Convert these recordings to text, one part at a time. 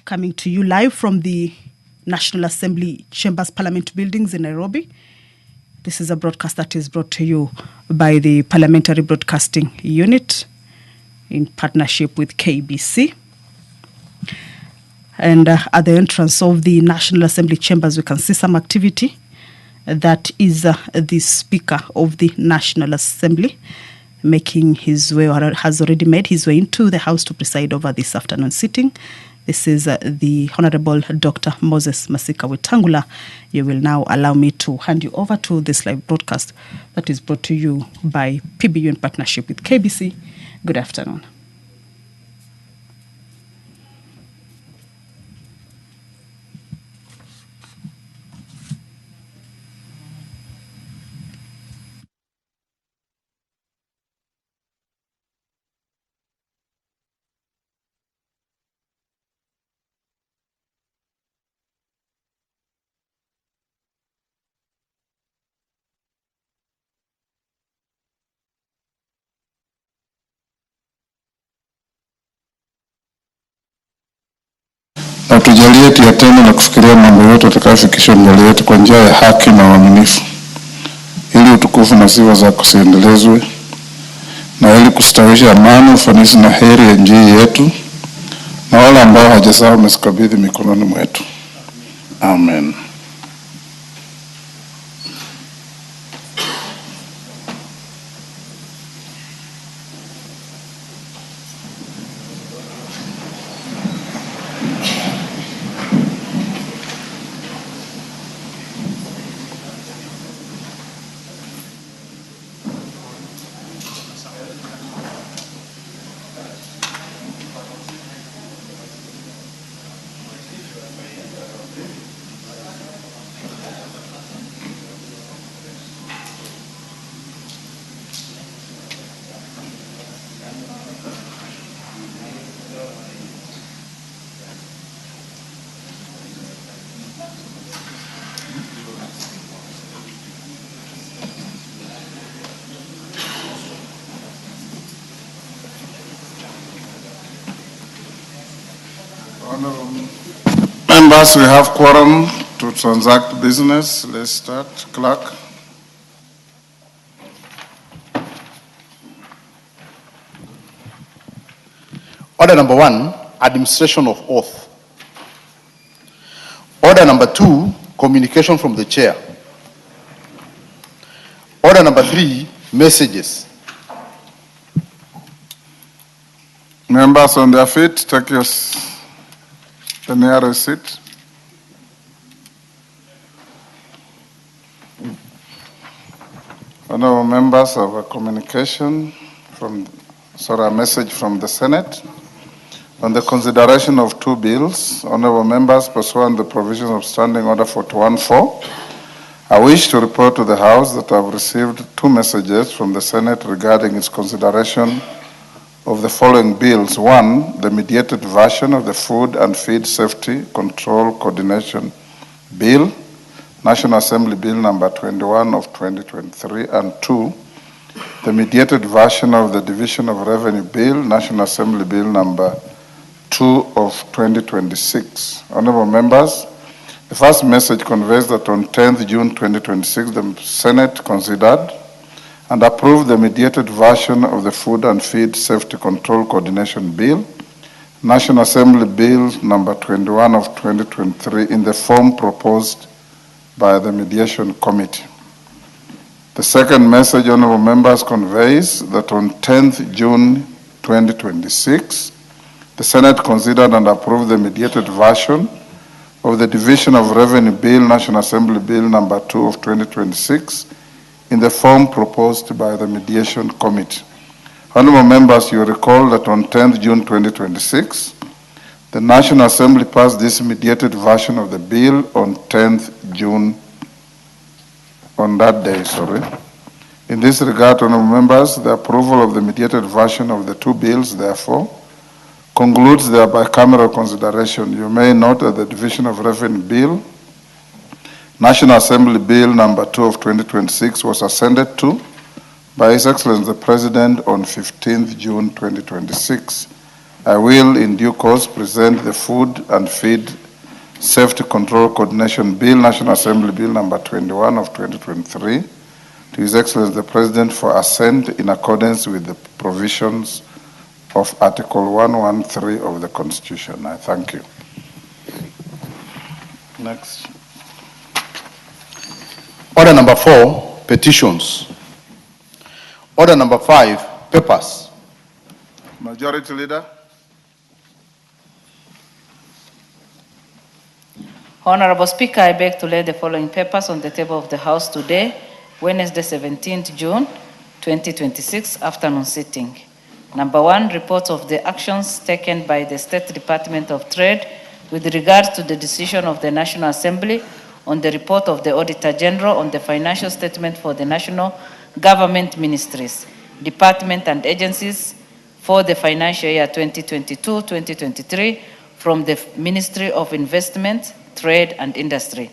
coming to you live from the National Assembly Chambers Parliament buildings in Nairobi. This is a broadcast that is brought to you by the Parliamentary Broadcasting Unit in partnership with KBC. And at the entrance of the National Assembly Chambers, we can see some activity. That is the Speaker of the National Assembly making his way, or has already made his way into the House to preside over this afternoon sitting. This is the Honorable Dr. Moses Masika Wetangula. You will now allow me to hand you over to this live broadcast that is brought to you by PBU in partnership with KBC. Good afternoon. Na tujalie tuyatende na kufikiria mambo yote atakayofikishwa mbele yetu kwa njia ya haki na uaminifu, ili utukufu na sifa zako ziendelezwe, na ili kustawisha amani, ufanisi na heri ya nchi yetu, na wale ambao hajasahau msikabidhi mikononi mwetu. Amen. Members, we have quorum to transact business. Let's start. Clerk. Order number 1, administration of oath. Order number 2, communication from the chair. Order number 3, messages. Members on their feet, take the nearest seat. Honorable members, of a communication a message from the Senate on the consideration of 2 bills. Honorable members, pursuant to the provisions of Standing Order 41-4, I wish to report to the House that I have received 2 messages from the Senate regarding its consideration of the following bills. 1, the mediated version of the Food and Feed Safety Control Coordination Bill, National Assembly Bill number 21 of 2023, and 2, the mediated version of the Division of Revenue Bill, National Assembly Bill number 2 of 2026. Honorable members, the first message conveys that on 10th June 2026, the Senate considered and approved the mediated version of the Food and Feed Safety Control Coordination Bill, National Assembly Bill number 21 of 2023, in the form proposed by the Mediation Committee. The second message, honorable members, conveys that on 10th June 2026, the Senate considered and approved the mediated version of the Division of Revenue Bill, National Assembly Bill number 2 of 2026, in the form proposed by the Mediation Committee. Honorable members, you recall that on 10th June 2026, the National Assembly passed this mediated version of the bill on 10th June, on that day, In this regard, honorable members, the approval of the mediated version of the 2 bills, therefore, concludes their bicameral consideration. You may note that the Division of Revenue Bill, National Assembly Bill number 2 of 2026 was ascended to by His Excellency the President on 15th June 2026, I will, in due course, present the Food and Feed Safety Control Coordination Bill, National Assembly Bill number 21 of 2023, to His Excellency the President for assent in accordance with the provisions of Article 113 of the Constitution. I thank you. Next. Order number 4, petitions. Order number 5, papers. Majority Leader. Honorable Speaker, I beg to lay the following papers on the table of the House today, Wednesday, 17th June, 2026, afternoon sitting. Number 1, report of the actions taken by the State Department of Trade with regards to the decision of the National Assembly on the report of the Auditor General on the financial statement for the national government ministries, departments, and agencies for the financial year 2022-2023 from the Ministry of Investment, Trade and Industry.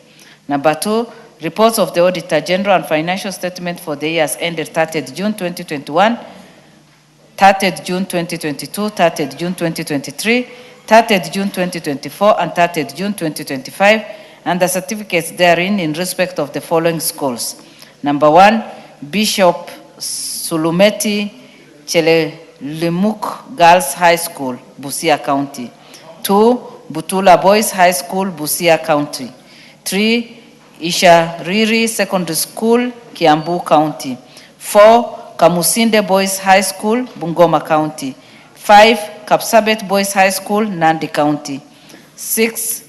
Number 2, reports of the Auditor General and financial statement for the years ended 30th June 2021, 30th June 2022, 30th June 2023, 30th June 2024, and 30th June 2025, and the certificates therein in respect of the following schools. Number 1, Bishop Sulumeti Chelelimuk Girls High School, Busia County. 2, Butula Boys High School, Busia County. 3, Ishariri Secondary School, Kiambu County. 4, Kamusinde Boys High School, Bungoma County. 5, Kapsabet Boys High School, Nandi County. 6,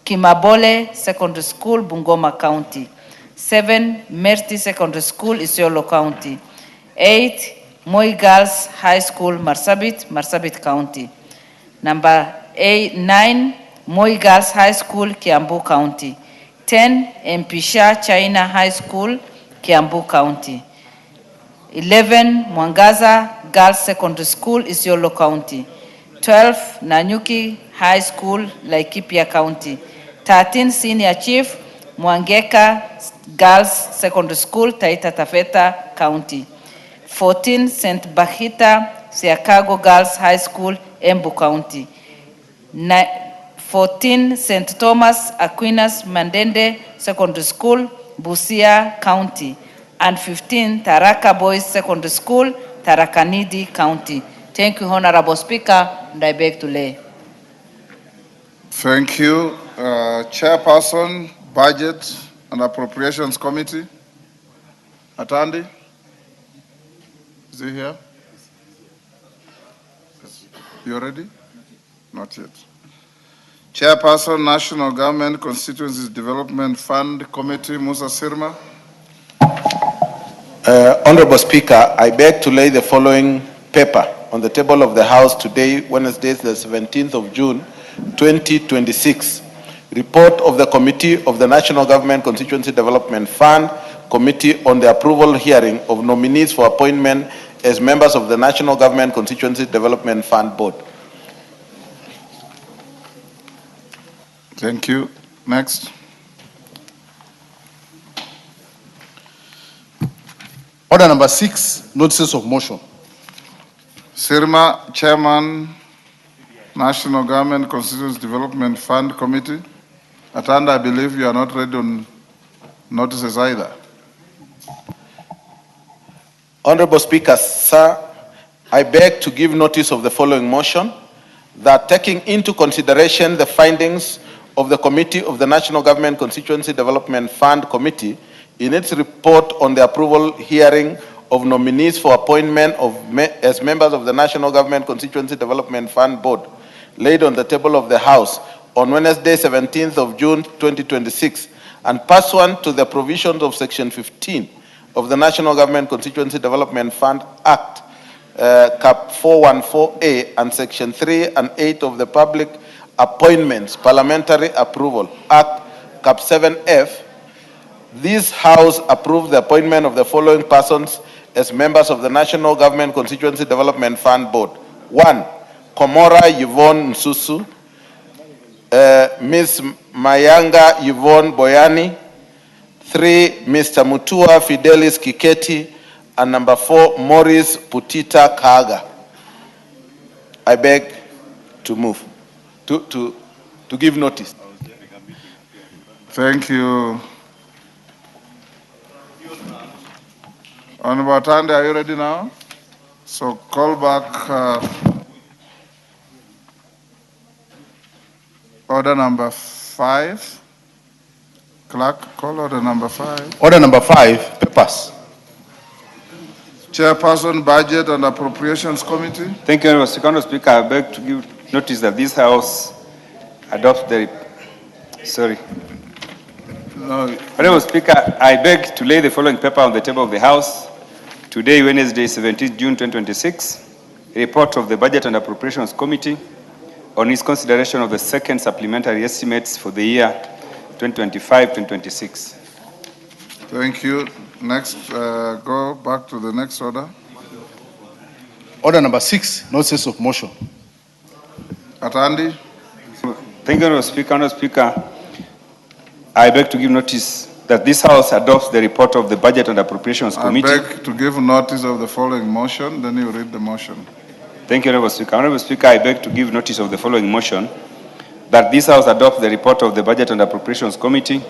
Kimabole Secondary School, Bungoma County. 7, Merti Secondary School, Isiolo County. 8, Moi Girls High School, Marsabit County. Number 9, Moi Girls High School, Kiambu County. 10, Mpisha China High School, Kiambu County. 11, Mwangaza Girls Secondary School, Isiolo County. 12, Nanyuki High School, Laikipia County. 13, Senior Chief, Mwangeka Girls Secondary School, Taita Taveta County. 14, St. Bahita Siakago Girls High School, Embu County. 14, St. Thomas Aquinas Mandende Secondary School, Busia County. And 15, Taraka Boys Secondary School, Tarakanidi County. Thank you, Honorable Speaker, and I beg to lay. Thank you. Chairperson, Budget and Appropriations Committee. Atandi, is he here? You ready? Not yet. Chairperson, National Government Constituencies Development Fund Committee, Musa Sirma. Honorable Speaker, I beg to lay the following paper on the table of the House today, Wednesday, the 17th of June, 2026. Report of the Committee of the National Government Constituency Development Fund Committee on the approval hearing of nominees for appointment as members of the National Government Constituency Development Fund Board. Thank you. Next. Order number 6, notices of motion. Sirma, Chairman, National Government Constituency Development Fund Committee. Atanda, I believe you are not ready on notices either. Honorable Speaker, sir, I beg to give notice of the following motion, that taking into consideration the findings of the Committee of the National Government Constituency Development Fund Committee in its report on the approval hearing of nominees for appointment as members of the National Government Constituency Development Fund Board, laid on the table of the House on Wednesday, 17th of June, 2026, and pursuant to the provisions of Section 15 of the National Government Constituency Development Fund Act, Cap 414A, and Section 3 and 8 of the Public Appointments Parliamentary Approval Act, Cap 7F, this House approved the appointment of the following persons as members of the National Government Constituency Development Fund Board. 1, Komora Yvonne Nsusu, Ms. Mayanga Yvonne Boyani. 3, Mr. Mutua Fidelis Kiketi, and number 4, Maurice Putita Kaga. I beg to move, to give notice. Thank you. Honorable Tande, are you ready now? So call back order number 5. Clerk, call order number 5. Order number 5, papers. Chairperson, Budget and Appropriations Committee. Thank you, Honorable Speaker. I beg to give notice that this House adopts the. Sorry. No, Honorable Speaker, I beg to lay the following paper on the table of the House. Today, Wednesday, 17th June 2026, a report of the Budget and Appropriations Committee on its consideration of the second supplementary estimates for the year 2025-2026. thank you. Next, go back to the next order. Order number 6, no sense of motion. Atandi. Thank you, Honorable Speaker. Honorable Speaker, I beg to give notice that this House adopts the report of the Budget and Appropriations Committee. I beg to give notice of the following motion, then you read the motion. Thank you, Honorable Speaker. Honorable Speaker, I beg to give notice of the following motion, that this House adopts the report of the Budget and Appropriations Committee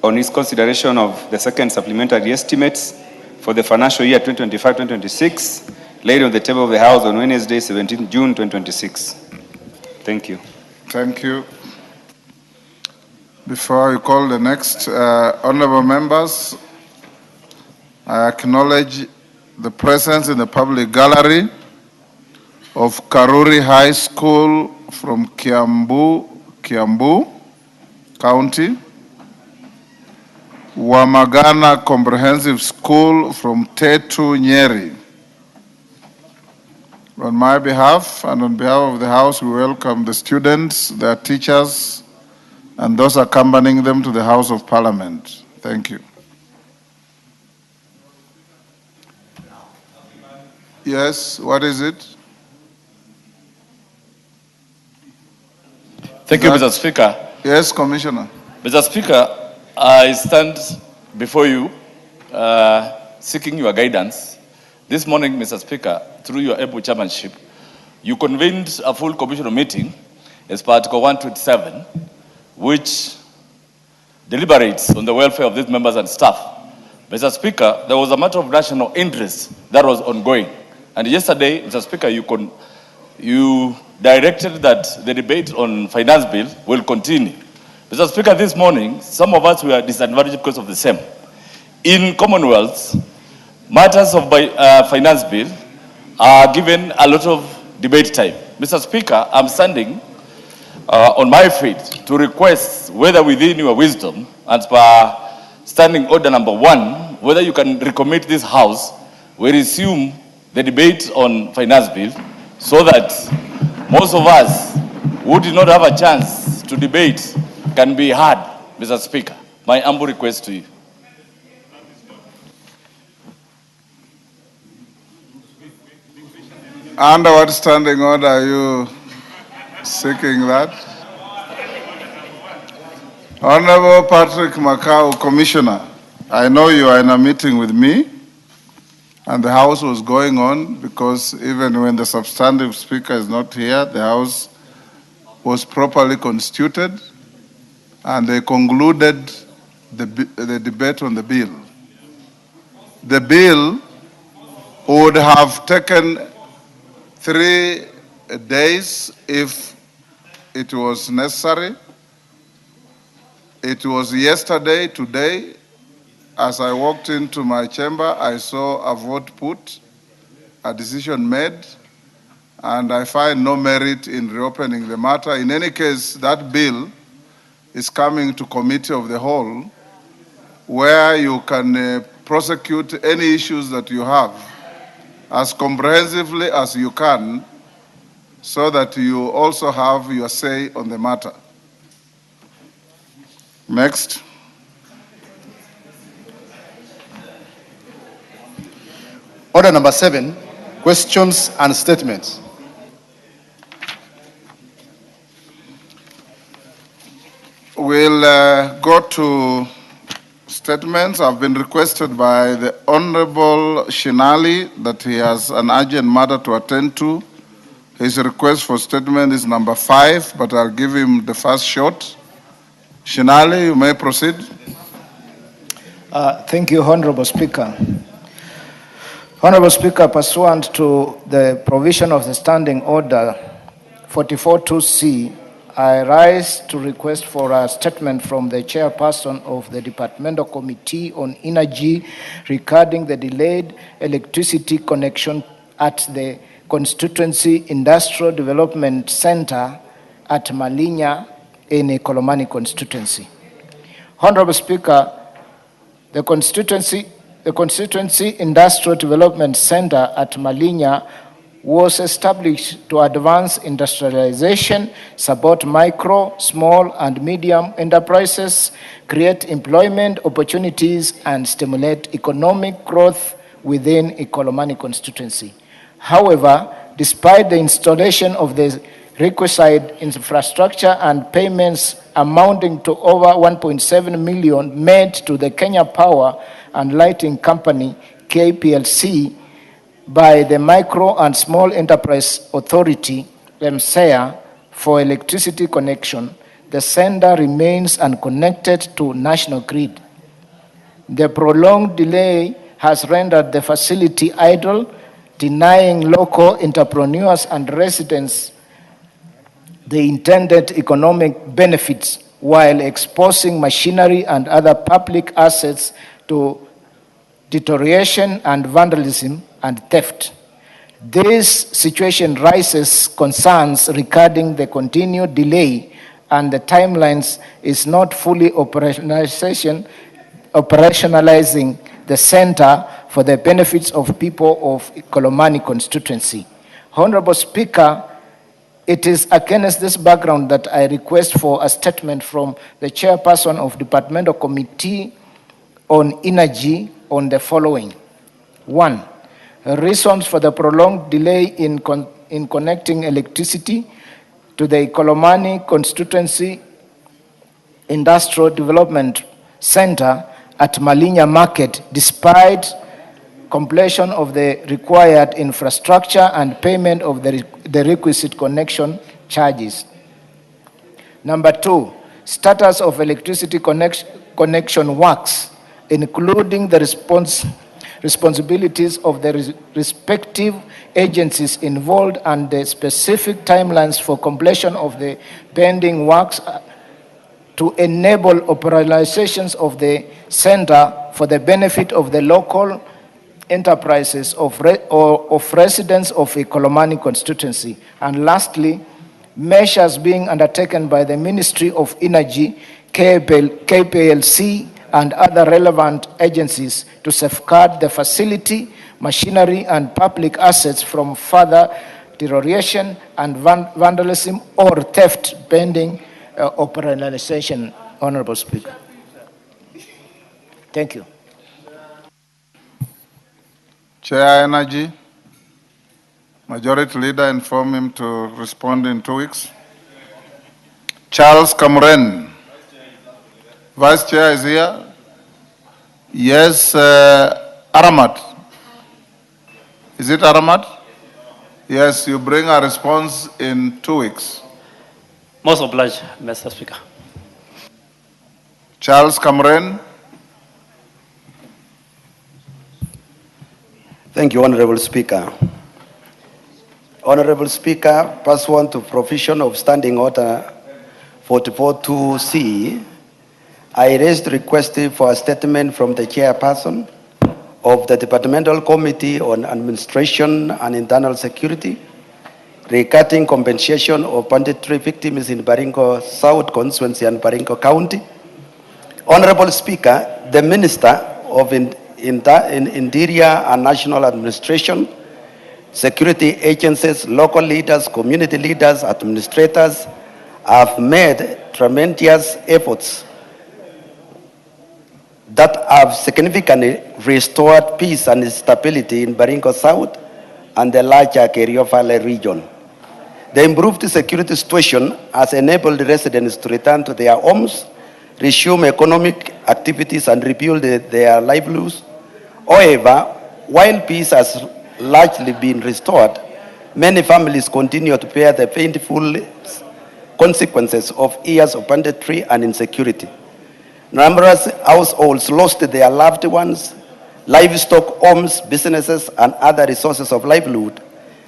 on its consideration of the second supplementary estimates for the financial year 2025-2026, laid on the table of the House on Wednesday, 17th June 2026. Thank you. Thank you. Before you call the next, honorable members, I acknowledge the presence in the public gallery of Karuri High School from Kiambu County, Wamagana Comprehensive School from Tetu, Nyeri. On my behalf and on behalf of the House, we welcome the students, their teachers, and those accompanying them to the House of Parliament. Thank you. Yes, what is it? Thank you, Mr. Speaker. Yes, Commissioner. Mr. Speaker, I stand before you seeking your guidance. This morning, Mr. Speaker, through your able chairmanship, you convened a full commission meeting as per Article 127, which deliberates on the welfare of these members and staff. Mr. Speaker, there was a matter of national interest that was ongoing. And yesterday, Mr. Speaker, you directed that the debate on finance bill will continue. Mr. Speaker, this morning, some of us were disadvantaged because of the same. In Commonwealth, matters of finance bill are given a lot of debate time. Mr. Speaker, I'm standing on my feet to request whether within your wisdom, as per standing order number 1, whether you can recommit this House, we resume the debate on finance bill so that most of us who did not have a chance to debate can be heard, Mr. Speaker. My humble request to you. Under what standing order are you seeking that? Honorable Patrick Macau, Commissioner, I know you are in a meeting with me, and the House was going on because even when the substantive speaker is not here, the House was properly constituted, and they concluded the debate on the bill. The bill would have taken 3 days if it was necessary. It was yesterday, today. As I walked into my chamber, I saw a vote put, a decision made, and I find no merit in reopening the matter. In any case, that bill is coming to committee of the whole, where you can prosecute any issues that you have as comprehensively as you can, so that you also have your say on the matter. Next. Order number 7, questions and statements. We'll go to statements. I've been requested by the Honorable Shinali that he has an urgent matter to attend to His request for statement is number 5, but I'll give him the first shot. Shinali, you may proceed. Thank you, Honorable Speaker. Honorable Speaker, pursuant to the provision of the Standing Order 44.2c, I rise to request for a statement from the chairperson of the Departmental Committee on Energy regarding the delayed electricity connection at the Constituency Industrial Development Center at Malinya in Ikolomani constituency. Honorable Speaker, the Constituency Industrial Development Center at Malinya was established to advance industrialization, support micro, small, and medium enterprises, create employment opportunities, and stimulate economic growth within Ikolomani constituency. However, despite the installation of the requisite infrastructure and payments amounting to over 1.7 million made to the Kenya Power and Lighting Company, KPLC, by the Micro and Small Enterprise Authority, MSEA, for electricity connection, the sender remains unconnected to national grid. The prolonged delay has rendered the facility idle, denying local entrepreneurs and residents the intended economic benefits while exposing machinery and other public assets to deterioration and vandalism and theft. This situation raises concerns regarding the continued delay and the timelines is not fully operationalizing the center for the benefits of people of Ikolomani constituency. Honorable Speaker, it is against this background that I request for a statement from the chairperson of Departmental Committee on Energy on the following. 1. Reasons for the prolonged delay in connecting electricity to the Ikolomani Constituency Industrial Development Center at Malinya Market, despite completion of the required infrastructure and payment of the requisite connection charges. Number 2, status of electricity connection works, including the responsibilities of the respective agencies involved and the specific timelines for completion of the pending works to enable operationalizations of the center for the benefit of the local enterprises of residents of Ikolomani constituency. And lastly, measures being undertaken by the Ministry of Energy, KPLC, and other relevant agencies to safeguard the facility, machinery, and public assets from further deterioration and vandalism or theft pending operationalization. Honorable Speaker. Thank you. Chair Energy, Majority Leader inform him to respond in 2 weeks. Charles Cameron. Vice Chair is here. Yes, Aramat. Is it Aramat? Yes, you bring a response in 2 weeks. Most obliged, Mr. Speaker. Charles Cameron. Thank you, Honorable Speaker. Honorable Speaker, pursuant to provision of Standing Order 44.2c, I raised request for a statement from the chairperson of the Departmental Committee on Administration and Internal Security regarding compensation of banditry victims in Baringo South Constituency and Baringo County. Honorable Speaker, the Minister of Interior and National Administration, security agencies, local leaders, community leaders, administrators have made tremendous efforts that have significantly restored peace and stability in Baringo South and the larger Kerio Valley region. The improved security situation has enabled residents to return to their homes, resume economic activities, and rebuild their livelihoods. However, while peace has largely been restored, many families continue to bear the painful consequences of years of banditry and insecurity. Numerous households lost their loved ones, livestock, homes, businesses, and other resources of livelihood,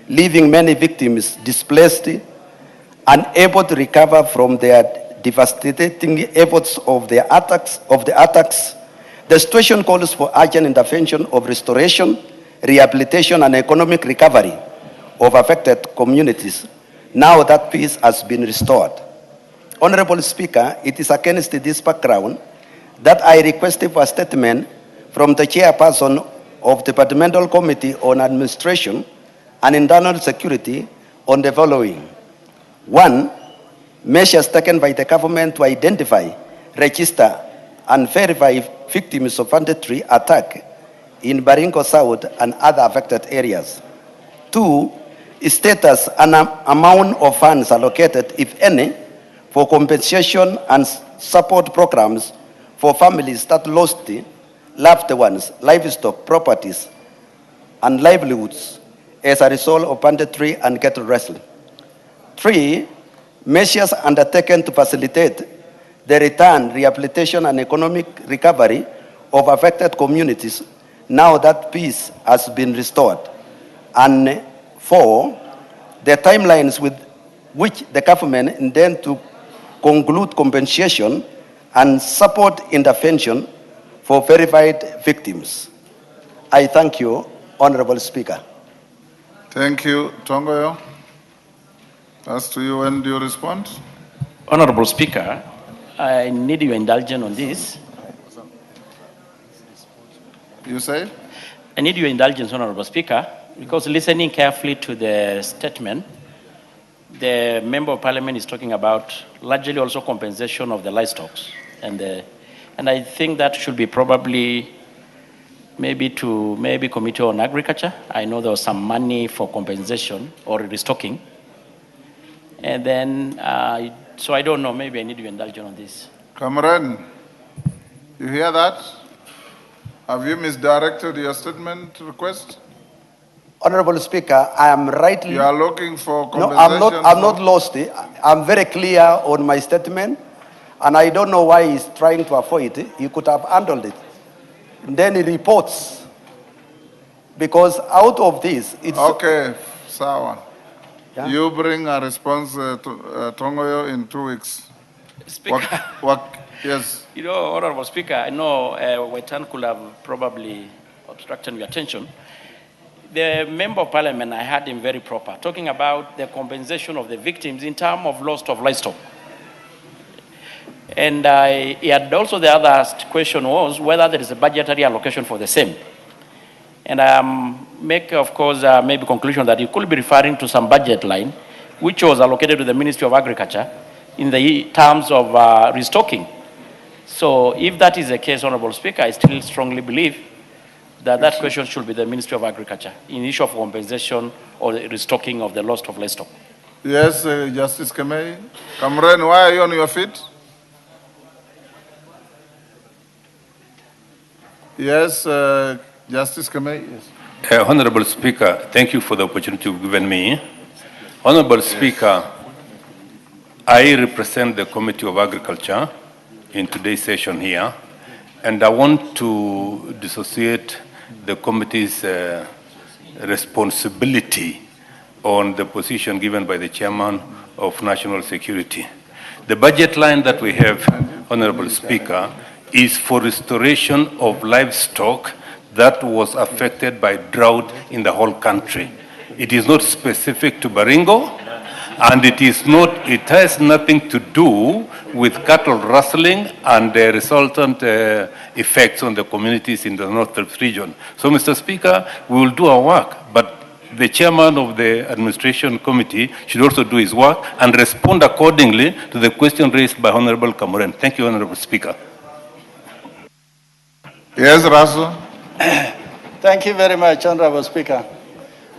leaving many victims displaced, unable to recover from their devastating efforts of the attacks. The situation calls for urgent intervention of restoration, rehabilitation, and economic recovery of affected communities now that peace has been restored. Honorable Speaker, it is against this background that I requested for a statement from the chairperson of the Departmental Committee on Administration and Internal Security on the following. 1. Measures taken by the government to identify, register, and verify victims of banditry attack in Baringo South and other affected areas. 2. Status and amount of funds allocated, if any, for compensation and support programs for families that lost loved ones, livestock, properties, and livelihoods as a result of banditry and cattle rustling. 3. Measures undertaken to facilitate the return, rehabilitation, and economic recovery of affected communities now that peace has been restored. And 4. The timelines with which the government intends to conclude compensation and support intervention for verified victims. I thank you, Honorable Speaker. Thank you, Tongoyo. As to you, when do you respond? Honorable Speaker, I need your indulgence on this. You say? I need your indulgence, Honorable Speaker, because listening carefully to the statement, the Member of Parliament is talking about largely also compensation of the livestock. And I think that should be probably maybe Committee on Agriculture. I know there was some money for compensation or restocking. And then, so I don't know, maybe I need your indulgence on this. Cameron, you hear that? Have you misdirected your statement request? Honorable Speaker, I am rightly... You are looking for compensation? No, I'm not lost. I'm very clear on my statement, and I don't know why he's trying to avoid it. He could have handled it. And then he reports. Because out of this, it's... Okay, Sawa. Yeah? You bring a response to Tongoyo in 2 weeks. Speaker. Yes. You know, Honorable Speaker, I know Waitan could have probably obstructed your attention. The Member of Parliament, I had him very proper, talking about the compensation of the victims in terms of loss of livestock. And he had also the other question was whether there is a budgetary allocation for the same. And make, of course, maybe conclusion that he could be referring to some budget line, which was allocated to the Ministry of Agriculture in the terms of restocking. So if that is the case, Honorable Speaker, I still strongly believe that that question should be the Ministry of Agriculture in issue of compensation or the restocking of the loss of livestock. Yes, Justice Kemei. Cameron, why are you on your feet? Yes, Justice Kemei. Yes. Honorable Speaker, thank you for the opportunity you've given me. Honorable Speaker, I represent the Committee of Agriculture in today's session here, and I want to dissociate the committee's responsibility on the position given by the Chairman of National Security. The budget line that we have, Honorable Speaker, is for restoration of livestock that was affected by drought in the whole country. It is not specific to Baringo, and it has nothing to do with cattle rustling and the resultant effects on the communities in the North region. So, Mr. Speaker, we will do our work, but the chairman of the administration committee should also do his work and respond accordingly to the question raised by Honorable Cameron. Thank you, Honorable Speaker. Yes, Raso. Thank you very much, Honorable Speaker.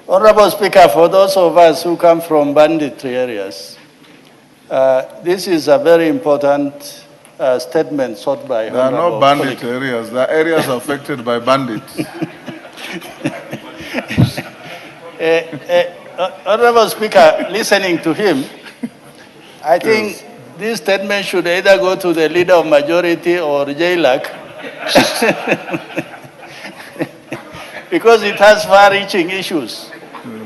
Honorable Speaker, for those of us who come from banditry areas, this is a very important statement sought by There are no bandit areas. There are areas affected by bandits. Honorable Speaker, listening to him, I think this statement should either go to the leader of majority or JLAC, because it has far-reaching issues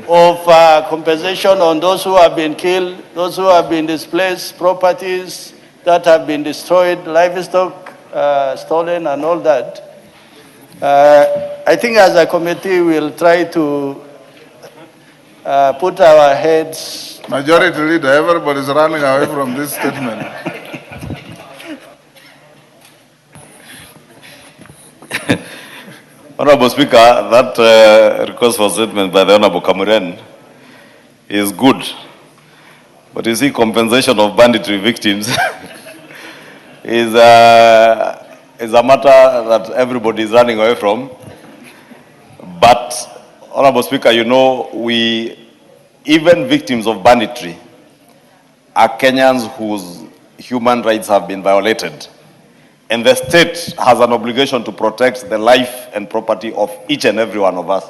of compensation on those who have been killed, those who have been displaced, properties that have been destroyed, livestock stolen, and all that. I think as a committee, we'll try to put our heads. Majority leader, everybody's running away from this statement. Honorable Speaker, that request for statement by the Honorable Kamuren is good. But you see, compensation of banditry victims is a matter that everybody is running away from. But, Honorable Speaker, you know, even victims of banditry are Kenyans whose human rights have been violated. And the state has an obligation to protect the life and property of each and every one of us.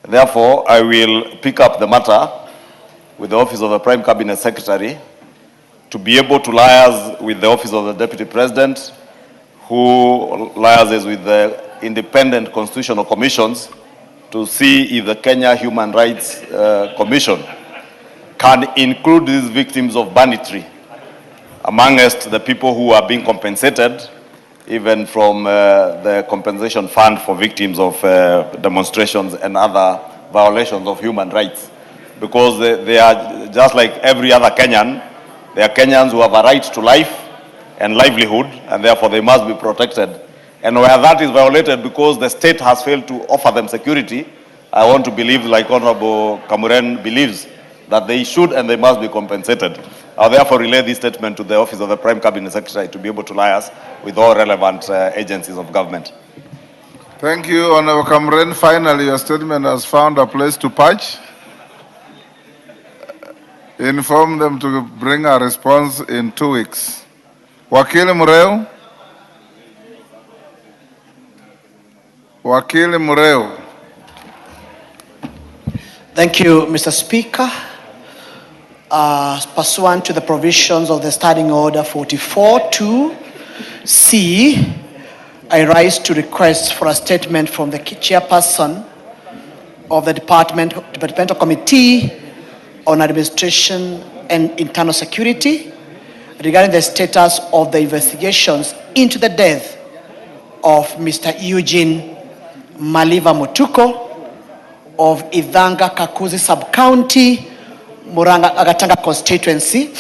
Therefore, I will pick up the matter with the Office of the Prime Cabinet Secretary to be able to liaise with the Office of the Deputy President, who liaises with the independent constitutional commissions to see if the Kenya Human Rights Commission can include these victims of banditry amongst the people who are being compensated, even from the compensation fund for victims of demonstrations and other violations of human rights. Because they are just like every other Kenyan. They are Kenyans who have a right to life and livelihood, and therefore they must be protected. And where that is violated because the state has failed to offer them security, I want to believe, like Honorable Kamuren believes, that they should and they must be compensated. I'll therefore relay this statement to the Office of the Prime Cabinet Secretary to be able to liaise with all relevant agencies of government. Thank you, Honorable Kamuren. Finally, your statement has found a place to patch. Inform them to bring a response in 2 weeks. Wakili Mureo. Wakili Mureo. Thank you, Mr. Speaker. Pursuant to the provisions of the Standing Order 44-2C, I rise to request for a statement from the chairperson of the Departmental Committee on Administration and Internal Security regarding the status of the investigations into the death of Mr. Eugene Maliva Mutuko of Ithanga Kakuzi Sub-County, Muranga Agatanga constituency,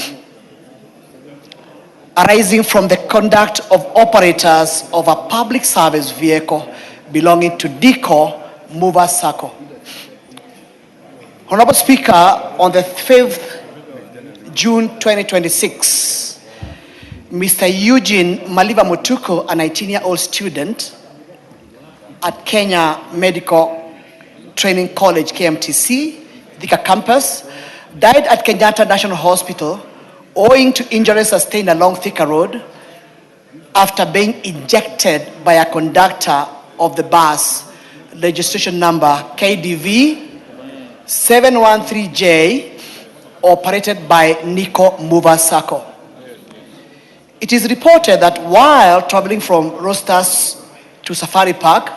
arising from the conduct of operators of a public service vehicle belonging to DICO Mover Sacco. Honorable Speaker, on the 5th June 2026, Mr. Eugene Maliva Mutuko, a 19-year-old student at Kenya Medical Training College, KMTC, Thika campus, died at Kenyatta National Hospital owing to injuries sustained along Thika Road after being injected by a conductor of the bus, registration number KDV 713J, operated by Nico Mover Sacco. It is reported that while traveling from Rostas to Safari Park,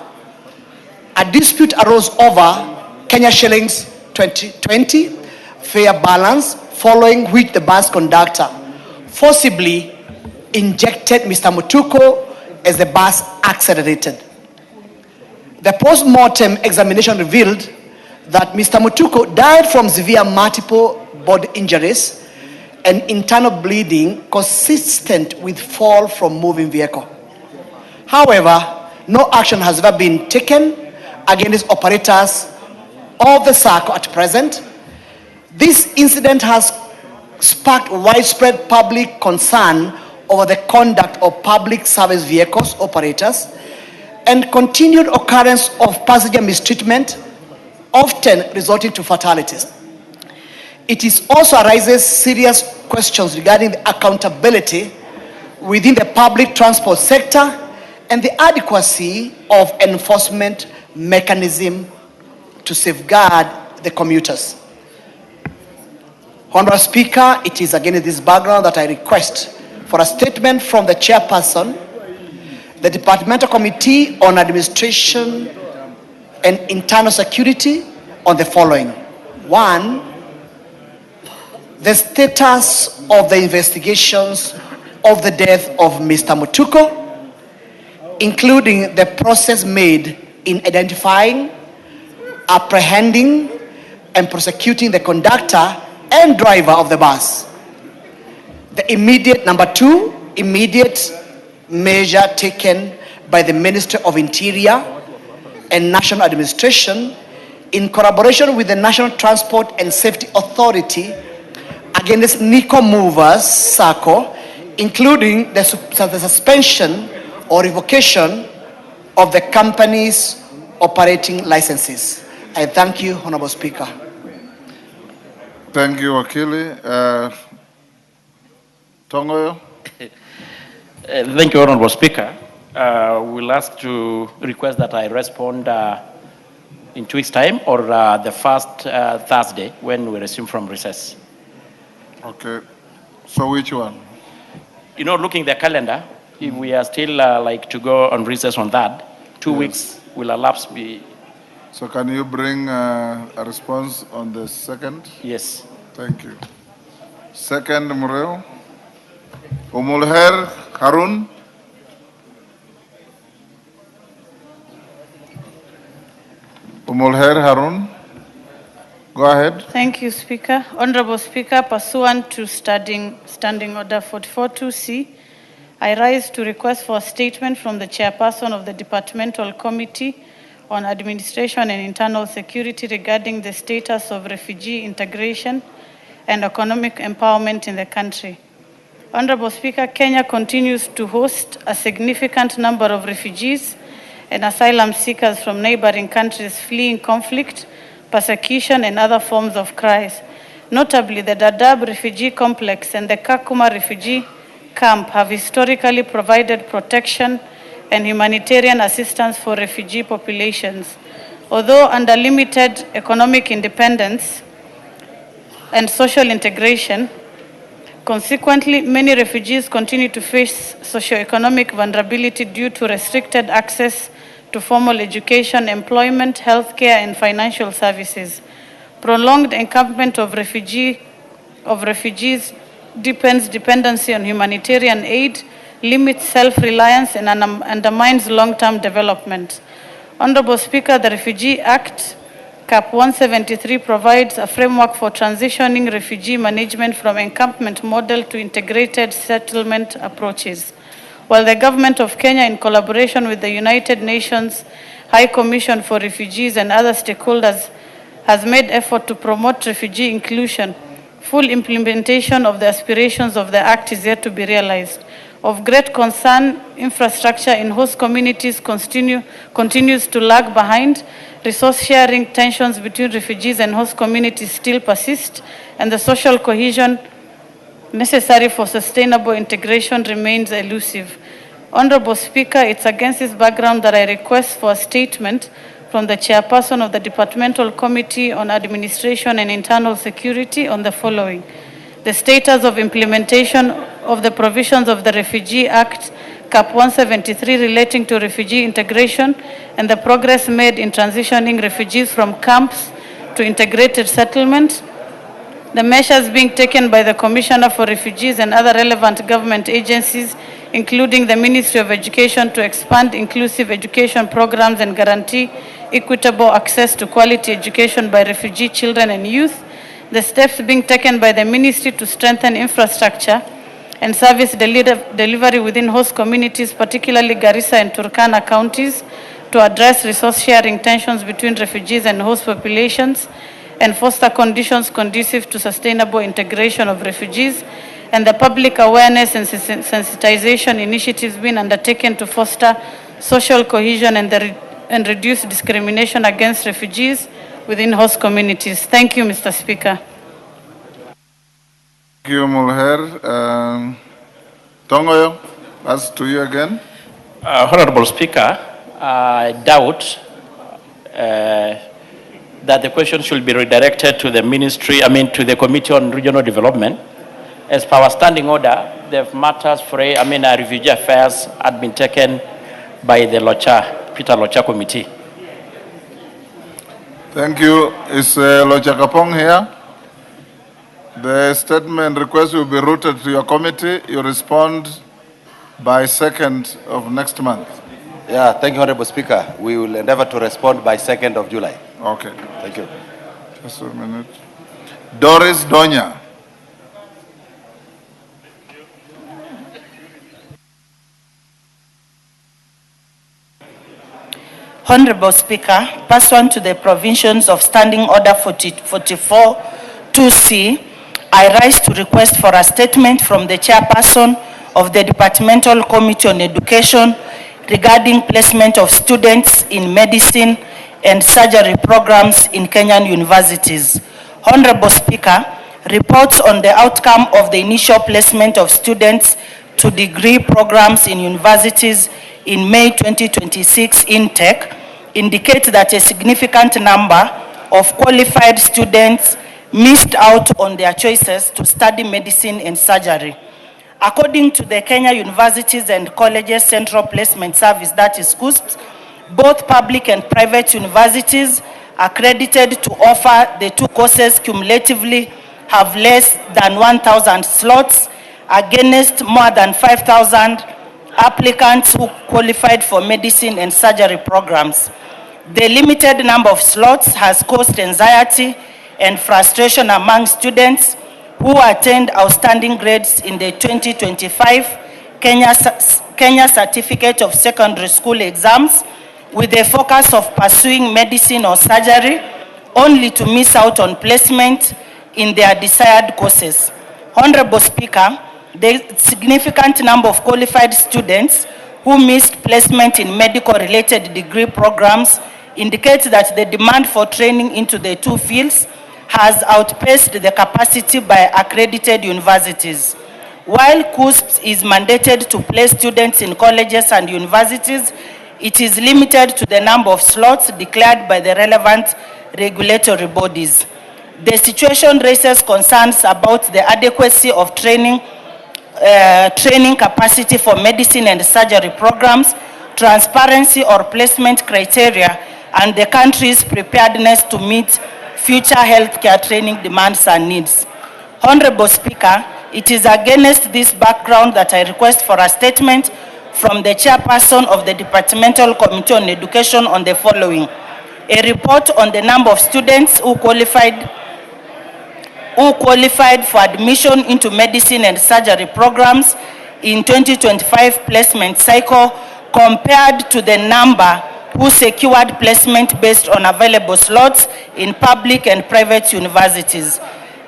a dispute arose over Kenya shillings 2020 fare balance, following which the bus conductor forcibly injected Mr. Mutuko as the bus accelerated. The post-mortem examination revealed that Mr. Mutuko died from severe multiple body injuries and internal bleeding consistent with fall from moving vehicle. However, no action has ever been taken against operators of the circle at present. This incident has sparked widespread public concern over the conduct of public service vehicles operators and continued occurrence of passenger mistreatment, often resulting to fatalities. It also raises serious questions regarding the accountability within the public transport sector and the adequacy of enforcement mechanism to safeguard the commuters. Honorable Speaker, it is against this background that I request for a statement from the chairperson, the Departmental Committee on Administration and Internal Security on the following. One, the status of the investigations of the death of Mr. Mutuko, including the process made in identifying, apprehending, and prosecuting the conductor and driver of the bus. The immediate, number two, immediate measure taken by the Ministry of Interior and National Administration in collaboration with the National Transport and Safety Authority against Nico Movers SACCO, including the suspension or revocation of the company's operating licenses. I thank you, Honorable Speaker. Thank you, Wakili. Tongoyo. Thank you, Honorable Speaker. We'll ask to request that I respond in 2 weeks' time or the first Thursday when we resume from recess. Okay. So which one? You know, looking at the calendar, if we are still like to go on recess on that, 2 weeks will elapse. So can you bring a response on the second? Yes. Thank you. Second, Mureo. Umulher Harun. Umulher Harun. Go ahead. Thank you, Speaker. Honorable Speaker, pursuant to Standing Order 44.2c, I rise to request for a statement from the chairperson of the Departmental Committee on Administration and Internal Security regarding the status of refugee integration and economic empowerment in the country. Honorable Speaker, Kenya continues to host a significant number of refugees and asylum seekers from neighboring countries fleeing conflict, persecution, and other forms of crisis. Notably, the Dadaab refugee complex and the Kakuma refugee camp have historically provided protection and humanitarian assistance for refugee populations. Although under limited economic independence and social integration, consequently, many refugees continue to face socioeconomic vulnerability due to restricted access to formal education, employment, healthcare, and financial services. Prolonged encampment of refugees deepens dependency on humanitarian aid, limits self-reliance, and undermines long-term development. Honorable Speaker, the Refugee Act, Cap 173, provides a framework for transitioning refugee management from encampment model to integrated settlement approaches. While the Government of Kenya, in collaboration with the United Nations High Commission for Refugees and other stakeholders, has made effort to promote refugee inclusion, full implementation of the aspirations of the Act is yet to be realized. Of great concern, infrastructure in host communities continues to lag behind. Resource sharing tensions between refugees and host communities still persist, and the social cohesion necessary for sustainable integration remains elusive. Honorable Speaker, it's against this background that I request for a statement from the chairperson of the Departmental Committee on Administration and Internal Security on the following. The status of implementation of the provisions of the Refugee Act, Cap 173, relating to refugee integration, and the progress made in transitioning refugees from camps to integrated settlement. The measures being taken by the Commissioner for Refugees and other relevant government agencies, including the Ministry of Education, to expand inclusive education programs and guarantee equitable access to quality education by refugee children and youth. The steps being taken by the Ministry to strengthen infrastructure and service delivery within host communities, particularly Garissa and Turkana counties, to address resource sharing tensions between refugees and host populations, and foster conditions conducive to sustainable integration of refugees, and the public awareness and sensitization initiatives being undertaken to foster social cohesion and reduce discrimination against refugees within host communities. Thank you, Mr. Speaker. Thank you, Mulher. Tongoyo, that's to you again. Honorable Speaker, I doubt that the question should be redirected to the ministry, to the Committee on Regional Development. As per our standing order, the matters for, refugee affairs had been taken by the Peter Locha Committee. Thank you. Is Locha Kapong here? The statement request will be routed to your committee. You respond by 2nd of next month. Yeah, thank you, Honorable Speaker. We will endeavor to respond by 2nd of July. Okay. Thank you. Just a minute. Doris Donya. Honorable Speaker, pursuant to the provisions of Standing Order 44-2C, I rise to request for a statement from the chairperson of the Departmental Committee on Education regarding placement of students in medicine and surgery programs in Kenyan universities. Honorable Speaker, reports on the outcome of the initial placement of students to degree programs in universities in May 2026 intake indicate that a significant number of qualified students missed out on their choices to study medicine and surgery. According to the Kenya Universities and Colleges Central Placement Service, that is KUSPS, both public and private universities accredited to offer the two courses cumulatively have less than 1,000 slots against more than 5,000 applicants who qualified for medicine and surgery programs. The limited number of slots has caused anxiety and frustration among students who attained outstanding grades in the 2025 Kenya Certificate of Secondary School exams with the focus of pursuing medicine or surgery only to miss out on placement in their desired courses. Honorable Speaker, the significant number of qualified students who missed placement in medical-related degree programs indicates that the demand for training into the two fields has outpaced the capacity by accredited universities. While KUSPS is mandated to place students in colleges and universities, it is limited to the number of slots declared by the relevant regulatory bodies. The situation raises concerns about the adequacy of training capacity for medicine and surgery programs, transparency or placement criteria, and the country's preparedness to meet future healthcare training demands and needs. Honorable Speaker, it is against this background that I request for a statement from the chairperson of the Departmental Committee on Education on the following: a report on the number of students who qualified for admission into medicine and surgery programs in 2025 placement cycle compared to the number who secured placement based on available slots in public and private universities.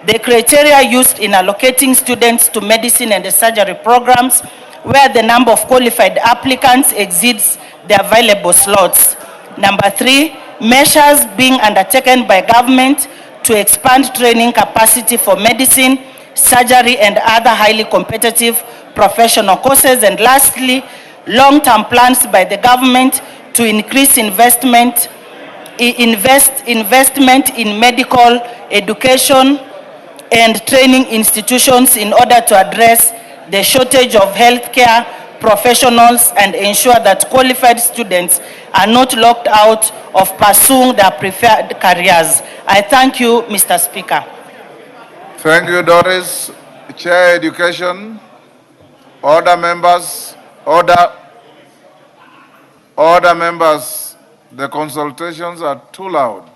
The criteria used in allocating students to medicine and surgery programs where the number of qualified applicants exceeds the available slots. Number 3, measures being undertaken by government to expand training capacity for medicine, surgery, and other highly competitive professional courses. And lastly, long-term plans by the government to increase investment in medical education and training institutions in order to address the shortage of healthcare professionals and ensure that qualified students are not locked out of pursuing their preferred careers. I thank you, Mr. Speaker. Thank you, Doris. Chair Education, order members, order members, the consultations are too loud.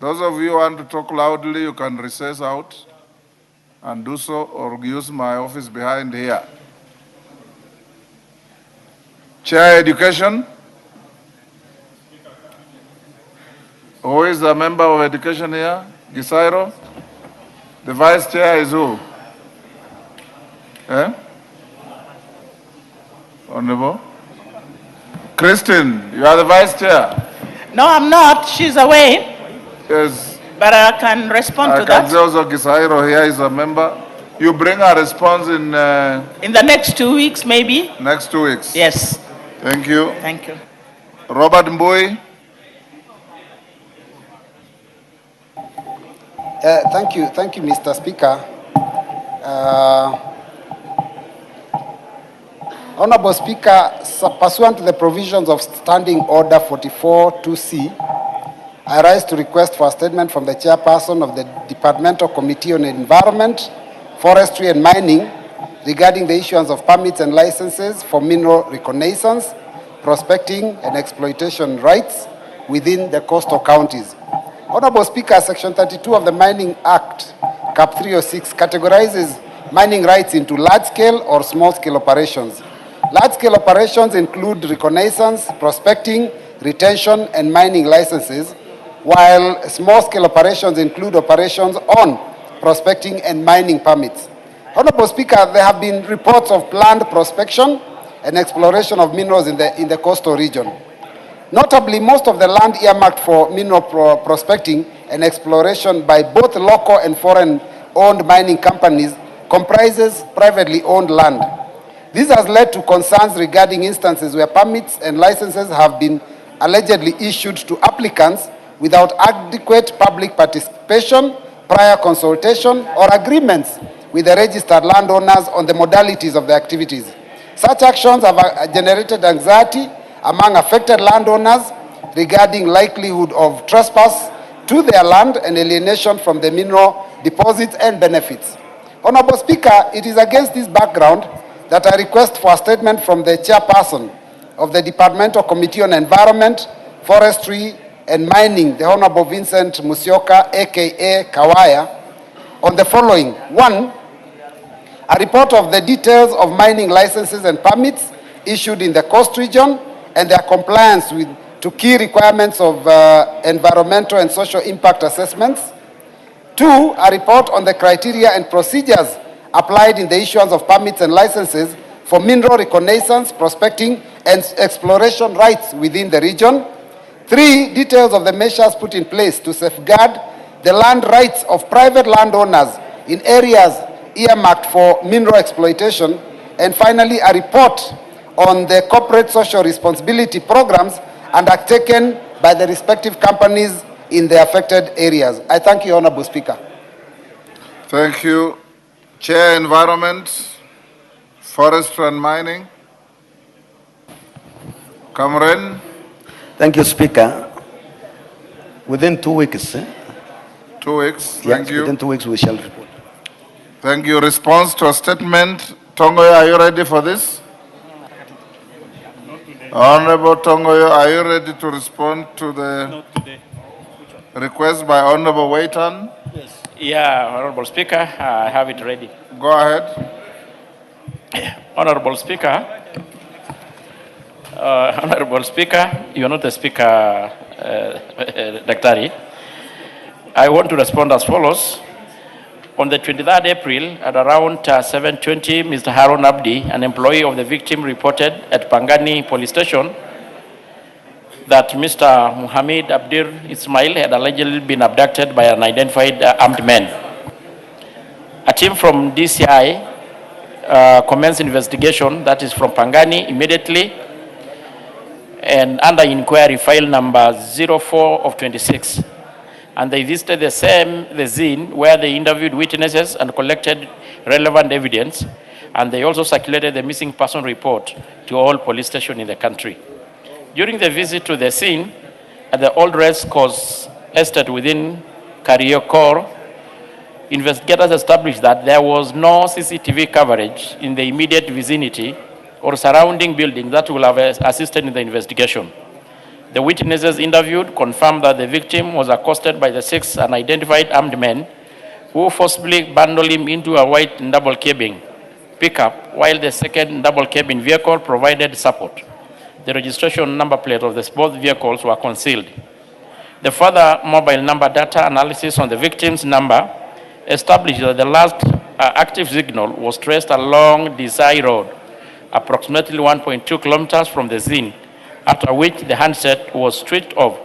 Those of you who want to talk loudly, you can recess out and do so, or use my office behind here. Chair Education. Who is a member of Education here? Gisairo. The Vice Chair is who? Honorable? Christine, you are the Vice Chair. No, I'm not. She's away. Yes. But I can respond to I can that. also Gisairo here is a member. You bring a response in the next 2 weeks, maybe? Next 2 weeks. Yes. Thank you. Thank you. Robert Mbui. Thank you, Mr. Speaker. Honorable Speaker, pursuant to the provisions of Standing Order 44-2C, I rise to request for a statement from the chairperson of the Departmental Committee on Environment, Forestry and Mining regarding the issuance of permits and licenses for mineral reconnaissance, prospecting and exploitation rights within the coastal counties. Honorable Speaker, Section 32 of the Mining Act, Cap 306, categorizes mining rights into large-scale or small-scale operations. Large-scale operations include reconnaissance, prospecting, retention, and mining licenses, while small-scale operations include operations on prospecting and mining permits. Honorable Speaker, there have been reports of planned prospection and exploration of minerals in the coastal region. Notably, most of the land earmarked for mineral prospecting and exploration by both local and foreign-owned mining companies comprises privately owned land. This has led to concerns regarding instances where permits and licenses have been allegedly issued to applicants without adequate public participation, prior consultation, or agreements with the registered landowners on the modalities of the activities. Such actions have generated anxiety among affected landowners regarding likelihood of trespass to their land and alienation from the mineral deposits and benefits. Honorable Speaker, it is against this background that I request for a statement from the chairperson of the Departmental Committee on Environment, Forestry and Mining, the Honorable Vincent Musyoka, aka Kawaya, on the following. 1, a report of the details of mining licenses and permits issued in the coast region and their compliance to key requirements of environmental and social impact assessments. 2, a report on the criteria and procedures applied in the issuance of permits and licenses for mineral reconnaissance, prospecting, and exploration rights within the region. 3, details of the measures put in place to safeguard the land rights of private landowners in areas earmarked for mineral exploitation. And finally, a report on the corporate social responsibility programs undertaken by the respective companies in the affected areas. I thank you, Honorable Speaker. Thank you. Chair, Environment, Forestry and Mining. Cameron. Thank you, Speaker. Within 2 weeks. 2 weeks. Thank you. Within 2 weeks we shall report. Thank you. Response to a statement. Tongoyo, are you ready for this? Honorable Tongoyo, are you ready to respond to the request by Honorable Waitan? Yes. Yeah, Honorable Speaker, I have it ready. Go ahead. Honorable Speaker, you're not the Speaker, Daktari. I want to respond as follows. On the 23rd April, at around 7:20, Mr. Harun Abdi, an employee of the victim, reported at Pangani Police Station that Mr. Muhammad Abdir Ismail had allegedly been abducted by unidentified armed men. A team from DCI commenced investigation, that is from Pangani, immediately, and under inquiry file number 04 of 26. And they visited the scene where they interviewed witnesses and collected relevant evidence, and they also circulated the missing person report to all police stations in the country. During the visit to the scene at the old race course estate within Kariokor, investigators established that there was no CCTV coverage in the immediate vicinity or surrounding buildings that will have assisted in the investigation. The witnesses interviewed confirmed that the victim was accosted by the 6 unidentified armed men who forcibly bundled him into a white double cabin pickup, while the second double cabin vehicle provided support. The registration number plate of both vehicles were concealed. The further mobile number data analysis on the victim's number established that the last active signal was traced along Desai Road, approximately 1.2 kilometers from the scene, after which the handset was switched off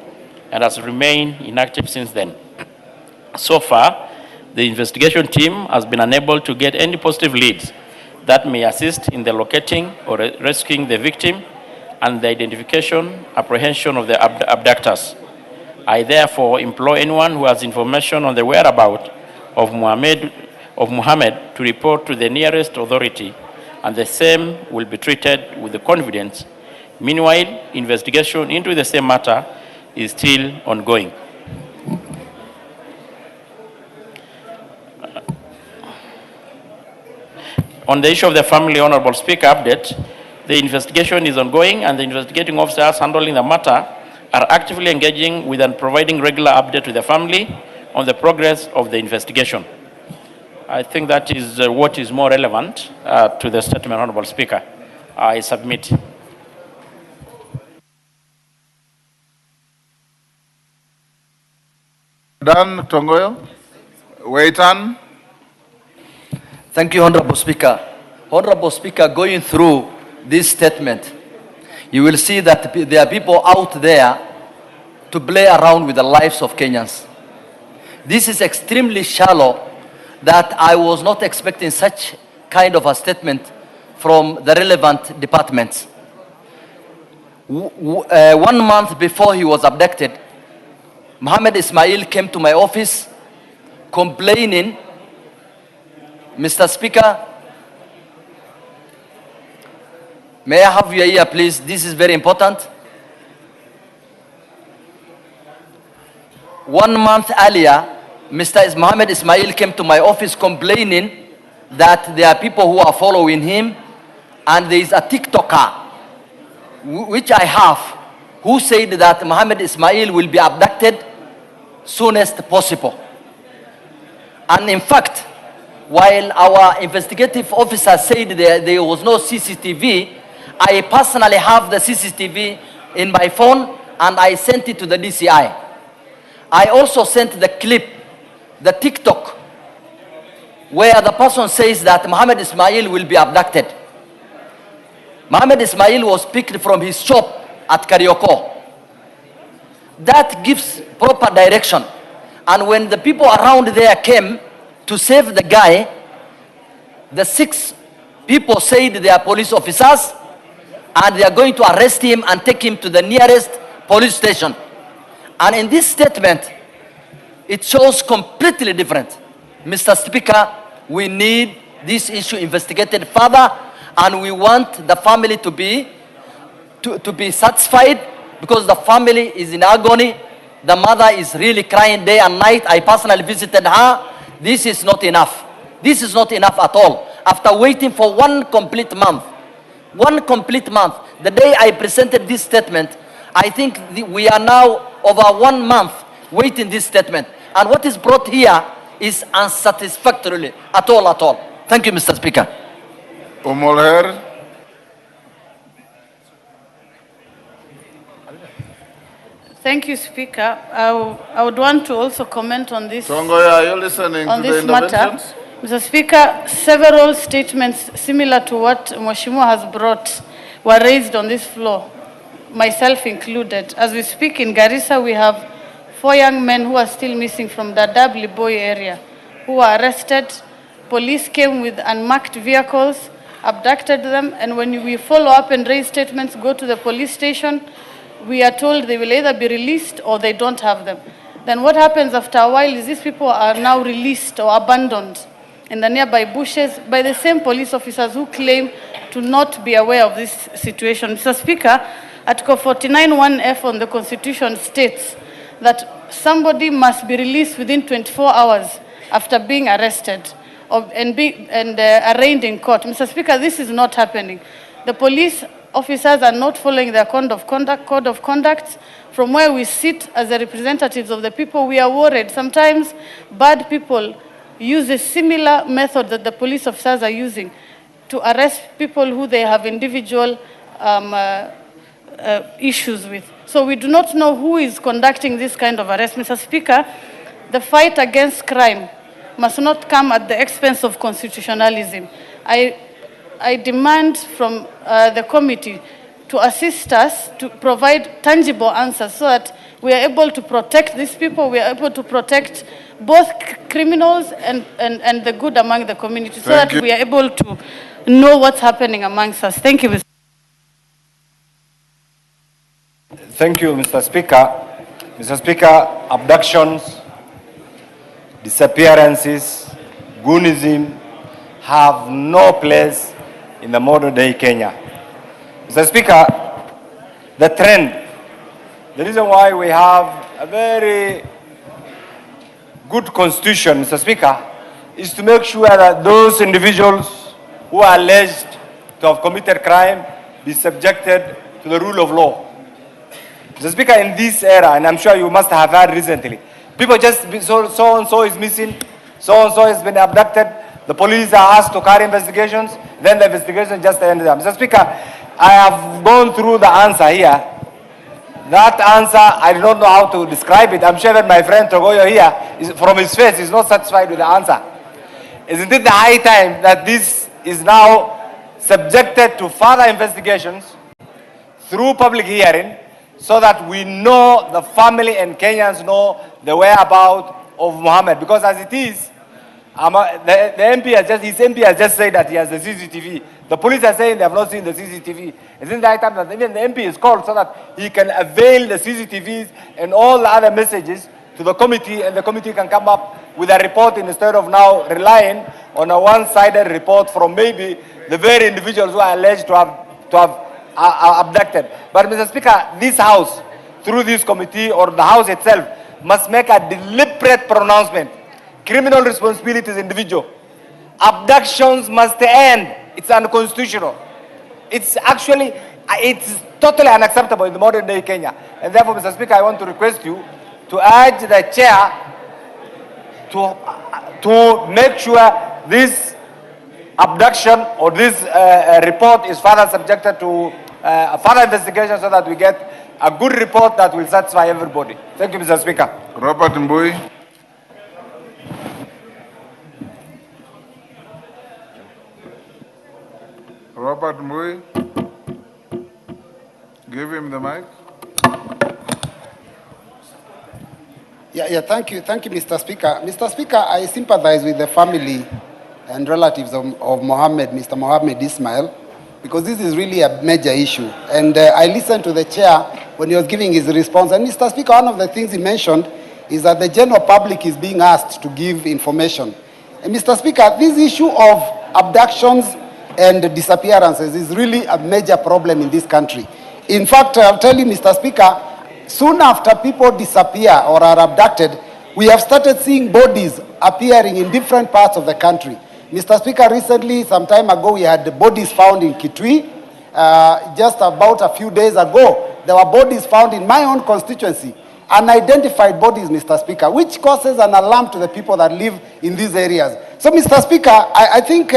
and has remained inactive since then. So far, the investigation team has been unable to get any positive leads that may assist in the locating or rescuing the victim and the identification, apprehension of the abductors. I therefore implore anyone who has information on the whereabouts of Mohammed to report to the nearest authority, and the same will be treated with the confidence. Meanwhile, investigation into the same matter is still ongoing. On the issue of the family, Honorable Speaker, update, the investigation is ongoing and the investigating officers handling the matter are actively engaging with and providing regular update to the family on the progress of the investigation. I think that is what is more relevant to the statement, Honorable Speaker. I submit. Dan Tongoyo, Waitan. Thank you, Honorable Speaker. Honorable Speaker, going through this statement, you will see that there are people out there to play around with the lives of Kenyans. This is extremely shallow that I was not expecting such kind of a statement from the relevant departments. 1 month before he was abducted, Mohammed Ismail came to my office complaining, Mr. Speaker, may I have your ear, please? This is very important. 1 month earlier, Mr. Mohammed Ismail came to my office complaining that there are people who are following him, and there is a TikToker, which I have, who said that Mohammed Ismail will be abducted soonest possible. And in fact, while our investigative officer said there was no CCTV, I personally have the CCTV in my phone and I sent it to the DCI. I also sent the clip, the TikTok, where the person says that Mohammed Ismail will be abducted. Mohammed Ismail was picked from his shop at Karioko. That gives proper direction. And when the people around there came to save the guy, the 6 people said they are police officers and they are going to arrest him and take him to the nearest police station. And in this statement, it shows completely different. Mr. Speaker, we need this issue investigated further, and we want the family to be satisfied, because the family is in agony. The mother is really crying day and night. I personally visited her. This is not enough. This is not enough at all. After waiting for 1 complete month, the day I presented this statement, I think we are now over 1 month waiting this statement. And what is brought here is unsatisfactory at all. Thank you, Mr. Speaker. Umolher. Thank you, Speaker. I would want to also comment on this. Tongoyo, are you listening on to this the matter. interventions? Mr. Speaker, several statements similar to what Mheshimiwa has brought were raised on this floor, myself included. As we speak in Garissa, we have 4 young men who are still missing from the Dabli Boy area, who were arrested. Police came with unmarked vehicles, abducted them, and when we follow up and raise statements, go to the police station, we are told they will either be released or they don't have them. Then what happens after a while is these people are now released or abandoned in the nearby bushes by the same police officers who claim to not be aware of this situation. Mr. Speaker, Article 49(1)(f) on the Constitution states that somebody must be released within 24 hours after being arrested and arraigned in court. Mr. Speaker, this is not happening. The police officers are not following their code of conduct. From where we sit as the representatives of the people, we are worried. Sometimes bad people use a similar method that the police officers are using to arrest people who they have individual issues with. So we do not know who is conducting this kind of arrest. Mr. Speaker, the fight against crime must not come at the expense of constitutionalism. I demand from the committee to assist us to provide tangible answers so that we are able to protect these people, we are able to protect both criminals and the good among the community, so that we are able to know what's happening amongst us. Thank you, Mr. Thank you, Mr. Speaker. Mr. Speaker, abductions, disappearances, goonism have no place in the modern day Kenya. Mr. Speaker, the trend, the reason why we have a very good constitution, Mr. Speaker, is to make sure that those individuals who are alleged to have committed crime be subjected to the rule of law. Mr. Speaker, in this era, and I'm sure you must have heard recently, people just, so-and-so is missing, so-and-so has been abducted, the police are asked to carry investigations, then the investigation just ends up. Mr. Speaker, I have gone through the answer here. That answer, I do not know how to describe it. I'm sure that my friend Togoyo here, from his face, is not satisfied with the answer. Isn't it the high time that this is now subjected to further investigations through public hearing so that we know, the family and Kenyans know the whereabouts of Mohammed? Because as it is, the MP has just, his MP has just said that he has the CCTV. The police are saying they have not seen the CCTV. Isn't that time that even the MP is called so that he can avail the CCTVs and all the other messages to the committee, and the committee can come up with a report instead of now relying on a one-sided report from maybe the very individuals who are alleged to have abducted. But Mr. Speaker, this House, through this committee or the House itself, must make a deliberate pronouncement. Criminal responsibility is individual. Abductions must end. It's unconstitutional. It's actually, it's totally unacceptable in the modern day Kenya. And therefore, Mr. Speaker, I want to request you to urge the chair to make sure this abduction or this report is further subjected to further investigation so that we get a good report that will satisfy everybody. Thank you, Mr. Speaker. Robert Mbui. Robert Mbui. Give him the mic. Thank you, Mr. Speaker. Mr. Speaker, I sympathize with the family and relatives of Mohammed, Mr. Mohammed Ismail, because this is really a major issue. And I listened to the chair when he was giving his response. And Mr. Speaker, one of the things he mentioned is that the general public is being asked to give information. And Mr. Speaker, this issue of abductions and disappearances is really a major problem in this country. In fact, I'll tell you, Mr. Speaker, soon after people disappear or are abducted, we have started seeing bodies appearing in different parts of the country. Mr. Speaker, recently, some time ago, we had bodies found in Kitui. Just about a few days ago, there were bodies found in my own constituency, unidentified bodies, Mr. Speaker, which causes an alarm to the people that live in these areas. So, Mr. Speaker, I think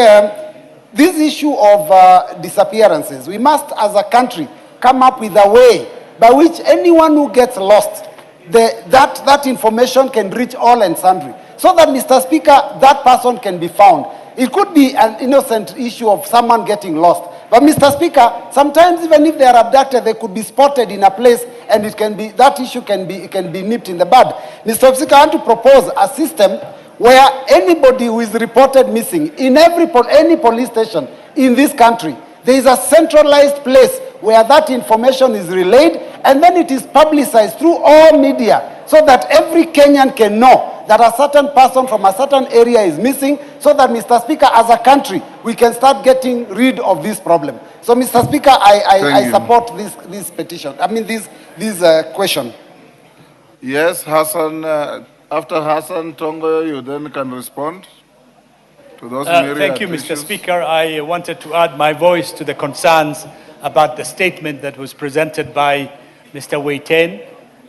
this issue of disappearances, we must, as a country, come up with a way by which anyone who gets lost, that information can reach all and sundry, so that, Mr. Speaker, that person can be found. It could be an innocent issue of someone getting lost. But, Mr. Speaker, sometimes even if they are abducted, they could be spotted in a place, and it can be, that issue can be nipped in the bud. Mr. Speaker, I want to propose a system where anybody who is reported missing in any police station in this country, there is a centralized place where that information is relayed, and then it is publicized through all media so that every Kenyan can know that a certain person from a certain area is missing, so that, Mr. Speaker, as a country, we can start getting rid of this problem. So, Mr. Speaker, I support this petition, this question. Yes, Hassan, after Hassan Tongo, you then can respond to those Thank you, Mr. Speaker. I wanted to add my voice to the concerns about the statement that was presented by Mr. Waiten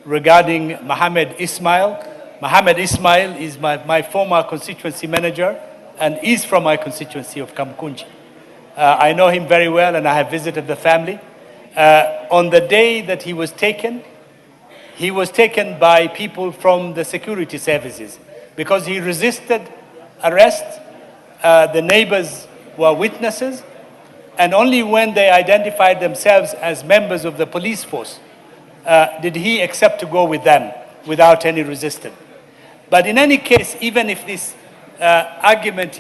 regarding Mohammed Ismail. Mohammed Ismail is my former constituency manager and is from my constituency of Kamkunji. I know him very well, and I have visited the family. On the day that he was taken by people from the security services because he resisted arrest. The neighbors were witnesses, and only when they identified themselves as members of the police force did he accept to go with them without any resistance. But in any case, even if this argument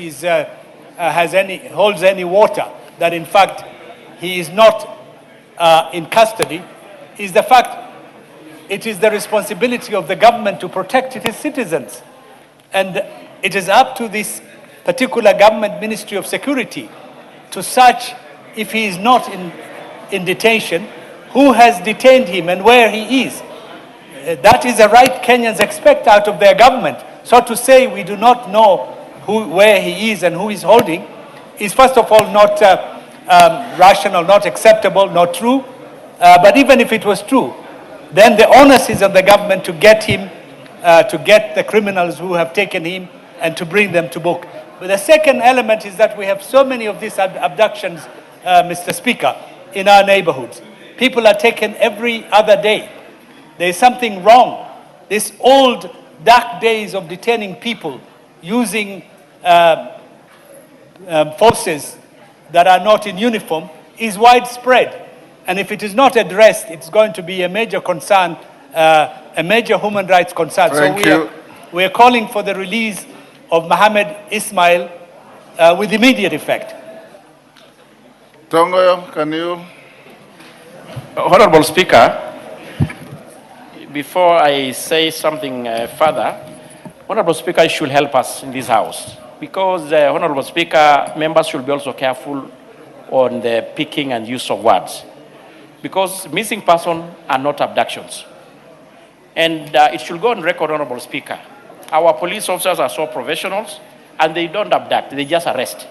holds any water, that in fact he is not in custody, is the fact it is the responsibility of the government to protect its citizens. And it is up to this particular government Ministry of Security to search, if he is not in detention, who has detained him and where he is. That is a right Kenyans expect out of their government. So to say we do not know where he is and who is holding is first of all not rational, not acceptable, not true. But even if it was true, then the onus is on the government to get him, to get the criminals who have taken him and to bring them to book. But the second element is that we have so many of these abductions, Mr. Speaker, in our neighborhoods. People are taken every other day. There is something wrong. This old dark days of detaining people using forces that are not in uniform is widespread. And if it is not addressed, it's going to be a major concern, a major human rights concern. Thank we are calling for the release of Mohammed Ismail with immediate effect. Tongoyo, can you? Honorable Speaker, before I say something further, Honorable Speaker should help us in this House, because Honorable Speaker, members should be also careful on the picking and use of words, because missing persons are not abductions. And it should go on record, Honorable Speaker. Our police officers are so professionals, and they don't abduct, they just arrest.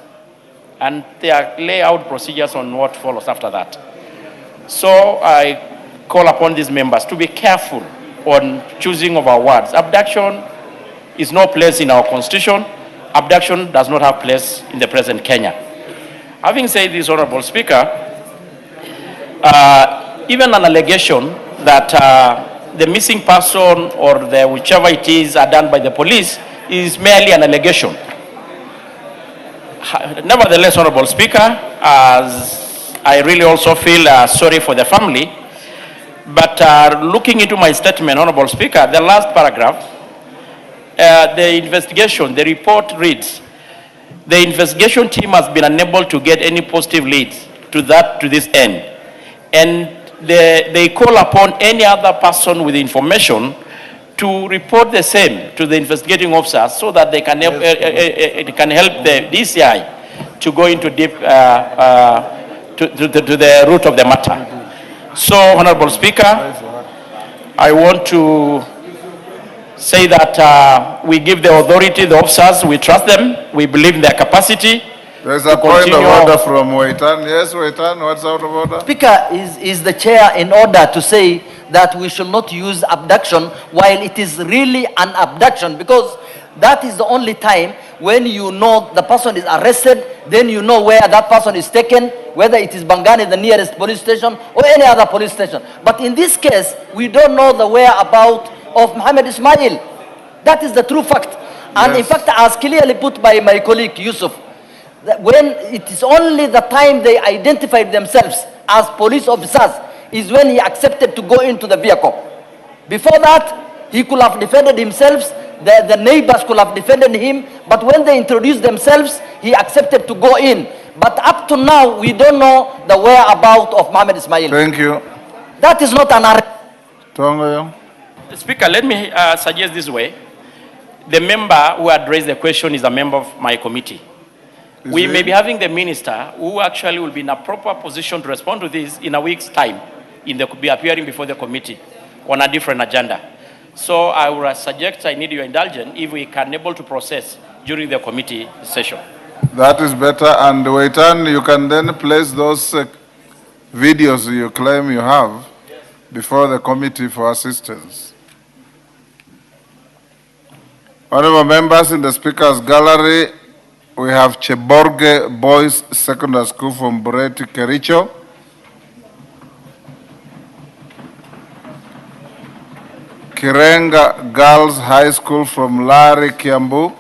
And they lay out procedures on what follows after that. So I call upon these members to be careful on choosing of our words. Abduction is no place in our constitution. Abduction does not have place in the present Kenya. Having said this, Honorable Speaker, even an allegation that the missing person or the whichever it is are done by the police is merely an allegation. Nevertheless, Honorable Speaker, as I really also feel sorry for the family, but looking into my statement, Honorable Speaker, the last paragraph, the investigation, the report reads, the investigation team has been unable to get any positive leads to this end. And they call upon any other person with information to report the same to the investigating officers so that they can help, it can help the DCI to go into deep, to the root of the matter. So, Honorable Speaker, I want to say that we give the authority, the officers, we trust them, we believe in their capacity. There's a point of order from Waitan. Yes, Waitan, what's out of order? Speaker, is the chair in order to say that we should not use abduction while it is really an abduction, because that is the only time when you know the person is arrested, then you know where that person is taken, whether it is Bangani, the nearest police station, or any other police station. But in this case, we don't know the whereabouts of Mohammed Ismail. That is the true fact. And in fact, as clearly put by my colleague Yusuf, that when it is only the time they identified themselves as police officers is when he accepted to go into the vehicle. Before that, he could have defended himself, the neighbors could have defended him, but when they introduced themselves, he accepted to go in. But up to now, we don't know the whereabouts of Mohammed Ismail. Thank you. That is not an arrest. Speaker, let me suggest this way. The member who had raised the question is a member of my committee. We may be having the minister who actually will be in a proper position to respond to this in a week's time, be appearing before the committee on a different agenda. So I would suggest, I need your indulgence, if we can able to process during the committee session. That is better. And Waitan, you can then place those videos you claim you have before the committee for assistance. Honorable members, in the Speaker's gallery, we have Cheborge Boys Secondary School from Bureti, Kericho. Kirenga Girls High School from Lari, Kiambu.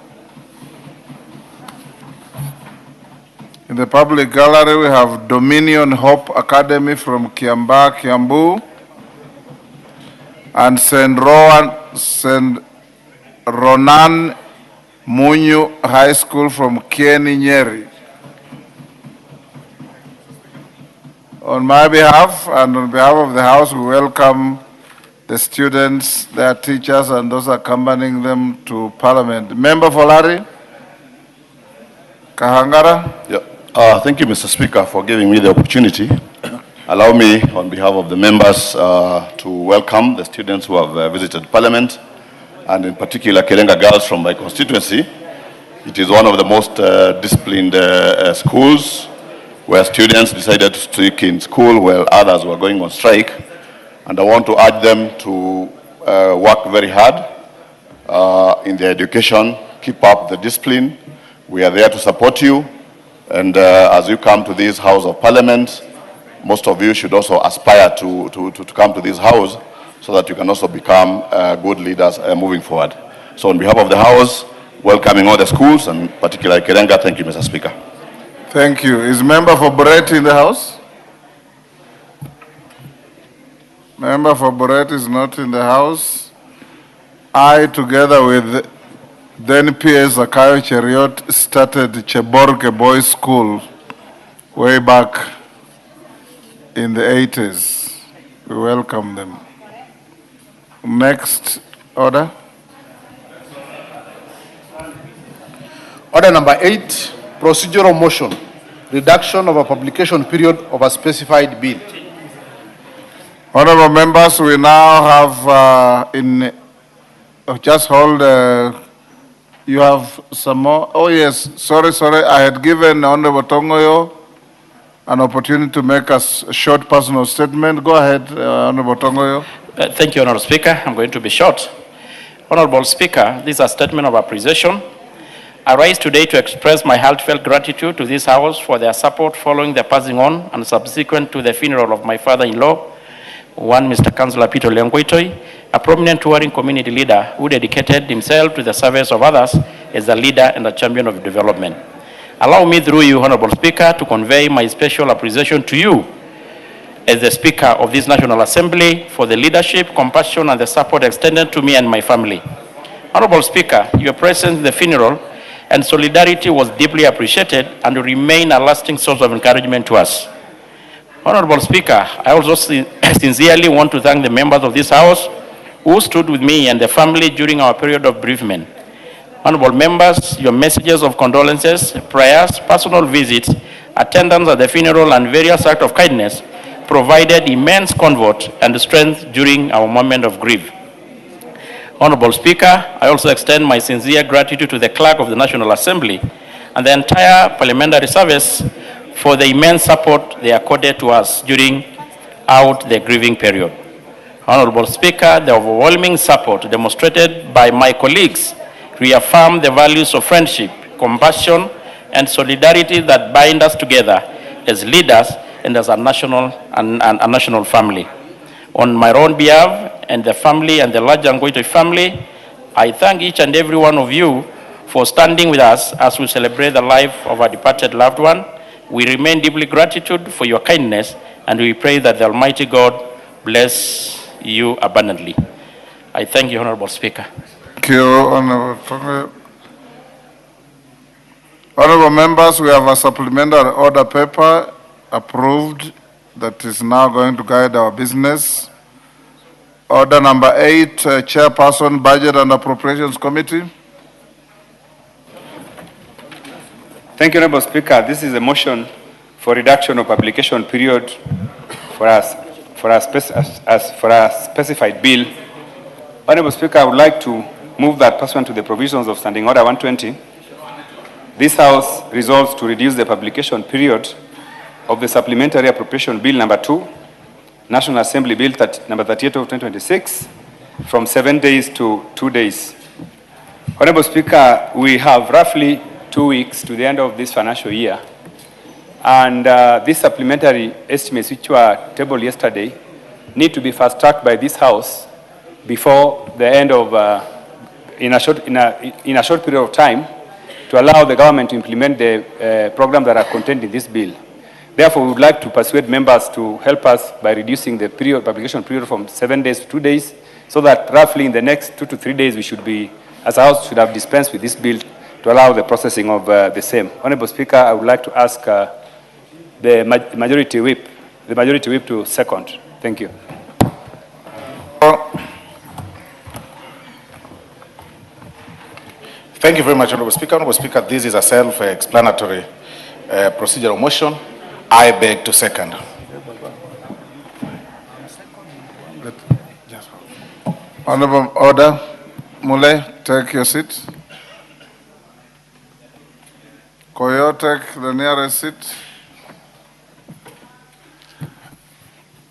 In the public gallery, we have Dominion Hope Academy from Kiamba, Kiambu. And St. Ronan Munyu High School from Kieni, Nyeri. On my behalf and on behalf of the House, we welcome the students, their teachers, and those accompanying them to Parliament. Member for Larry? Kahangara? Yeah. Thank you, Mr. Speaker, for giving me the opportunity. Allow me, on behalf of the members, to welcome the students who have visited Parliament, and in particular, Kerenga girls from my constituency. It is one of the most disciplined schools where students decided to stick in school while others were going on strike. And I want to urge them to work very hard in their education, keep up the discipline. We are there to support you. And as you come to this House of Parliament, most of you should also aspire to come to this House so that you can also become good leaders moving forward. So on behalf of the House, welcoming all the schools, and particularly Kerenga, thank you, Mr. Speaker. Thank you. Is member for Boret in the House? Member for Boret is not in the House. I, together with then PS Zakayo Cheriot, started Cheborke Boys School way back in the 80s. We welcome them. Next order. Order number 8, procedural motion, reduction of a publication period of a specified bill. Honorable members, we now have just hold, you have some more. Oh yes, sorry, I had given Honorable Tongoyo an opportunity to make a short personal statement. Go ahead, Honorable Tongoyo. Thank you, Honorable Speaker. I'm going to be short. Honorable Speaker, this is a statement of appreciation. I rise today to express my heartfelt gratitude to this House for their support following the passing on and subsequent to the funeral of my father-in-law, one Mr. Councillor Peter Leongwitoi, a prominent touring community leader who dedicated himself to the service of others as a leader and a champion of development. Allow me through you, Honorable Speaker, to convey my special appreciation to you as the Speaker of this National Assembly for the leadership, compassion, and the support extended to me and my family. Honorable Speaker, your presence in the funeral and solidarity was deeply appreciated and will remain a lasting source of encouragement to us. Honorable Speaker, I also sincerely want to thank the members of this House who stood with me and the family during our period of bereavement. Honorable members, your messages of condolences, prayers, personal visits, attendance at the funeral, and various acts of kindness provided immense comfort and strength during our moment of grief. Honorable Speaker, I also extend my sincere gratitude to the Clerk of the National Assembly and the entire parliamentary service for the immense support they accorded to us during the grieving period. Honorable Speaker, the overwhelming support demonstrated by my colleagues reaffirmed the values of friendship, compassion, and solidarity that bind us together as leaders and as a national family. On my own behalf and the family and the larger Ngoitoi family, I thank each and every one of you for standing with us as we celebrate the life of our departed loved one. We remain deeply grateful for your kindness, and we pray that the Almighty God bless you abundantly. I thank you, Honorable Speaker. Thank you, Honorable. Honorable members, we have a supplementary order paper approved that is now going to guide our business. Order number 8, Chairperson, Budget and Appropriations Committee. Thank you, Honorable Speaker. This is a motion for reduction of publication period for a specified bill. Honorable Speaker, I would like to move that pursuant to the provisions of Standing Order 120, this House resolves to reduce the publication period of the Supplementary Appropriation Bill number 2, National Assembly Bill number 38 of 2026, from 7 days to 2 days. Honorable Speaker, we have roughly 2 weeks to the end of this financial year, and these supplementary estimates, which were tabled yesterday, need to be fast-tracked by this House before the end of, in a short period of time, to allow the government to implement the programs that are contained in this bill. Therefore, we would like to persuade members to help us by reducing the publication period from 7 days to 2 days, so that roughly in the next 2 to 3 days we should be, as a House, should have dispensed with this bill to allow the processing of the same. Honorable Speaker, I would like to ask the majority whip to second. Thank you. Thank you very much, Honorable Speaker. Honorable Speaker, this is a self-explanatory procedural motion. I beg to second. Honorable Order, Mule, take your seat. Koyo, take the nearest seat.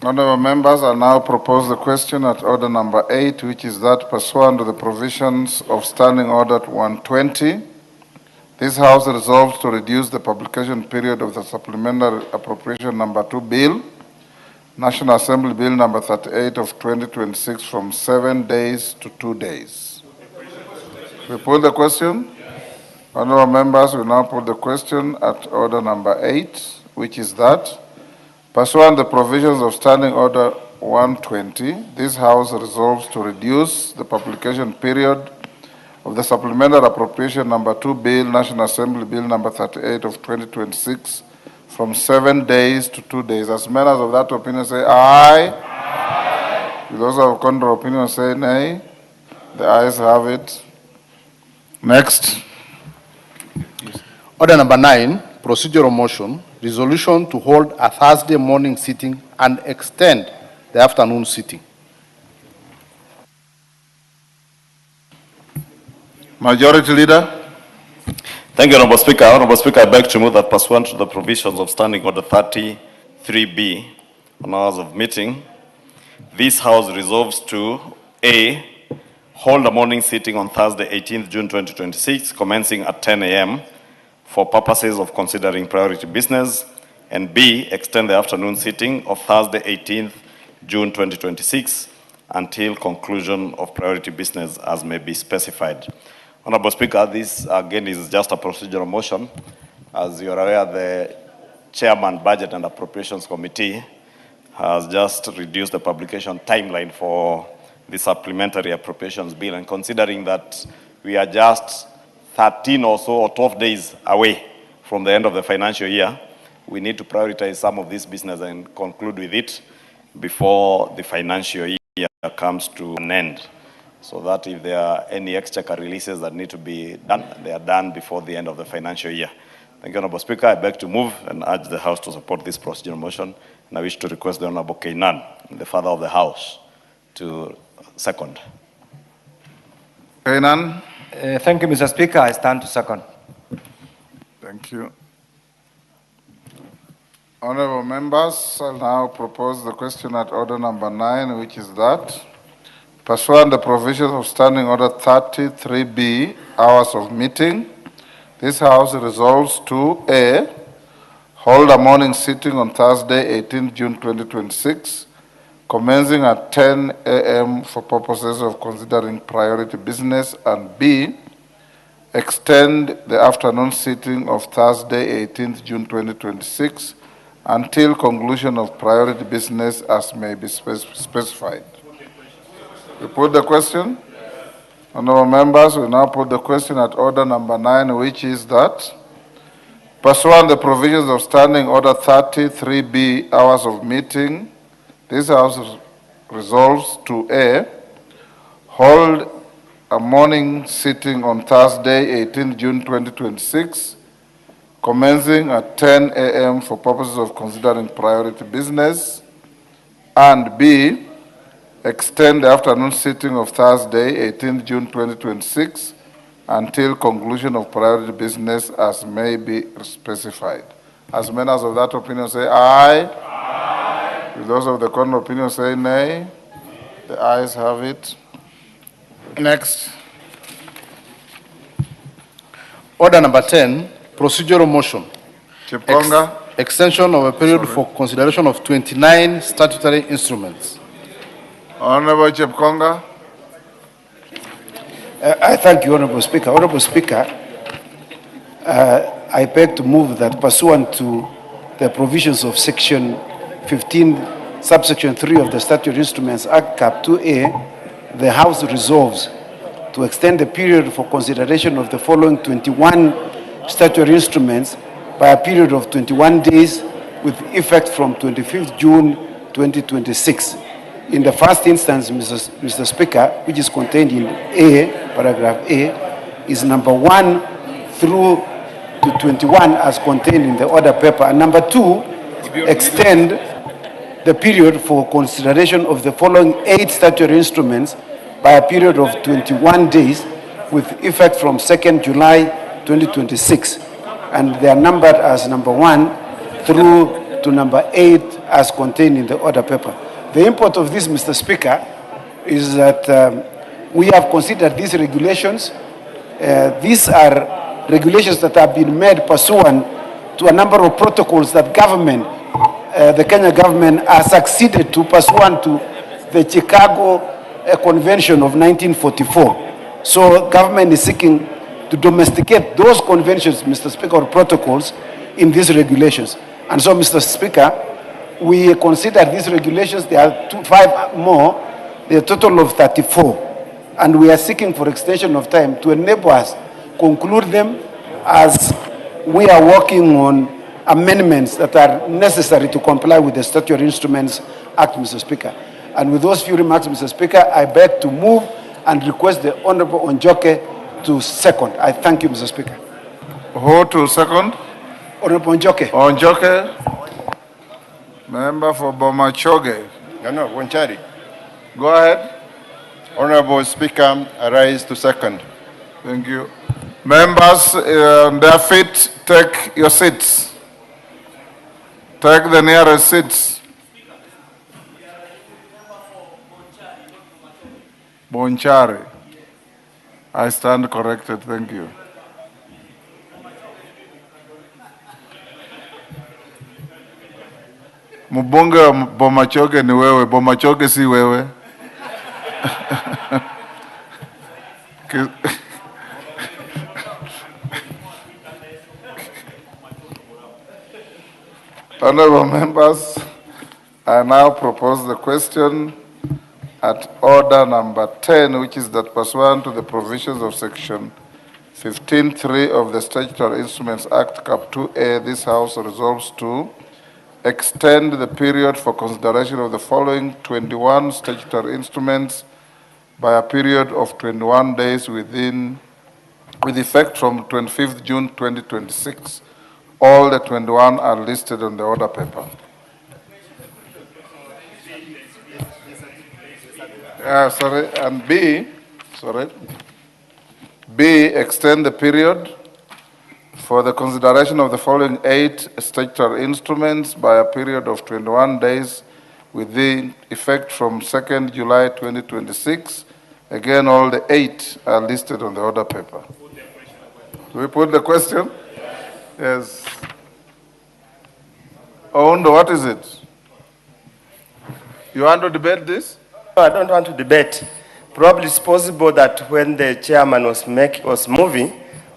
Honorable members, I now propose the question at order number 8, which is that pursuant to the provisions of Standing Order 120, this House resolves to reduce the publication period of the Supplementary Appropriation Number 2 Bill, National Assembly Bill Number 38 of 2026, from 7 days to 2 days. We put the question? Honorable members, we now put the question at order number 8, which is that pursuant to the provisions of Standing Order 120, this House resolves to reduce the publication period of the Supplementary Appropriation Number 2 Bill, National Assembly Bill Number 38 of 2026, from 7 days to 2 days. As members of that opinion say aye. Aye. Those of contrary opinion say nay. The ayes have it. Next. Order number 9, procedural motion, resolution to hold a Thursday morning sitting and extend the afternoon sitting. Majority Leader. Thank you, Honorable Speaker. Honorable Speaker, I beg to move that pursuant to the provisions of Standing Order 33B on hours of meeting, this House resolves to A, hold a morning sitting on Thursday, 18th June 2026, commencing at 10 a.m. for purposes of considering priority business, and B, extend the afternoon sitting of Thursday, 18th June 2026 until conclusion of priority business as may be specified. Honorable Speaker, this again is just a procedural motion. As you are aware, the Chairman, Budget and Appropriations Committee has just reduced the publication timeline for the Supplementary Appropriations Bill, and considering that we are just 13 or so or 12 days away from the end of the financial year, we need to prioritize some of this business and conclude with it before the financial year comes to an end, so that if there are any exchequer releases that need to be done, they are done before the end of the financial year. Thank you, Honorable Speaker. I beg to move and urge the House to support this procedural motion, and I wish to request the Honorable Kenyans, the Father of the House, to second. Kenyans. Thank you, Mr. Speaker. I stand to second. Thank you. Honorable members, I'll now propose the question at order number 9, which is that pursuant to the provisions of Standing Order 33B, hours of meeting, this House resolves to A, hold a morning sitting on Thursday, 18th June 2026, commencing at 10 a.m. for purposes of considering priority business, and B, extend the afternoon sitting of Thursday, 18th June 2026 until conclusion of priority business as may be specified. We put the question? Honorable members, we now put the question at order number 9, which is that pursuant to the provisions of Standing Order 33B, hours of meeting, this House resolves to A, hold a morning sitting on Thursday, 18th June 2026, commencing at 10 a.m. for purposes of considering priority business, and B, extend the afternoon sitting of Thursday, 18th June 2026, until conclusion of priority business as may be specified. As members of that opinion say aye. Aye. If those of the contrary opinion say nay, the ayes have it. Next. Order number 10, procedural motion. Chipkonga. Extension of a period for consideration of 29 statutory instruments. Honorable Chipkonga. I thank you, Honorable Speaker. Honorable Speaker, I beg to move that pursuant to the provisions of Section 15, subsection 3 of the Statutory Instruments Act, Cap 2A, the House resolves to extend the period for consideration of the following 21 statutory instruments by a period of 21 days with effect from 25th June 2026. In the first instance, Mr. Speaker, which is contained in A, paragraph A, is number 1 through to 21 as contained in the order paper. And number 2, extend the period for consideration of the following 8 statutory instruments by a period of 21 days with effect from 2nd July 2026. And they are numbered as number 1 through to number 8 as contained in the order paper. The import of this, Mr. Speaker, is that we have considered these regulations. These are regulations that have been made pursuant to a number of protocols that government, the Kenya government, has succeeded to pursuant to the Chicago Convention of 1944. So government is seeking to domesticate those conventions, Mr. Speaker, or protocols in these regulations. And so, Mr. Speaker, we consider these regulations, there are 5 more, there are a total of 34. And we are seeking for extension of time to enable us conclude them as we are working on amendments that are necessary to comply with the Statutory Instruments Act, Mr. Speaker. And with those few remarks, Mr. Speaker, I beg to move and request the Honorable Onjoke to second. I thank you, Mr. Speaker. Who to second? Honorable Onjoke. Onjoke. Member for Bomachoge. No, Wanchari. Go ahead. Honorable Speaker, I rise to second. Thank you. Members on their feet, take your seats. Take the nearest seats. Bonchari. I stand corrected, thank you. Mbunge wa Bomachoge ni wewe, Bomachoge si wewe. Honorable members, I now propose the question at order number 10, which is that pursuant to the provisions of section 15(3) of the Statutory Instruments Act, Cap 2A, this House resolves to extend the period for consideration of the following 21 statutory instruments by a period of 21 days with effect from 25th June 2026. All the 21 are listed on the order paper. And B, extend the period for the consideration of the following 8 statutory instruments by a period of 21 days with effect from 2nd July 2026. Again, all the 8 are listed on the order paper. Do we put the question? Yes. Oundo, what is it? You want to debate this? No, I don't want to debate. Probably it's possible that when the chairman was moving,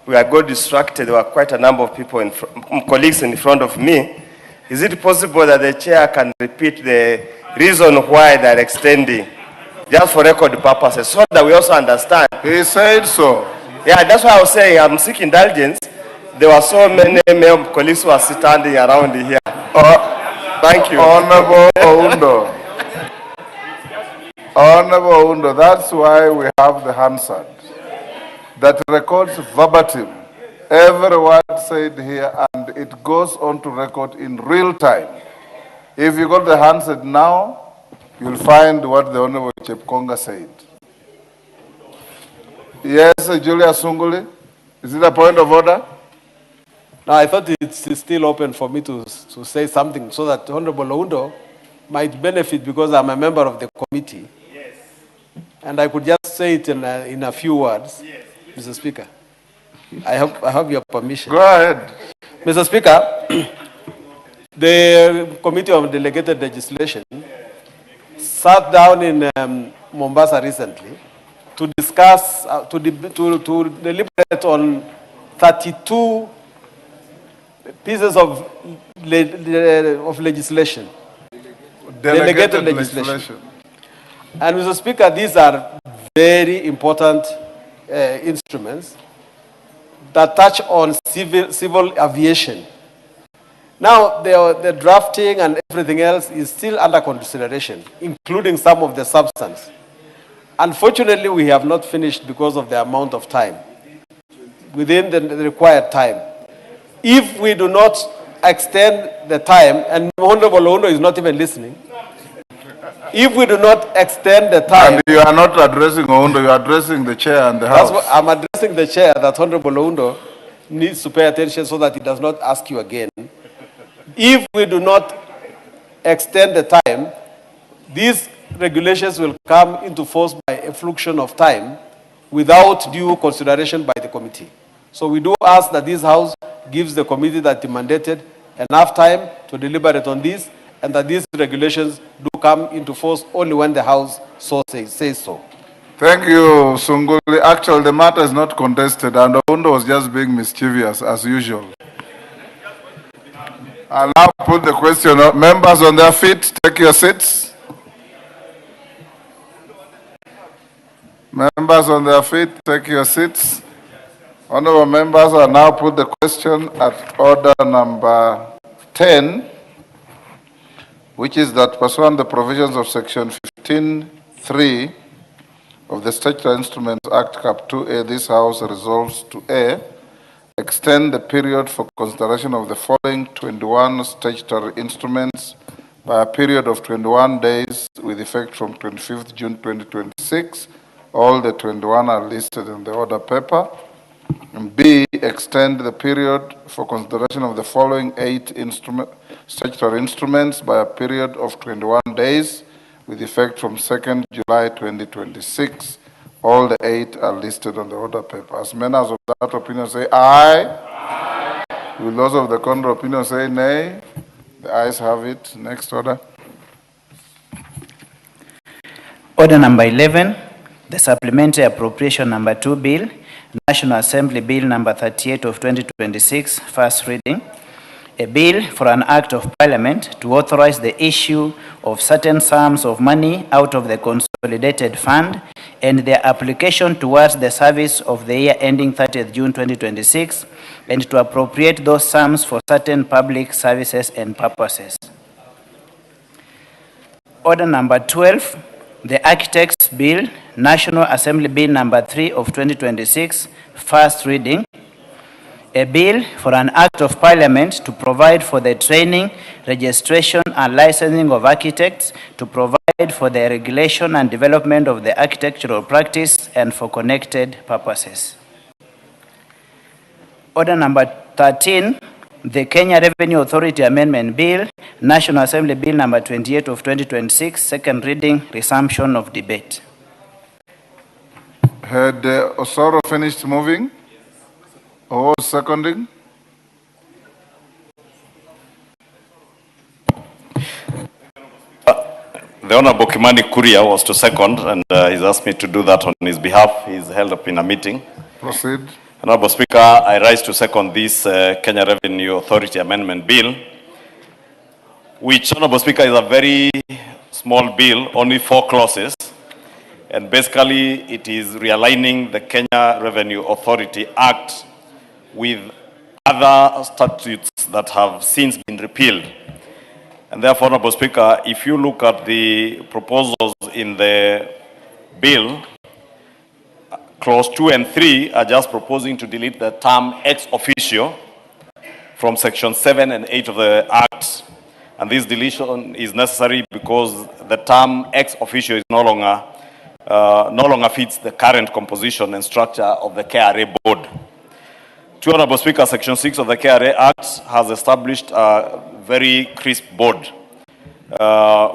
we got distracted. There were quite a number of people, colleagues in front of me. Is it possible that the chair can repeat the reason why they're extending, just for record purposes, so that we also understand? He said so. Yeah, that's why I was saying I'm seeking indulgence. There were so many male colleagues who are standing around here. Thank you. Honorable Oundo. Honorable Oundo, that's why we have the Hansard that records verbatim every word said here, and it goes on to record in real time. If you got the Hansard now, you'll find what the Honorable Chepkonga said. Yes, Julia Sunguli, is it a point of order? No, I thought it's still open for me to say something so that Honorable Oundo might benefit because I'm a member of the committee. Yes. And I could just say it in a few words. Yes. Mr. Speaker, I have your permission. Go ahead. Mr. Speaker, the Committee on Delegated Legislation sat down in Mombasa recently to discuss, to deliberate on 32 pieces of legislation. Delegated legislation. And Mr. Speaker, these are very important instruments that touch on civil aviation. Now, the drafting and everything else is still under consideration, including some of the substance. Unfortunately, we have not finished because of the amount of time. within the required time. If we do not extend the time, and Honorable Oundo is not even listening, if we do not extend the time... And you are not addressing Oundo, you are addressing the chair and the House. That's what I'm addressing the chair, that Honorable Oundo needs to pay attention so that he does not ask you again. If we do not extend the time, these regulations will come into force by effluxion of time without due consideration by the committee. So we do ask that this House gives the committee that it mandated enough time to deliberate on this, and that these regulations do come into force only when the House says so. Thank you, Sunguli. Actually, the matter is not contested, and Oundo was just being mischievous, as usual. I'll now put the question up. Members on their feet, take your seats. Members on their feet, take your seats. Honorable members, I now put the question at order number 10, which is that pursuant to the provisions of Section 15(3) of the Statutory Instruments Act, Cap 2A, this House resolves to A, extend the period for consideration of the following 21 statutory instruments by a period of 21 days with effect from 25th June 2026. All the 21 are listed in the order paper. And B, extend the period for consideration of the following 8 statutory instruments by a period of 21 days with effect from 2nd July 2026. All the 8 are listed on the order paper. As members of that opinion say aye. Aye. Will those of the contrary opinion say nay? The ayes have it. Next order. Order number 11, the Supplementary Appropriation number 2 Bill, National Assembly Bill number 38 of 2026, first reading. A bill for an act of parliament to authorize the issue of certain sums of money out of the consolidated fund and their application towards the service of the year ending 30th June 2026, and to appropriate those sums for certain public services and purposes. Order number 12, the Architects Bill, National Assembly Bill number 3 of 2026, first reading. A bill for an act of parliament to provide for the training, registration, and licensing of architects, to provide for the regulation and development of the architectural practice, and for connected purposes. Order number 13, the Kenya Revenue Authority Amendment Bill, National Assembly Bill number 28 of 2026, second reading, resumption of debate. Had Osoro finished moving? Or seconding? The Honorable Kimani Kuria was to second, and he's asked me to do that on his behalf. He's held up in a meeting. Proceed. Honorable Speaker, I rise to second this Kenya Revenue Authority Amendment Bill, which, Honorable Speaker, is a very small bill, only 4 clauses. And basically, it is realigning the Kenya Revenue Authority Act with other statutes that have since been repealed. And therefore, Honorable Speaker, if you look at the proposals in the bill, clause 2 and 3 are just proposing to delete the term ex officio from section 7 and 8 of the Act. And this deletion is necessary because the term ex officio is no longer fits the current composition and structure of the KRA board. Honorable Speaker, Section 6 of the KRA Act has established a very crisp board,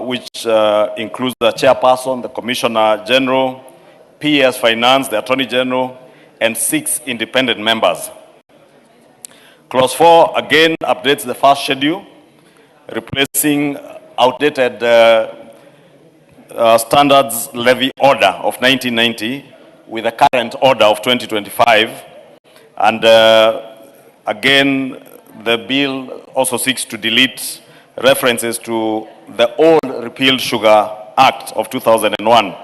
which includes the chairperson, the Commissioner General, PS Finance, the Attorney General, and 6 independent members. Clause 4 again updates the first schedule, replacing outdated standards levy order of 1990 with the current order of 2025. And again, the bill also seeks to delete references to the old repealed Sugar Act of 2001,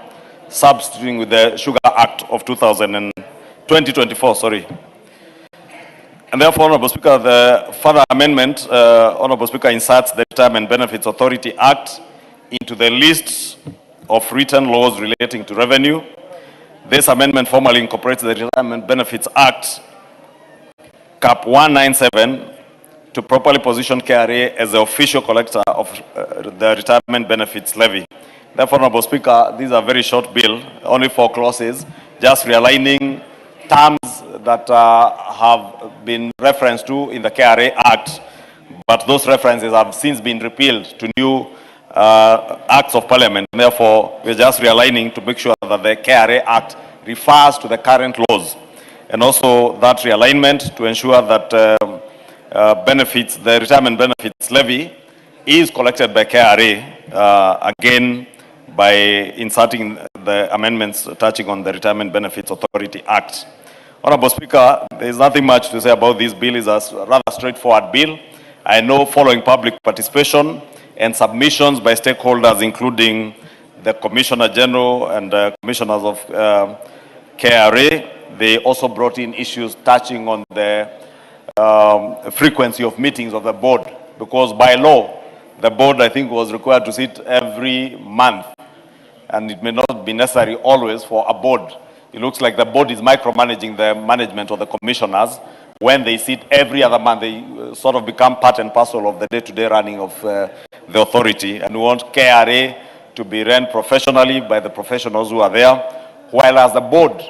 substituting with the Sugar Act of 2024, sorry. And therefore, Honorable Speaker, the further amendment, Honorable Speaker, inserts the Retirement Benefits Authority Act into the list of written laws relating to revenue. This amendment formally incorporates the Retirement Benefits Act Cap 197 to properly position KRA as the official collector of the retirement benefits levy. Therefore, Honorable Speaker, these are very short bill, only 4 clauses, just realigning terms that have been referenced to in the KRA Act, but those references have since been repealed to new acts of parliament. Therefore, we're just realigning to make sure that the KRA Act refers to the current laws. And also that realignment to ensure that the retirement benefits levy is collected by KRA, again, by inserting the amendments touching on the Retirement Benefits Authority Act. Honorable Speaker, there is nothing much to say about this bill. It's a rather straightforward bill. I know following public participation and submissions by stakeholders, including the Commissioner General and the Commissioners of KRA, they also brought in issues touching on the frequency of meetings of the board, because by law, the board, I think, was required to sit every month, and it may not be necessary always for a board. It looks like the board is micromanaging the management of the commissioners. When they sit every other month, they sort of become part and parcel of the day-to-day running of the authority, and we want KRA to be run professionally by the professionals who are there, while as the board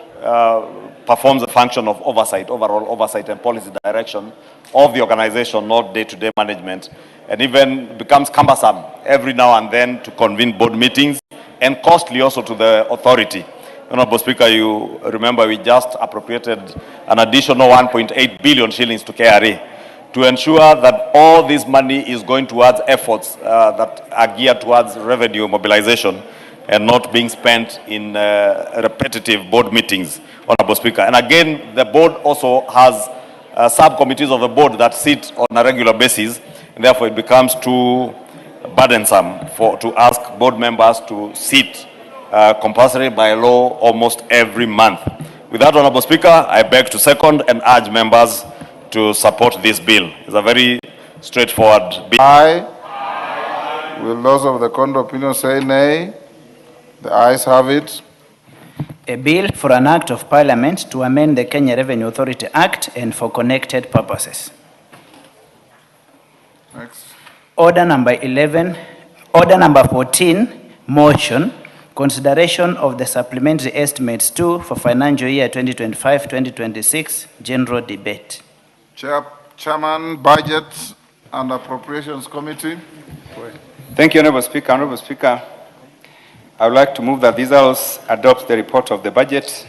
performs the function of oversight, overall oversight and policy direction of the organization, not day-to-day management, and even becomes cumbersome every now and then to convene board meetings and costly also to the authority. Honorable Speaker, you remember we just appropriated an additional 1.8 billion shillings to KRA to ensure that all this money is going towards efforts that are geared towards revenue mobilization and not being spent in repetitive board meetings, Honorable Speaker. And again, the board also has subcommittees of the board that sit on a regular basis, and therefore it becomes too burdensome to ask board members to sit compulsory by law almost every month. With that, Honorable Speaker, I beg to second and urge members to support this bill. It's a very straightforward bill. Aye. Will those of the contrary opinion say nay? The ayes have it. A bill for an act of parliament to amend the Kenya Revenue Authority Act and for connected purposes. Next. Order number 14, motion, consideration of the supplementary estimates 2 for financial year 2025-2026, general debate. Chairman, Budget and Appropriations Committee. Thank you, Honorable Speaker. Honorable Speaker, I would like to move that this House adopt the report of the Budget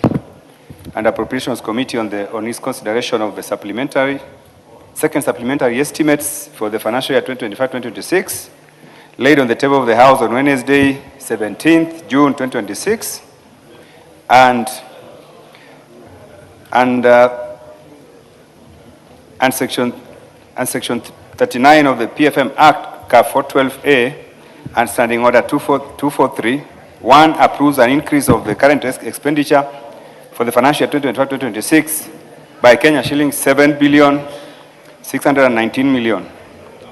and Appropriations Committee on its consideration of the second supplementary estimates for the financial year 2025-2026, laid on the table of the House on Wednesday, 17th June 2026, and section 39 of the PFM Act, Cap 412A, and Standing Order 243. 1, approves an increase of the current expenditure for the financial year 2025-2026 by Kenya shillings 7,619,000,000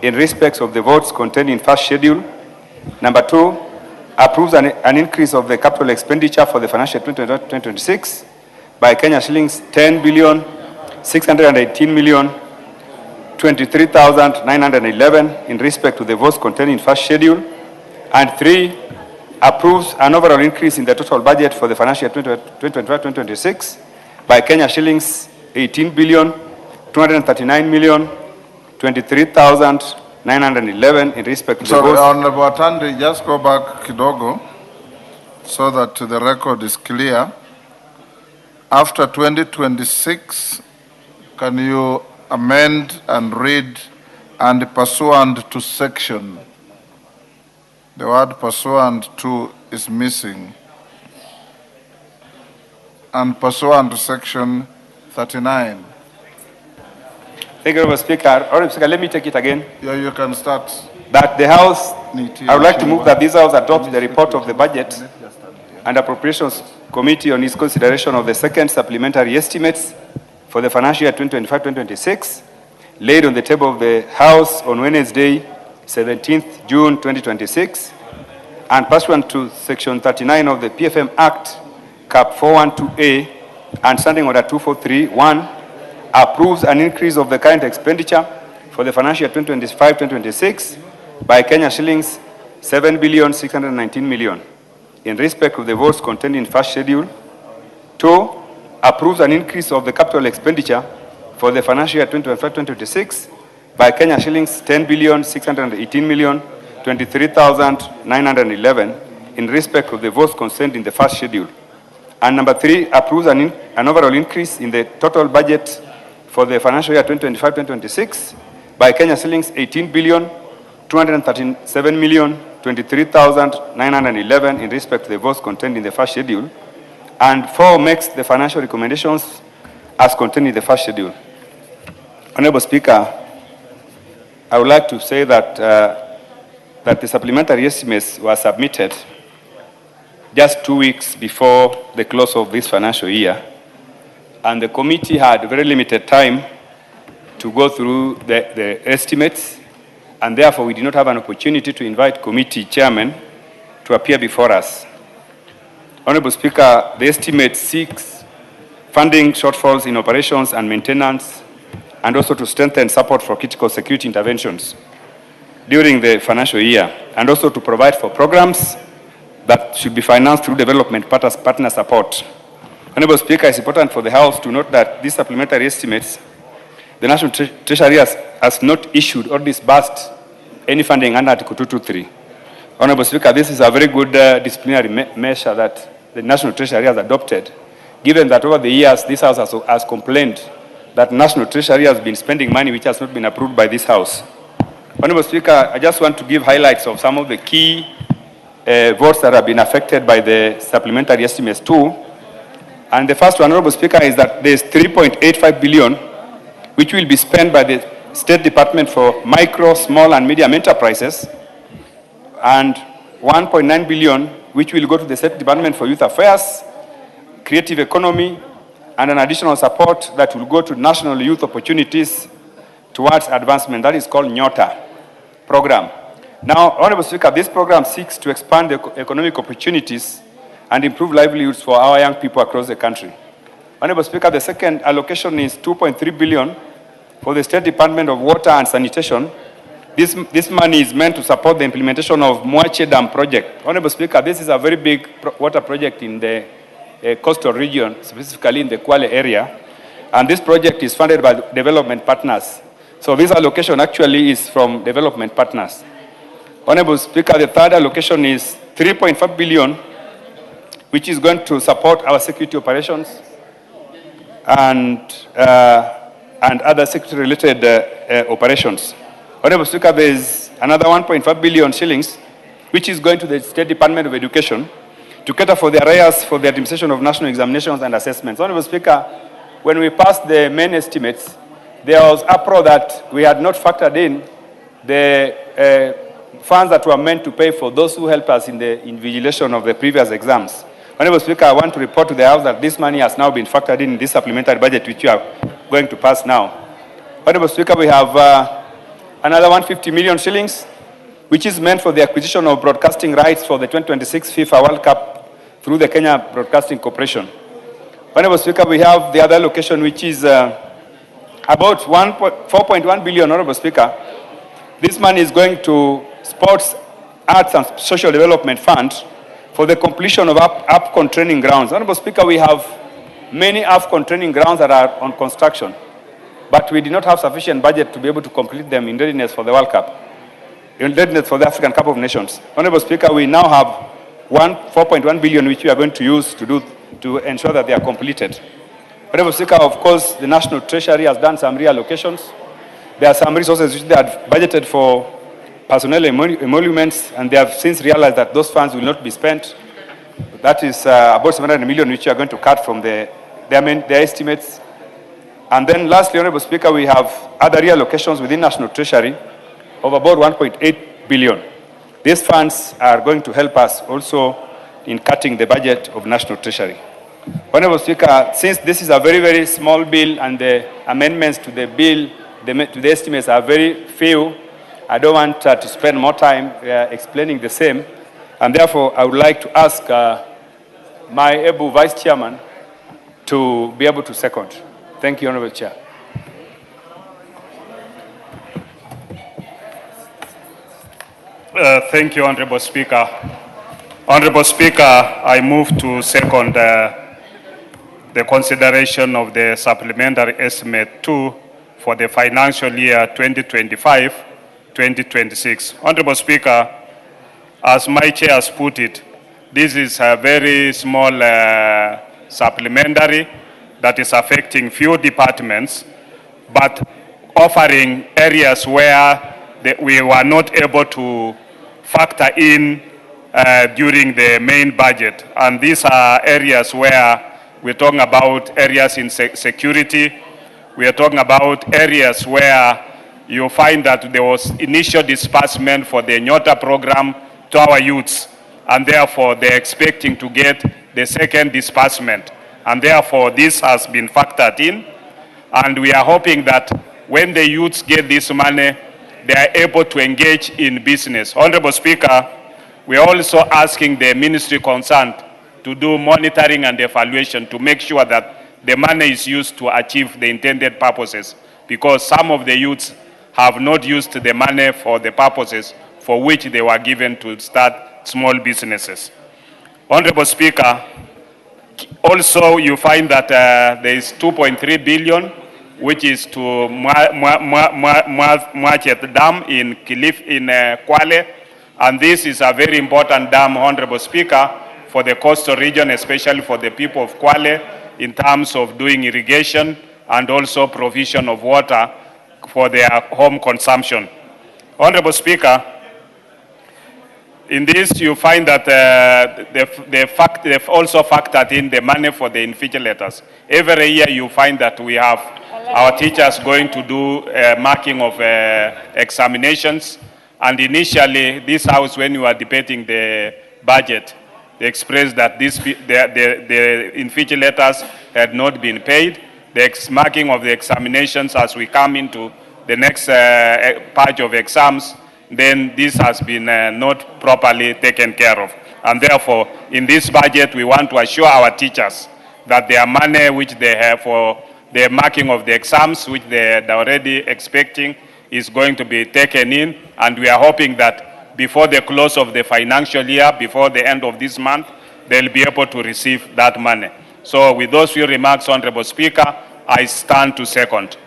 in respect of the votes contained in first schedule. Number 2, approves an increase of the capital expenditure for the financial year 2025-2026 by Kenya shillings 10,618,023,911 in respect to the votes contained in first schedule. And 3, approves an overall increase in the total budget for the financial year 2025-2026 by Kenya shillings 18,239,023,911 in respect to the votes. Honorable Atandi, just go back kidogo so that the record is clear. After 2026, can you amend and read and pursuant to section? The word pursuant to is missing. And pursuant to section 39. Thank you, Honorable Speaker. Honorable Speaker, let me take it again. Yeah, you can start. That the House, I would like to move that this House adopt the report of the Budget and Appropriations Committee on its consideration of the second supplementary estimates for the financial year 2025-2026, laid on the table of the House on Wednesday, 17th June 2026, and pursuant to Section 39 of the PFM Act, Cap 412A, and Standing Order 243, 1, approves an increase of the current expenditure for the financial year 2025-2026 by Kenya shillings 7,619 million in respect of the votes contained in first schedule. 2, approves an increase of the capital expenditure for the financial year 2025-2026 by Kenya shillings 10,618 million 23,911 in respect of the votes contained in the first schedule. And number 3, approves an overall increase in the total budget for the financial year 2025-2026 by Kenya shillings 18,237 million 23,911 in respect to the votes contained in the first schedule. And 4, makes the financial recommendations as contained in the first schedule. Honorable Speaker, I would like to say that that the supplementary estimates were submitted just 2 weeks before the close of this financial year, and the committee had very limited time to go through the estimates, and therefore we did not have an opportunity to invite committee chairmen to appear before us. Honorable Speaker, the estimate seeks funding shortfalls in operations and maintenance, and also to strengthen support for critical security interventions during the financial year, and also to provide for programs that should be financed through development partner support. Honorable Speaker, it's important for the House to note that these supplementary estimates, the National Treasury has not issued or disbursed any funding under Article 223. Honorable Speaker, this is a very good disciplinary measure that the National Treasury has adopted, given that over the years this House has complained that National Treasury has been spending money which has not been approved by this House. Honorable Speaker, I just want to give highlights of some of the key votes that have been affected by the supplementary estimates too. And the first one, Honorable Speaker, is that there is 3.85 billion which will be spent by the State Department for micro, small and medium enterprises, and 1.9 billion which will go to the State Department for Youth Affairs, Creative Economy, and an additional support that will go to National Youth Opportunities Towards Advancement, that is called NYOTA program. Now, Honorable Speaker, this program seeks to expand the economic opportunities and improve livelihoods for our young people across the country. Honorable Speaker, the second allocation is 2.3 billion for the State Department of Water and Sanitation. This money is meant to support the implementation of Mwache Dam project. Honorable Speaker, this is a very big water project in the coastal region, specifically in the Kwale area, and this project is funded by development partners. So this allocation actually is from development partners. Honorable Speaker, the third allocation is 3.5 billion, which is going to support our security operations and other security-related operations. Honorable Speaker, there is another 1.5 billion shillings, which is going to the State Department of Education to cater for the arrears for the administration of national examinations and assessments. Honorable Speaker, when we passed the main estimates, there was uproar that we had not factored in the funds that were meant to pay for those who helped us in the invigilation of the previous exams. Honorable Speaker, I want to report to the House that this money has now been factored in this supplementary budget which you are going to pass now. Honorable Speaker, we have another 150 million shillings, which is meant for the acquisition of broadcasting rights for the 2026 FIFA World Cup through the Kenya Broadcasting Corporation. Honorable Speaker, we have the other allocation, which is about 4.1 billion, Honorable Speaker. This money is going to Sports, Arts and Social Development Fund for the completion of AFCON training grounds. Honorable Speaker, we have many AFCON training grounds that are on construction, but we did not have sufficient budget to be able to complete them in readiness for the World Cup, in readiness for the African Cup of Nations. Honorable Speaker, we now have 4.1 billion which we are going to use to ensure that they are completed. Honorable Speaker, of course, the National Treasury has done some reallocations. There are some resources which they had budgeted for personnel emoluments, and they have since realized that those funds will not be spent. That is about 700 million which we are going to cut from their estimates. And then lastly, Honorable Speaker, we have other reallocations within National Treasury of about 1.8 billion. These funds are going to help us also in cutting the budget of National Treasury. Honorable Speaker, since this is a very, very small bill and the amendments to the bill, to the estimates are very few, I don't want to spend more time explaining the same, and therefore I would like to ask my able Vice Chairman to be able to second. Thank you, Honorable Chair. Thank you, Honorable Speaker. Honorable Speaker, I move to second the consideration of the supplementary estimate 2 for the financial year 2025-2026. Honorable Speaker, as my chair has put it, this is a very small supplementary that is affecting few departments, but offering areas where we were not able to factor in during the main budget. And these are areas where we're talking about areas in security. We are talking about areas where you find that there was initial disbursement for the Nyota program to our youths, and therefore they're expecting to get the second disbursement. And therefore this has been factored in, and we are hoping that when the youths get this money, they are able to engage in business. Honorable Speaker, we are also asking the ministry concerned to do monitoring and evaluation to make sure that the money is used to achieve the intended purposes, because some of the youths have not used the money for the purposes for which they were given to start small businesses. Honorable Speaker, also you find that there is 2.3 billion which is to Mwachet Dam in Kwale, and this is a very important dam, Honorable Speaker, for the coastal region, especially for the people of Kwale, in terms of doing irrigation and also provision of water for their home consumption. Honorable Speaker, in this you find that they've also factored in the money for the invigilators. Every year you find that we have our teachers going to do marking of examinations, and initially this house, when we were debating the budget, they expressed that the invigilators had not been paid. The marking of the examinations as we come into the next batch of exams, then this has been not properly taken care of. And therefore, in this budget, we want to assure our teachers that their money which they have for the marking of the exams, which they're already expecting, is going to be taken in. And we are hoping that before the close of the financial year, before the end of this month, they'll be able to receive that money. So with those few remarks, Honorable Speaker, I stand to second.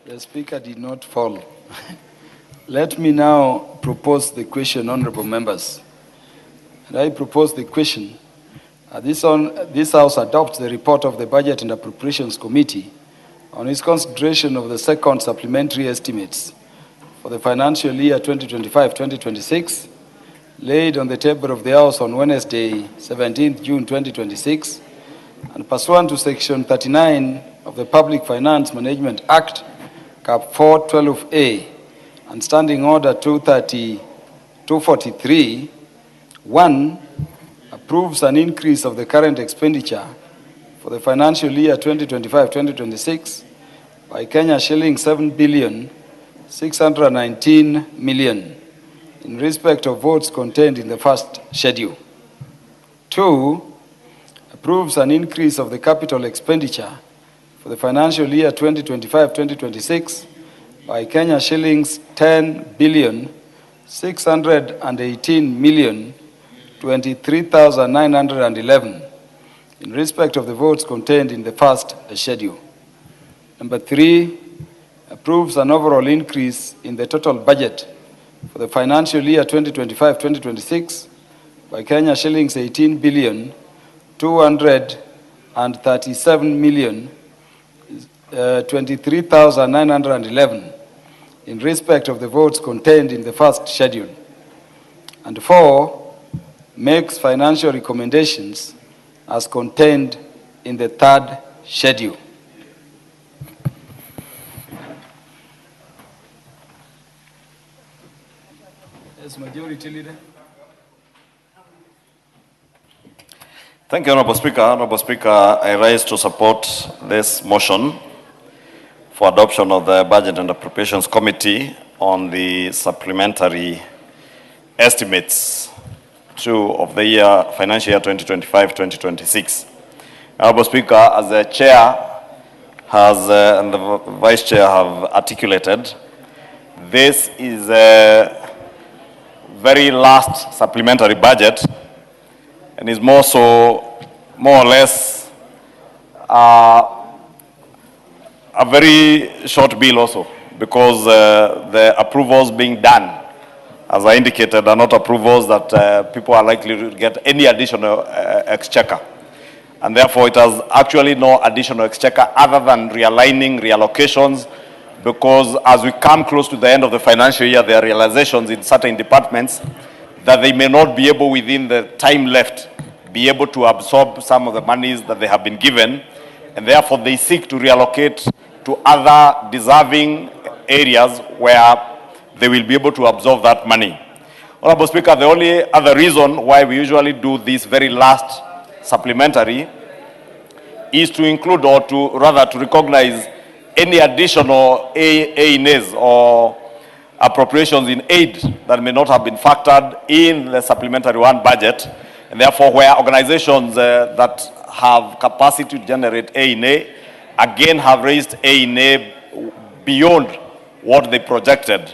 The Speaker did not fall. Let me now propose the question, honorable members. And I propose the question. This House adopts the report of the Budget and Appropriations Committee on its consideration of the second supplementary estimates for the financial year 2025-2026, laid on the table of the House on Wednesday, 17th June 2026, and pursuant to Section 39 of the Public Finance Management Act, Cap 412A, and Standing Order 243, 1, approves an increase of the current expenditure for the financial year 2025-2026 by Kenya shilling 7,619 million in respect of votes contained in the first schedule. 2, approves an increase of the capital expenditure for the financial year 2025-2026 by Kenya shillings 10,618 million 23,911 in respect of the votes contained in the first schedule. Number 3, approves an overall increase in the total budget for the financial year 2025-2026 by Kenya shillings 18 billion 237 million 23,911 in respect of the votes contained in the first schedule. And 4, makes financial recommendations as contained in the third schedule. Yes, Majority Leader. Thank you, Honorable Speaker. Honorable Speaker, I rise to support this motion for adoption of the Budget and Appropriations Committee on the supplementary estimates 2 of the financial year 2025-2026. Honorable Speaker, as the Chair has and the Vice Chair have articulated, this is a very last supplementary budget and is more or less a very short bill also, because the approvals being done, as I indicated, are not approvals that people are likely to get any additional exchequer. And therefore, it has actually no additional exchequer other than realigning, reallocations, because as we come close to the end of the financial year, there are realizations in certain departments that they may not be able, within the time left, be able to absorb some of the monies that they have been given, and therefore they seek to reallocate to other deserving areas where they will be able to absorb that money. Honorable Speaker, the only other reason why we usually do this very last supplementary is to include, or to rather to recognize, any additional A&As or appropriations in aid that may not have been factored in the supplementary one budget, and therefore where organizations that have capacity to generate A&A again have raised A&A beyond what they projected,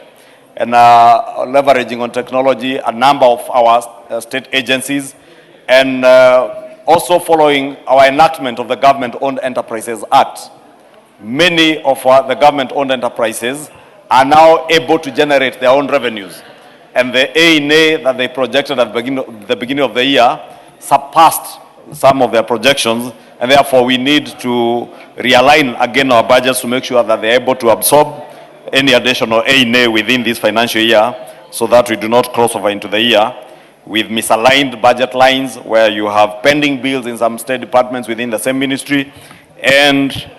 and leveraging on technology, a number of our state agencies, and also following our enactment of the Government-Owned Enterprises Act. Many of the government-owned enterprises are now able to generate their own revenues, and the A&A that they projected at the beginning of the year surpassed some of their projections, and therefore we need to realign again our budgets to make sure that they're able to absorb any additional A&A within this financial year, so that we do not cross over into the year with misaligned budget lines where you have pending bills in some state departments within the same ministry and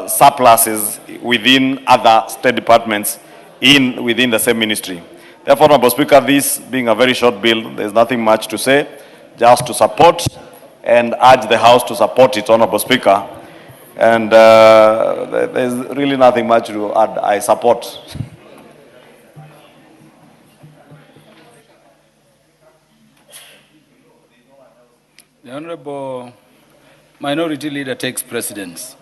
surpluses within other state departments within the same ministry. Therefore, Honorable Speaker, this being a very short bill, there's nothing much to say, just to support and urge the House to support it, Honorable Speaker. And there's really nothing much to add. I support. The Honorable Minority Leader takes precedence.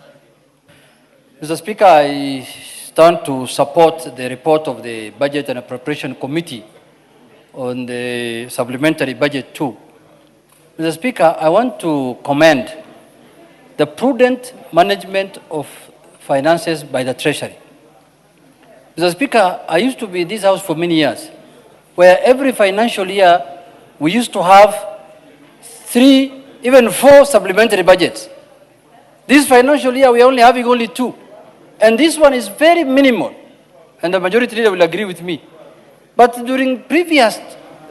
Mr. Speaker, I stand to support the report of the Budget and Appropriation Committee on the Supplementary Budget 2. Mr. Speaker, I want to commend the prudent management of finances by the Treasury. Mr. Speaker, I used to be in this House for many years, where every financial year we used to have 3, even 4 supplementary budgets. This financial year we are having only 2. And this one is very minimal, and the Majority Leader will agree with me. But during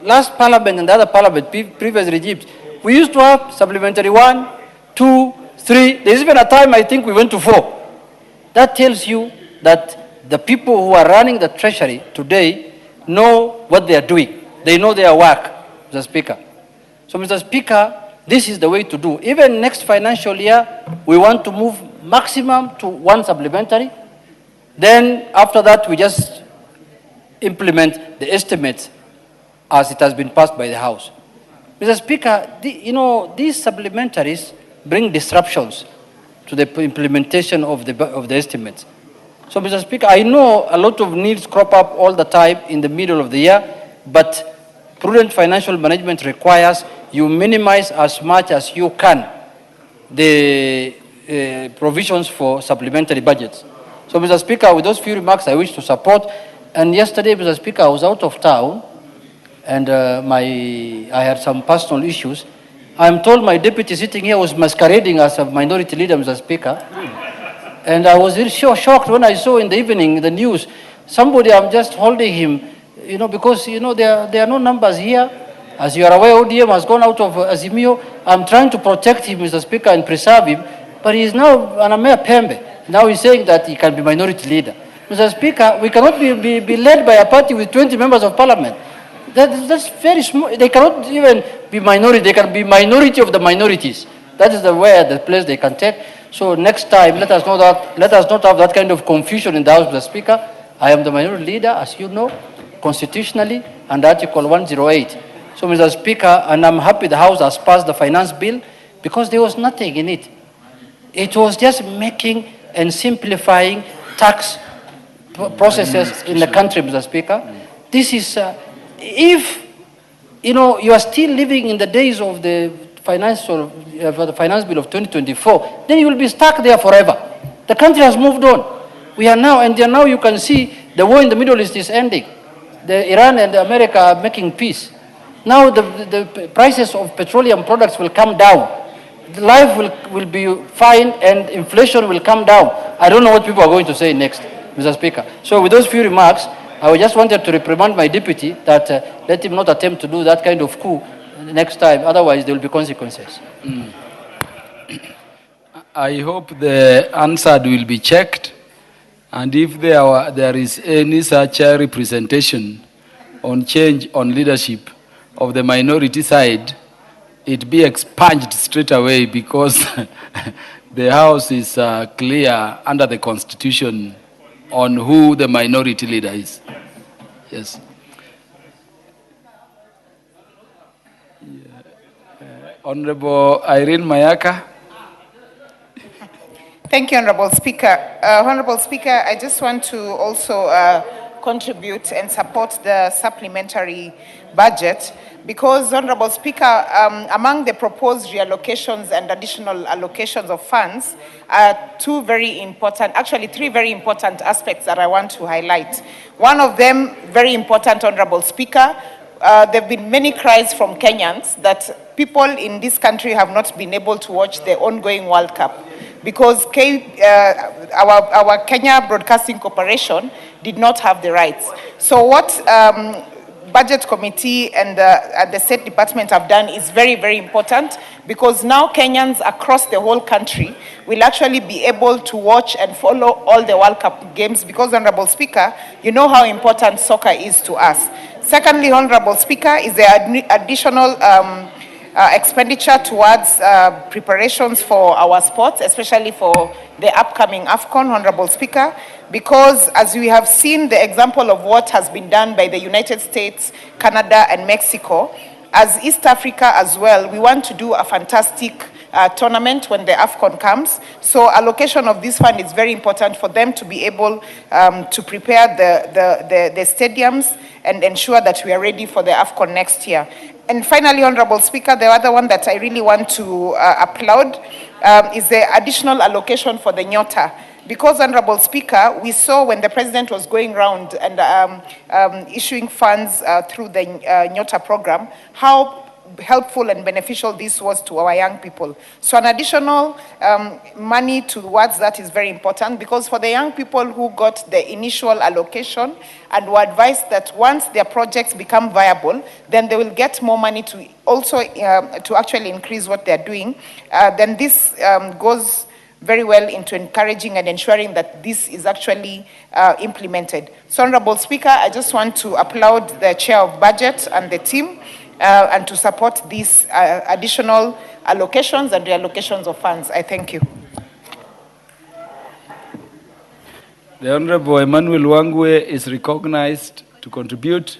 last parliament and the other parliament, previous regimes, we used to have supplementary 1, 2, 3. There's even a time I think we went to 4. That tells you that the people who are running the Treasury today know what they are doing. They know their work, Mr. Speaker. So, Mr. Speaker, this is the way to do. Even next financial year, we want to move maximum to 1 supplementary. Then after that, we just implement the estimates as it has been passed by the House. Mr. Speaker, these supplementaries bring disruptions to the implementation of the estimates. So, Mr. Speaker, I know a lot of needs crop up all the time in the middle of the year, but prudent financial management requires you minimize as much as you can the provisions for supplementary budgets. So, Mr. Speaker, with those few remarks, I wish to support. And yesterday, Mr. Speaker, I was out of town, and I had some personal issues. I'm told my deputy sitting here was masquerading as a minority leader, Mr. Speaker. And I was really shocked when I saw in the evening the news, somebody, I'm just holding him, because, there are no numbers here. As you are aware, ODM has gone out of Azimio. I'm trying to protect him, Mr. Speaker, and preserve him. But he is now an Amea Pembe. Now he's saying that he can be minority leader. Mr. Speaker, we cannot be led by a party with 20 members of parliament. That's very small. They cannot even be minority. They can be minority of the minorities. That is the place they can take. So next time, let us not have that kind of confusion in the House, Mr. Speaker. I am the minority leader, as you know, constitutionally, under Article 108. So, Mr. Speaker, and I'm happy the House has passed the finance bill, because there was nothing in it. It was just making and simplifying tax processes in the country, Mr. Speaker. This is, if, you know, you are still living in the days of the finance bill of 2024, then you will be stuck there forever. The country has moved on. We are now, and now you can see the war in the Middle East is ending. Iran and America are making peace. Now the prices of petroleum products will come down. Life will be fine and inflation will come down. I don't know what people are going to say next, Mr. Speaker. So with those few remarks, I just wanted to reprimand my deputy that let him not attempt to do that kind of coup next time. Otherwise, there will be consequences. I hope the answer will be checked. And if there is any such a representation on change on leadership of the minority side, it be expunged straight away, because the House is clear under the Constitution on who the minority leader is. Yes. Honorable Irene Mayaka. Thank you, Honorable Speaker. Honorable Speaker, I just want to also contribute and support the supplementary budget because, Honorable Speaker, among the proposed reallocations and additional allocations of funds are three very important aspects that I want to highlight. One of them, very important, Honorable Speaker, there have been many cries from Kenyans that people in this country have not been able to watch the ongoing World Cup because our Kenya Broadcasting Corporation did not have the rights. So what Budget Committee and the State Department have done is very, very important because now Kenyans across the whole country will actually be able to watch and follow all the World Cup games because, Honorable Speaker, you know how important soccer is to us. Secondly, Honorable Speaker, is the additional expenditure towards preparations for our sports, especially for the upcoming AFCON, Honorable Speaker, because as we have seen the example of what has been done by the United States, Canada, and Mexico, as East Africa as well, we want to do a fantastic tournament when the AFCON comes. So allocation of this fund is very important for them to be able to prepare the stadiums and ensure that we are ready for the AFCON next year. And finally, Honorable Speaker, the other one that I really want to applaud is the additional allocation for the Nyota. Because, Honorable Speaker, we saw when the President was going around and issuing funds through the Nyota program, how helpful and beneficial this was to our young people. So an additional money towards that is very important because for the young people who got the initial allocation and were advised that once their projects become viable, then they will get more money to also to actually increase what they're doing, then this goes very well into encouraging and ensuring that this is actually implemented. So, Honorable Speaker, I just want to applaud the Chair of Budget and the team and to support these additional allocations and reallocations of funds. I thank you. The Honorable Emmanuel Wangwe is recognized to contribute.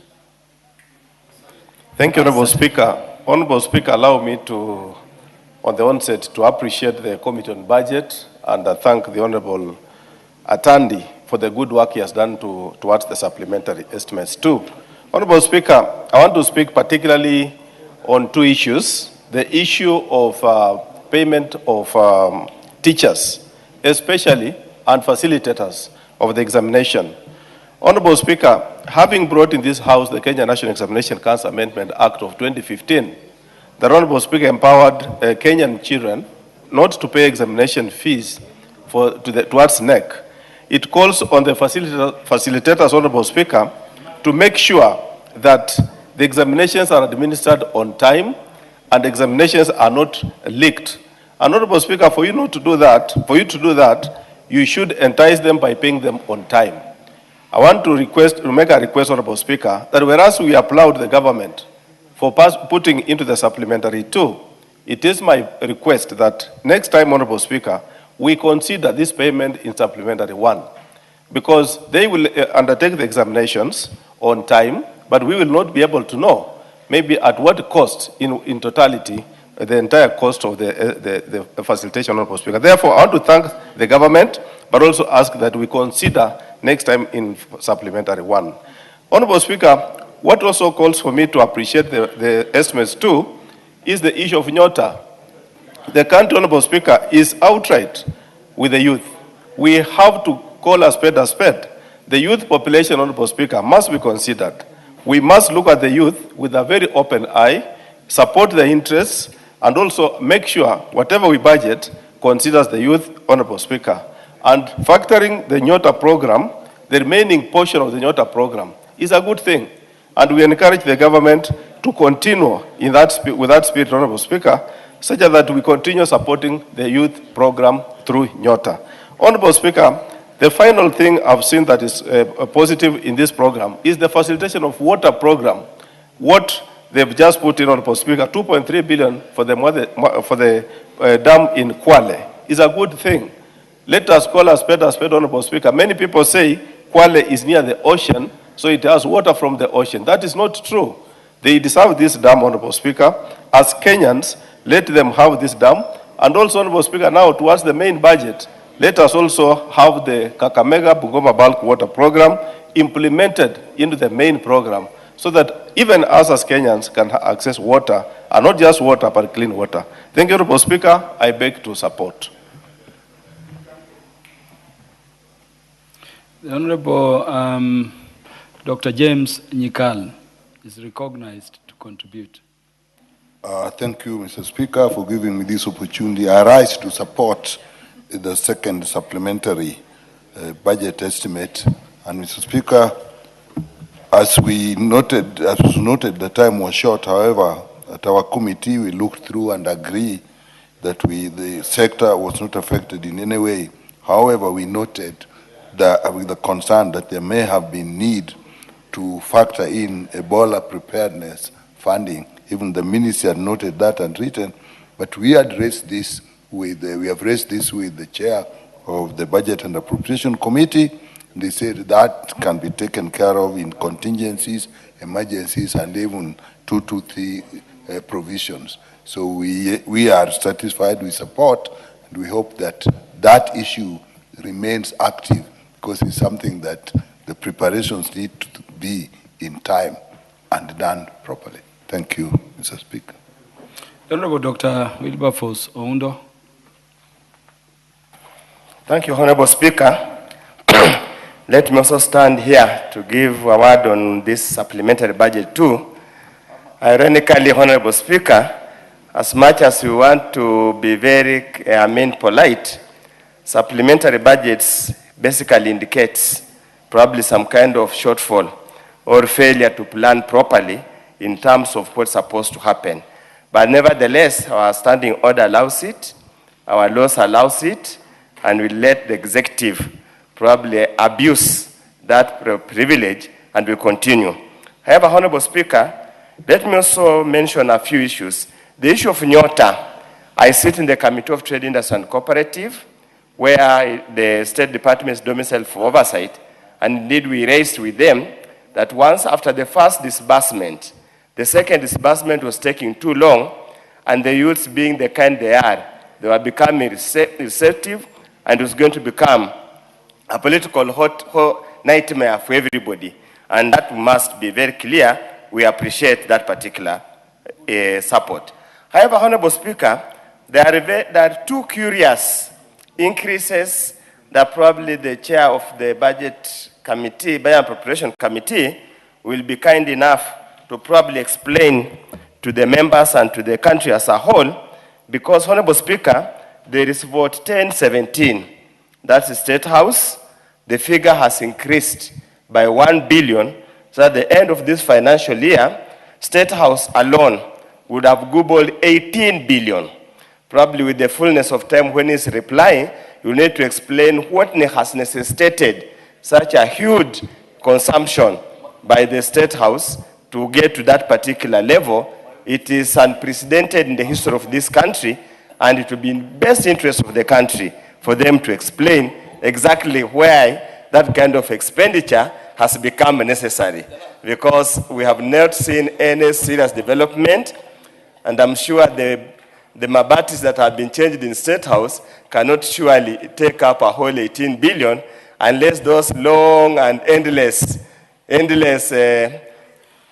Thank you, Honorable Speaker. Honorable Speaker, allow me to, on the onset, to appreciate the Committee on Budget and thank the Honorable Atandi for the good work he has done towards the supplementary estimates too. Honorable Speaker, I want to speak particularly on two issues. The issue of payment of teachers, especially, and facilitators of the examination. Honorable Speaker, having brought in this House the Kenya National Examination Council Amendment Act of 2015, the Honorable Speaker empowered Kenyan children not to pay examination fees towards NEC. It calls on the facilitators, Honorable Speaker, to make sure that the examinations are administered on time and examinations are not leaked. And Honorable Speaker, for you to do that, you should entice them by paying them on time. I want to make a request, Honorable Speaker, that whereas we applaud the government for putting into the supplementary too, it is my request that next time, Honorable Speaker, we consider this payment in supplementary one, because they will undertake the examinations on time, but we will not be able to know maybe at what cost in totality the entire cost of the facilitation, Honorable Speaker. Therefore, I want to thank the government, but also ask that we consider next time in supplementary one. Honorable Speaker, what also calls for me to appreciate the estimates too is the issue of Nyota. The country, Honorable Speaker, is outright with the youth. We have to call a spade a spade. The youth population, Honorable Speaker, must be considered. We must look at the youth with a very open eye, support their interests, and also make sure whatever we budget considers the youth, Honorable Speaker. And factoring the Nyota program, the remaining portion of the Nyota program, is a good thing. And we encourage the government to continue in with that spirit, Honorable Speaker, such that we continue supporting the youth program through Nyota. Honorable Speaker, the final thing I've seen that is positive in this program is the facilitation of water program. What they've just put in, Honorable Speaker, 2.3 billion for the dam in Kwale is a good thing. Let us call a spade, Honorable Speaker. Many people say Kwale is near the ocean, so it has water from the ocean. That is not true. They deserve this dam, Honorable Speaker. As Kenyans, let them have this dam. And also, Honorable Speaker, now towards the main budget, let us also have the Kakamega Bungoma bulk water program implemented into the main program so that even us as Kenyans can access water, and not just water, but clean water. Thank you, Honorable Speaker. I beg to support. The Honorable Dr. James Nyikal is recognized to contribute. Thank you, Mr. Speaker, for giving me this opportunity. I rise to support the second supplementary budget estimate. And Mr. Speaker, as was noted, the time was short. However, at our committee, we looked through and agree that the sector was not affected in any way. However, we noted that with the concern that there may have been need to factor in Ebola preparedness funding. Even the ministry had noted that and written, but we had raised this with, we have raised this with the chair of the Budget and Appropriation Committee. They said that can be taken care of in contingencies, emergencies, and even 223 provisions. So we are satisfied, we support, and we hope that that issue remains active because it's something that the preparations need to be in time and done properly. Thank you, Mr. Speaker. Honorable Dr. Wilberforce Oundo. Thank you, Honorable Speaker. Let me also stand here to give a word on this supplementary budget too. Ironically, Honorable Speaker, as much as we want to be very, polite, supplementary budgets basically indicates probably some kind of shortfall or failure to plan properly in terms of what's supposed to happen. But nevertheless, our standing order allows it, our laws allows it, and we let the executive probably abuse that privilege, and we continue. However, Honorable Speaker, let me also mention a few issues. The issue of Nyota, I sit in the Committee of Trade, Industry and Cooperative, where the State Department is domiciled for oversight, and indeed we raised with them that once after the first disbursement, the second disbursement was taking too long, and the youths being the kind they were becoming receptive, and it was going to become a political hot nightmare for everybody. And that must be very clear. We appreciate that particular support. However, Honorable Speaker, there are two curious increases that probably the chair of the Budget Committee, Budget and Appropriation Committee, will be kind enough to probably explain to the members and to the country as a whole, because, Honorable Speaker, there is vote 1017. That's the State House. The figure has increased by 1 billion. So at the end of this financial year, State House alone would have googled 18 billion. Probably with the fullness of time when he's replying, you need to explain what has necessitated such a huge consumption by the State House to get to that particular level. It is unprecedented in the history of this country, and it will be in the best interest of the country for them to explain exactly why that kind of expenditure has become necessary, because we have not seen any serious development, and I'm sure the the mabatis that have been changed in State House cannot surely take up a whole 18 billion unless those long and endless,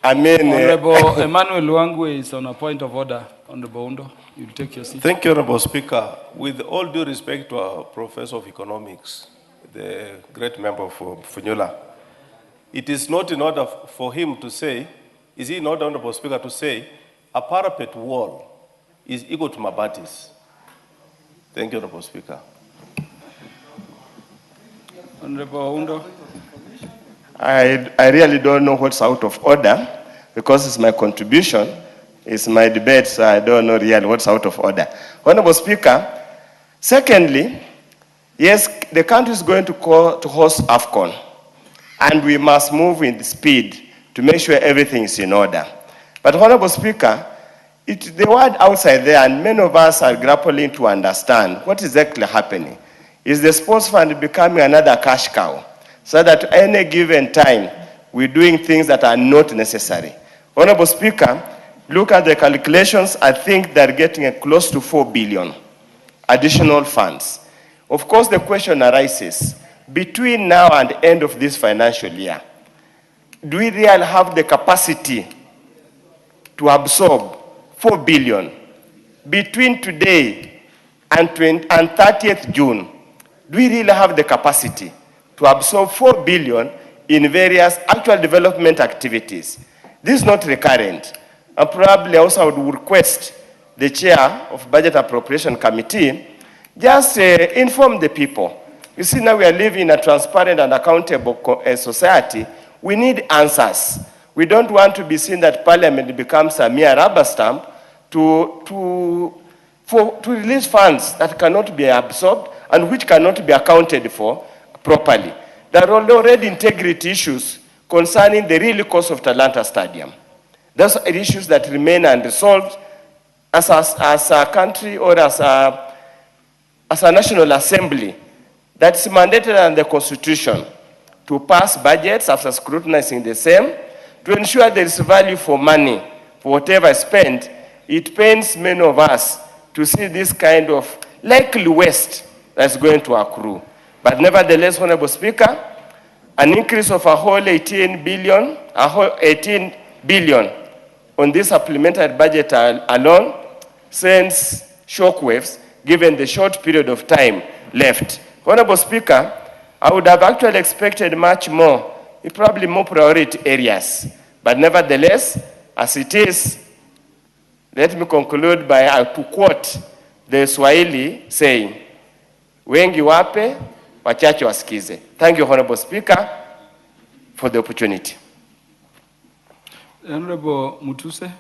Honorable Emmanuel Luangwe is on a point of order. Honorable Undo, you'll take your seat. Thank you, Honorable Speaker. With all due respect to our Professor of Economics, the great member of Funyula, it is not in order for him to say, is it not, Honorable Speaker, to say a parapet wall is equal to mabatis? Thank you, Honorable Speaker. Honorable Undo. I really don't know what's out of order because it's my contribution, it's my debate, so I don't know really what's out of order. Honorable Speaker, secondly, yes, the country is going to host AFCON, and we must move with speed to make sure everything is in order. But Honorable Speaker, the word outside there, and many of us are grappling to understand what is exactly happening. Is the sports fund becoming another cash cow? So that at any given time, we're doing things that are not necessary. Honorable Speaker, look at the calculations. I think they're getting close to 4 billion additional funds. Of course, the question arises, between now and the end of this financial year, do we really have the capacity to absorb 4 billion? Between today and 30th June, do we really have the capacity to absorb 4 billion in various actual development activities? This is not recurrent. And probably also I would request the chair of Budget Appropriation Committee just inform the people. You see, now we are living in a transparent and accountable society. We need answers. We don't want to be seen that Parliament becomes a mere rubber stamp to release funds that cannot be absorbed and which cannot be accounted for properly. There are already integrity issues concerning the real cost of Talanta Stadium. Those are issues that remain unresolved as a country or as a National Assembly that's mandated under the Constitution to pass budgets after scrutinizing the same to ensure there is value for money for whatever is spent. It pains many of us to see this kind of likely waste that's going to accrue. But nevertheless, Honorable Speaker, an increase of a whole 18 billion on this supplementary budget alone sends shockwaves given the short period of time left. Honorable Speaker, I would have actually expected much more, probably more priority areas. But nevertheless, as it is, let me conclude by to quote the Swahili saying, wengi wape, wachache wasikize. Thank you, Honorable Speaker, for the opportunity. Honorable Mutuse.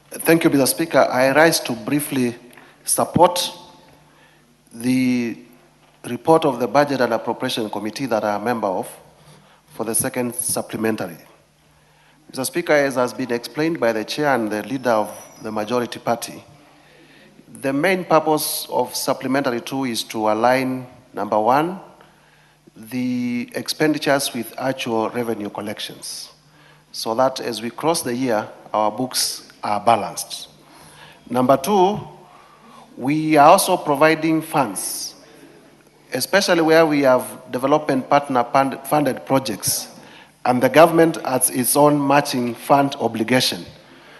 Thank you, Mr. Speaker. I rise to briefly support the report of the Budget and Appropriation Committee that I am a member of for the second supplementary. Mr. Speaker, as has been explained by the chair and the leader of the majority party, the main purpose of supplementary 2 is to align, number 1, the expenditures with actual revenue collections, so that as we cross the year, our books are balanced. Number 2, we are also providing funds, especially where we have development partner funded projects, and the government has its own matching fund obligation,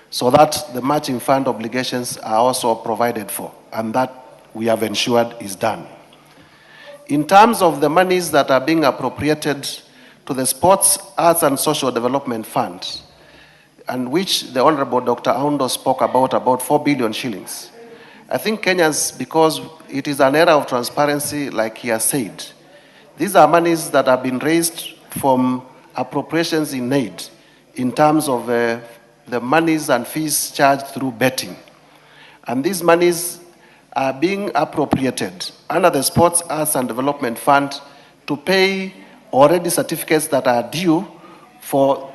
so that the matching fund obligations are also provided for, and that we have ensured is done. In terms of the monies that are being appropriated to the Sports, Arts and Social Development Fund, and which the Honorable Dr. Aundo spoke about 4 billion shillings. I think Kenyans, because it is an era of transparency, like he has said, these are monies that have been raised from appropriations in aid in terms of the monies and fees charged through betting. And these monies are being appropriated under the Sports, Arts and Development Fund to pay already certificates that are due for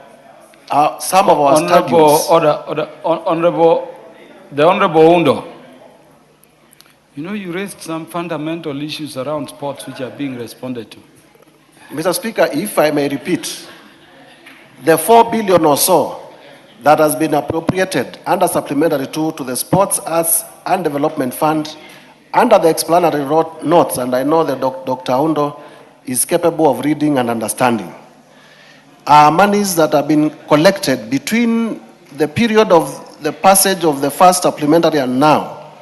some of our stadiums. The Honorable Undo. You know, you raised some fundamental issues around sports which are being responded to. Mr. Speaker, if I may repeat, the 4 billion or so that has been appropriated under Supplementary 2 to the Sports, Arts and Development Fund under the explanatory notes, and I know that Dr. Aundo is capable of reading and understanding, are monies that have been collected between the period of the passage of the first supplementary and now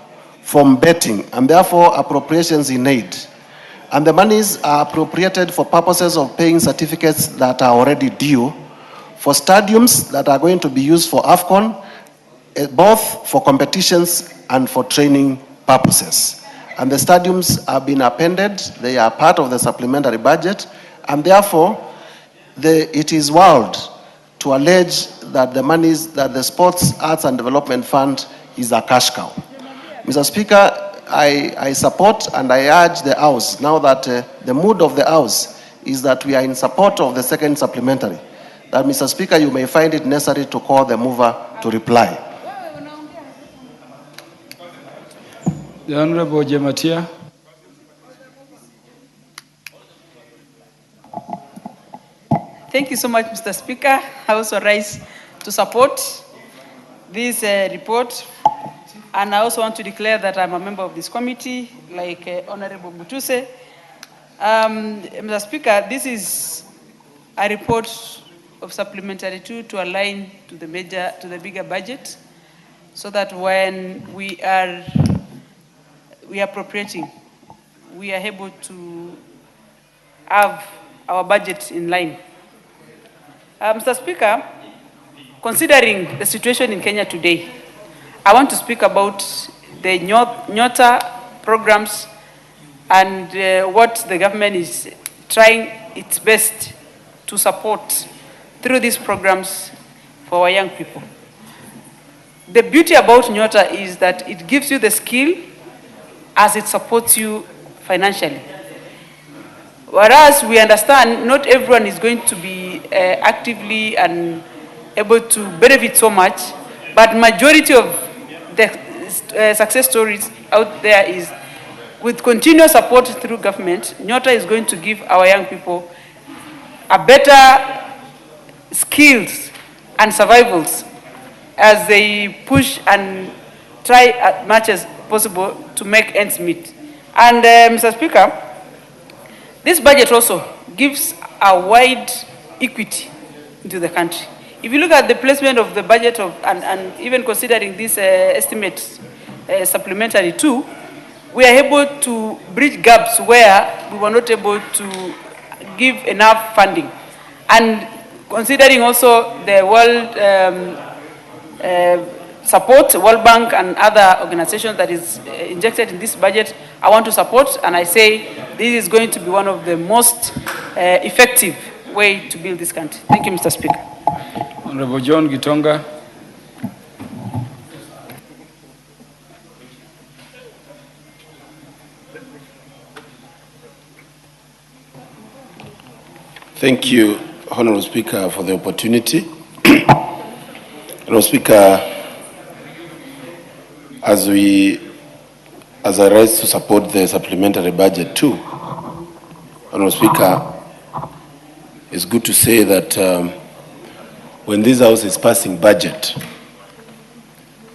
from betting, and therefore appropriations in aid. And the monies are appropriated for purposes of paying certificates that are already due, for stadiums that are going to be used for AFCON, both for competitions and for training purposes. And the stadiums have been appended, they are part of the supplementary budget, and therefore it is wild to allege that the monies that the Sports, Arts and Development Fund is a cash cow. Mr. Speaker, I support and I urge the House, now that the mood of the House is that we are in support of the second supplementary, that, Mr. Speaker, you may find it necessary to call the mover to reply. The Honorable Jematia. Thank you so much, Mr. Speaker. I also rise to support this report, and I also want to declare that I'm a member of this committee, like Honorable Mutuse. Mr. Speaker, this is a report of supplementary 2 to align to the bigger budget, so that when we are appropriating, we are able to have our budget in line. Mr. Speaker, considering the situation in Kenya today, I want to speak about the Nyota programs and what the government is trying its best to support through these programs for our young people. The beauty about Nyota is that it gives you the skill as it supports you financially. Whereas we understand not everyone is going to be actively and able to benefit so much, but majority of the success stories out there is with continuous support through government, Nyota is going to give our young people a better skills and survivals as they push and try as much as possible to make ends meet. And Mr. Speaker, this budget also gives a wide equity into the country. If you look at the placement of the budget and even considering this estimate supplementary 2, we are able to bridge gaps where we were not able to give enough funding. And considering also the world support, World Bank and other organizations that is injected in this budget, I want to support, and I say this is going to be one of the most effective way to build this country. Thank you, Mr. Speaker. Honorable John Gitonga. Thank you, Honorable Speaker, for the opportunity. Honorable Speaker, as I rise to support the supplementary budget too, Honorable Speaker, it's good to say that when this House is passing budget,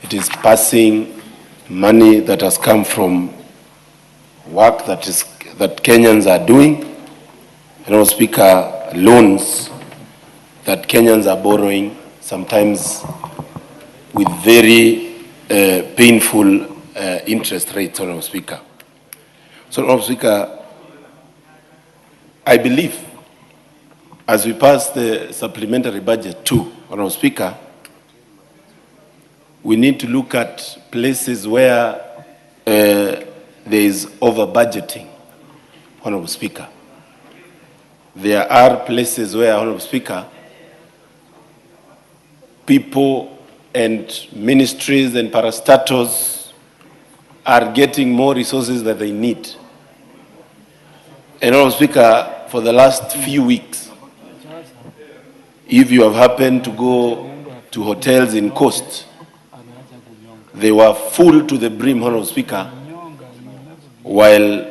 it is passing money that has come from work that Kenyans are doing. Honorable Speaker, loans that Kenyans are borrowing, sometimes with very painful interest rates, Honorable Speaker. So, Honorable Speaker, I believe as we pass the supplementary budget too, Honorable Speaker, we need to look at places where there is over-budgeting, Honorable Speaker. There are places where, Honorable Speaker, people and ministries and parastatals are getting more resources than they need. And, Honorable Speaker, for the last few weeks, if you have happened to go to hotels in Coast, they were full to the brim, Honorable Speaker, while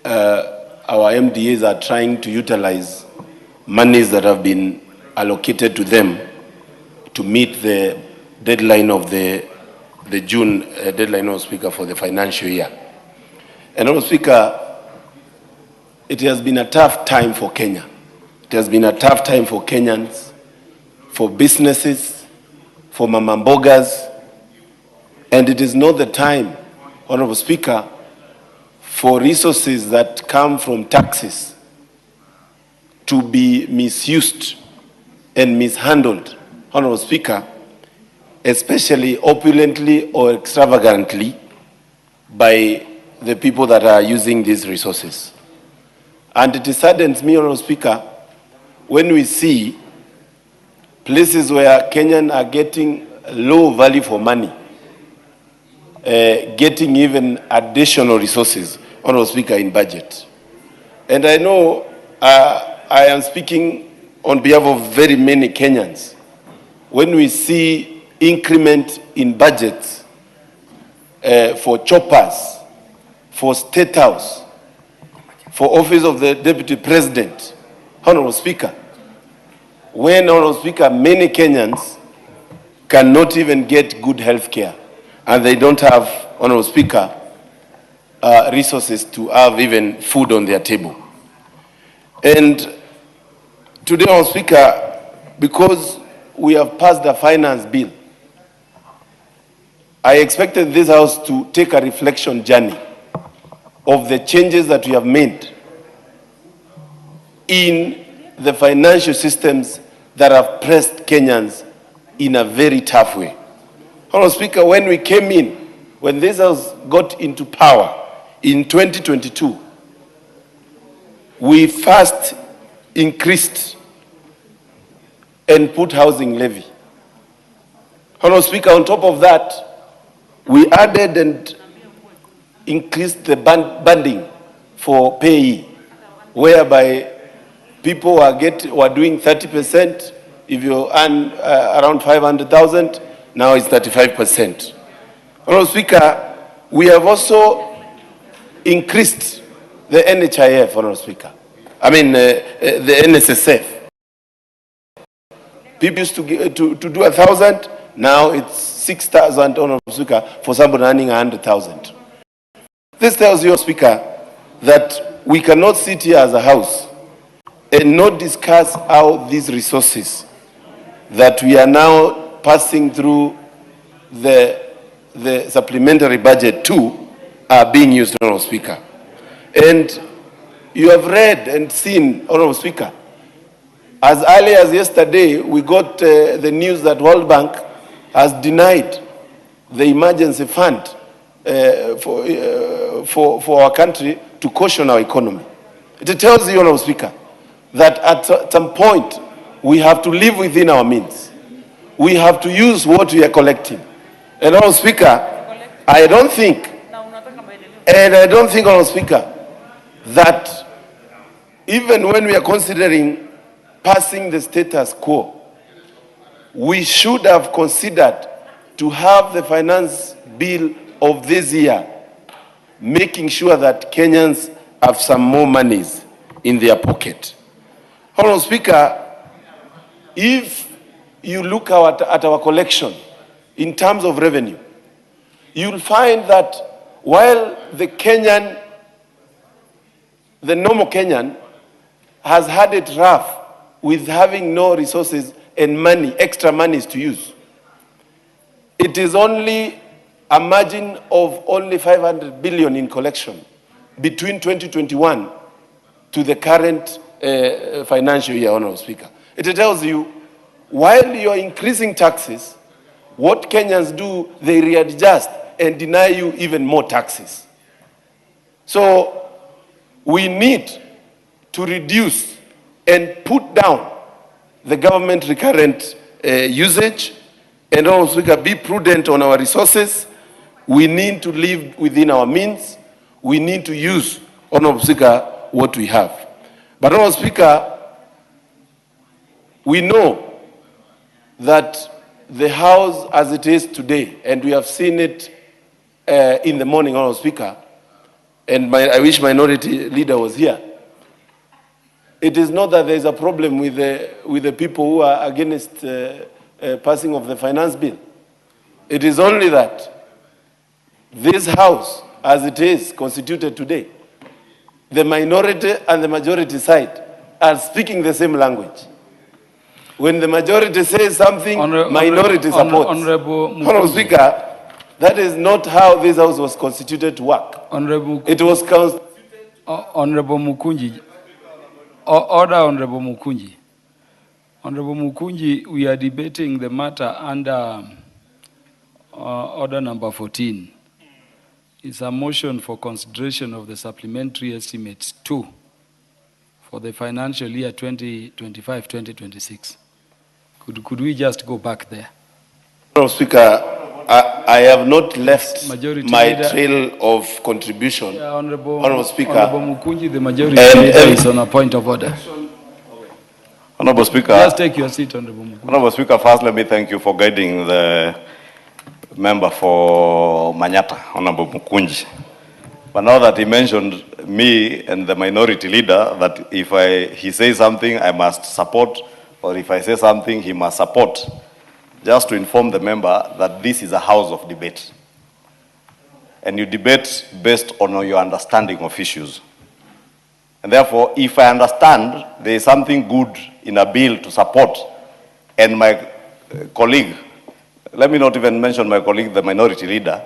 our MDAs are trying to utilize monies that have been allocated to them to meet the deadline of the June deadline, Honorable Speaker, for the financial year. And Honorable Speaker, it has been a tough time for Kenya. It has been a tough time for Kenyans, for businesses, for mama mbogas, and it is not the time, Honorable Speaker, for resources that come from taxes to be misused and mishandled, Honorable Speaker, especially opulently or extravagantly by the people that are using these resources. And it saddens me, Honorable Speaker, when we see places where Kenyans are getting low value for money, getting even additional resources, Honorable Speaker, in budget. And I know I am speaking on behalf of very many Kenyans. When we see increment in budgets for choppers, for State House, for office of the Deputy President, Honorable Speaker, when, Honorable Speaker, many Kenyans cannot even get good health care, and they don't have, Honorable Speaker, resources to have even food on their table. And today, Honorable Speaker, because we have passed the finance bill, I expected this House to take a reflection journey of the changes that we have made in the financial systems that have pressed Kenyans in a very tough way. Honorable Speaker, when we came in, when this House got into power in 2022, we first increased and put housing levy. Honorable Speaker, on top of that, we added and increased the banding for payee, whereby people were doing 30%. If you earn around 500,000, now it's 35%. Honorable Speaker, we have also increased the NHIF, Honorable Speaker. I mean, the NSSF. People used to do 1,000, now it's 6,000, Honorable Speaker, for somebody earning 100,000. This tells you, Speaker, that we cannot sit here as a House and not discuss how these resources that we are now passing through the supplementary budget 2 are being used, Honorable Speaker. And you have read and seen, Honorable Speaker, as early as yesterday, we got the news that World Bank has denied the emergency fund for our country to caution our economy. It tells you, Honorable Speaker, that at some point we have to live within our means. We have to use what we are collecting. And, Honorable Speaker, I don't think, Honorable Speaker, that even when we are considering passing the status quo, we should have considered to have the finance bill of this year, making sure that Kenyans have some more monies in their pocket. Honorable Speaker, if you look at our collection in terms of revenue, you'll find that while the normal Kenyan has had it rough with having no resources and money, extra monies to use, it is only a margin of only 500 billion in collection between 2021 to the current financial year, Honorable Speaker. It tells you, while you're increasing taxes, what Kenyans do, they readjust and deny you even more taxes. So we need to reduce and put down the government recurrent usage, and also be prudent on our resources. We need to live within our means. We need to use, Honorable Speaker, what we have. But, Honorable Speaker, we know that the House as it is today, and we have seen it in the morning, Honorable Speaker, and I wish Minority Leader was here. It is not that there is a problem with the people who are against passing of the finance bill. It is only that this House, as it is constituted today, the minority and the majority side are speaking the same language. When the majority says something, minority supports. Honorable Speaker, that is not how this House was constituted to work. It was Honorable Mukunji. Order, Honorable Mukunji. Honorable Mukunji, we are debating the matter under order number 14. It's a motion for consideration of the supplementary estimates 2 for the financial year 2025-2026. Could we just go back there? Honorable Speaker, I have not left Majority my leader, trail of contribution. Yeah, Honorable Speaker. Honorable Mukunji, the majority leader is on a point of order. Honorable Speaker. Just take your seat, Honorable Mukunji. Honorable Speaker, first let me thank you for guiding the member for Manyata, Honorable Mukunji. But now that he mentioned me and the minority leader, that if he says something, I must support, or if I say something, he must support. Just to inform the member that this is a house of debate. And you debate based on your understanding of issues. And therefore, if I understand there is something good in a bill to support, and my colleague, let me not even mention my colleague, the minority leader,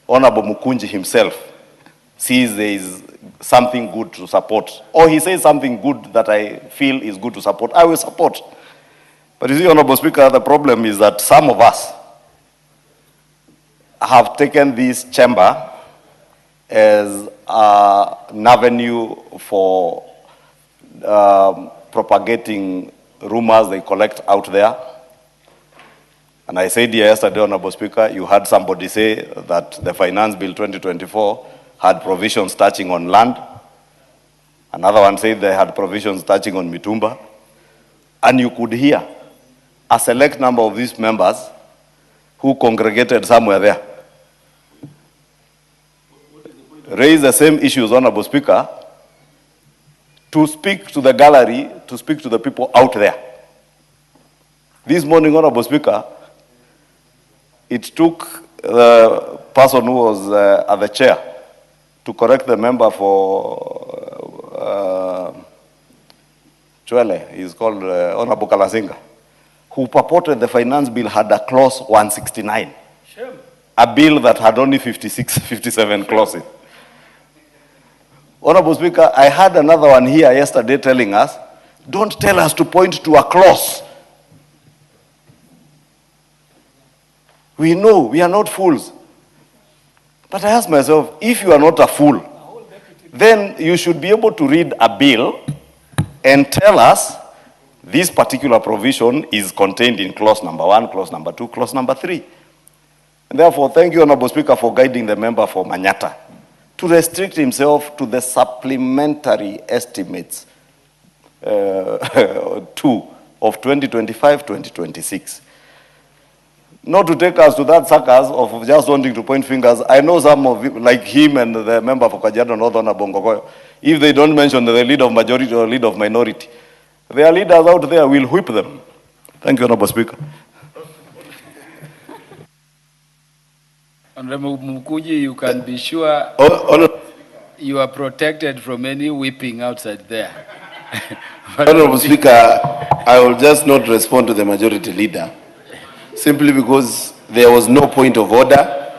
Honorable Mukunji himself, sees there is something good to support, or he says something good that I feel is good to support, I will support. But you see, Honorable Speaker, the problem is that some of us have taken this chamber as an avenue for propagating rumors they collect out there. And I said here yesterday, Honorable Speaker, you heard somebody say that the Finance Bill 2024 had provisions touching on land. Another one said they had provisions touching on Mitumba. And you could hear a select number of these members who congregated somewhere there raise the same issues, Honorable Speaker, to speak to the gallery, to speak to the people out there. This morning, Honorable Speaker, it took the person who was at the chair to correct the member for Chwele, he's called Honorable Kalasinga, who purported the finance bill had a clause 169. Sure. A bill that had only 57 clauses. Honorable Speaker, I had another one here yesterday telling us, don't tell us to point to a clause. We know, we are not fools. But I ask myself, if you are not a fool, then you should be able to read a bill and tell us this particular provision is contained in clause number 1, clause number 2, clause number 3. And therefore, thank you, Honorable Speaker, for guiding the member for Manyata to restrict himself to the supplementary estimates 2 of 2025-2026. Not to take us to that circus of just wanting to point fingers. I know some of you, like him and the member for Kajiado North, Honorable Bongokoyo, if they don't mention the leader of majority or leader of minority, their leaders out there will whip them. Thank you, Honorable Speaker. Honorable Mukunji, you can be sure you are protected from any whipping outside there. Honorable Speaker, I will just not respond to the majority leader, simply because there was no point of order,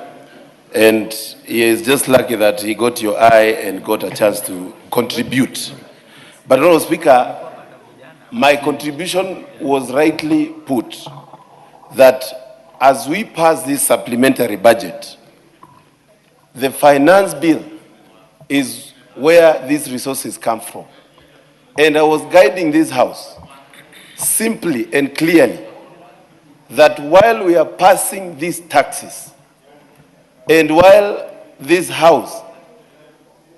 and he is just lucky that he got your eye and got a chance to contribute. But Honorable Speaker, my contribution was rightly put, that as we pass this supplementary budget, the finance bill is where these resources come from. And I was guiding this House simply and clearly that while we are passing these taxes, and while this House,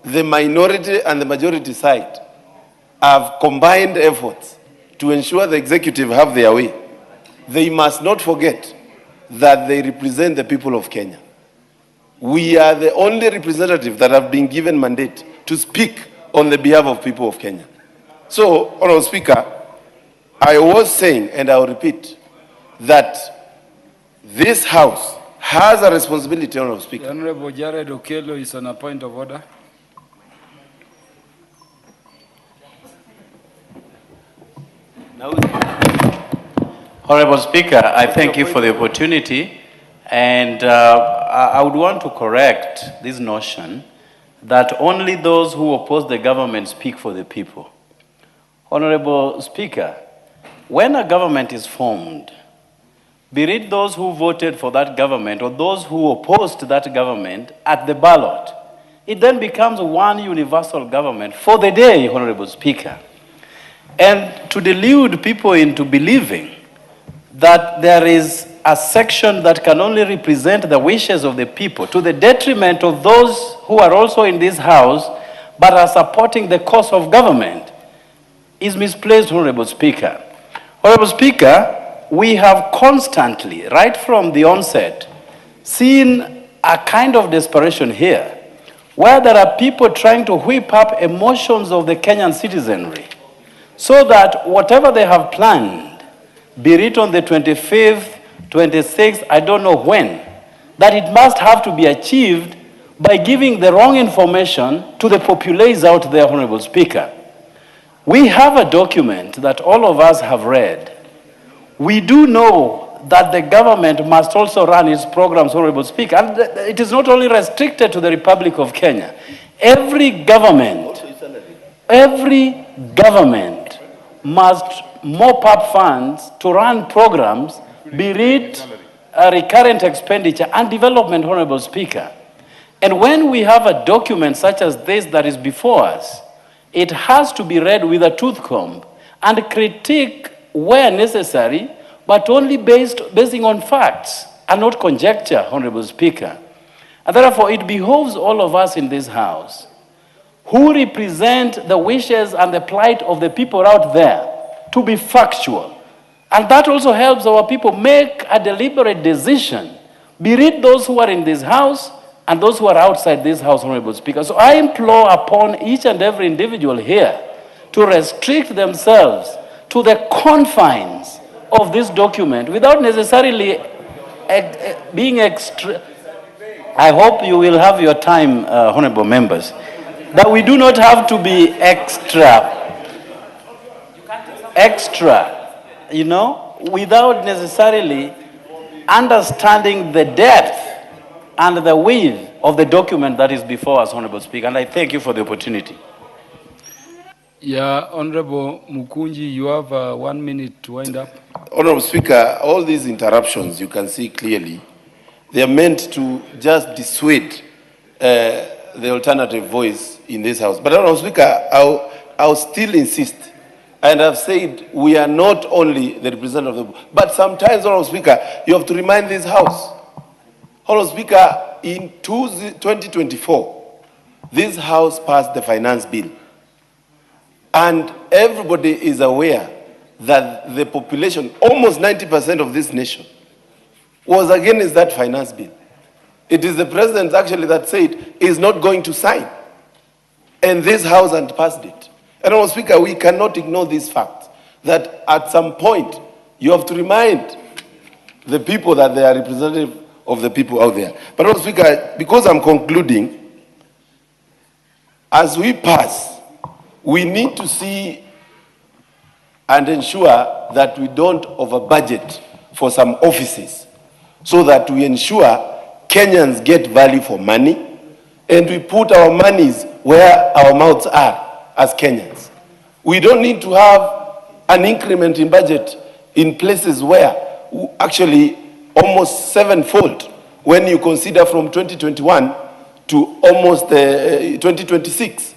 the minority and the majority side, have combined efforts to ensure the executive have their way, they must not forget that they represent the people of Kenya. We are the only representative that have been given mandate to speak on the behalf of people of Kenya. So, Honorable Speaker, I was saying, and I will repeat, that this House has a responsibility, Honorable Speaker. The Honorable Jared Okello is on a point of order. Honorable Speaker, I thank you for the opportunity, and I would want to correct this notion that only those who oppose the government speak for the people. Honorable Speaker, when a government is formed, be it those who voted for that government or those who opposed that government at the ballot, it then becomes one universal government for the day, Honorable Speaker. And to delude people into believing that there is a section that can only represent the wishes of the people to the detriment of those who are also in this House but are supporting the cause of government is misplaced, Honorable Speaker. Honorable Speaker, we have constantly, right from the onset, seen a kind of desperation here, where there are people trying to whip up emotions of the Kenyan citizenry, so that whatever they have planned, be it on the 25th, 26th, I don't know when, that it must have to be achieved by giving the wrong information to the populace out there, Honorable Speaker. We have a document that all of us have read. We do know that the government must also run its programs, Honorable Speaker, and it is not only restricted to the Republic of Kenya. Every government must mop up funds to run programs, be it a recurrent expenditure and development, Honorable Speaker. And when we have a document such as this that is before us, it has to be read with a tooth comb and critique where necessary, but only basing on facts and not conjecture, Honorable Speaker. And therefore, it behoves all of us in this House who represent the wishes and the plight of the people out there to be factual. And that also helps our people make a deliberate decision, be it those who are in this House and those who are outside this House, Honorable Speaker. So I implore upon each and every individual here to restrict themselves to the confines of this document without necessarily being extra. I hope you will have your time, honorable members, that we do not have to be extra, you know, without necessarily understanding the depth and the width of the document that is before us, Honorable Speaker. And I thank you for the opportunity. Yeah, Honorable Mukunji, you have 1 minute to wind up. Honorable Speaker, all these interruptions, you can see clearly, they are meant to just dissuade the alternative voice in this House. But Honorable Speaker, I'll still insist, and I've said we are not only the representative of the, but sometimes, Honorable Speaker, you have to remind this House. Honorable Speaker, in 2024, this House passed the finance bill. And everybody is aware that the population, almost 90% of this nation, was against that finance bill. It is the president actually that said he is not going to sign. And this House had passed it. And Honorable Speaker, we cannot ignore this fact that at some point you have to remind the people that they are representative of the people out there. But Honorable Speaker, because I'm concluding, as we pass, we need to see and ensure that we don't over-budget for some offices so that we ensure Kenyans get value for money and we put our monies where our mouths are as Kenyans. We don't need to have an increment in budget in places where actually almost sevenfold when you consider from 2021 to almost 2026.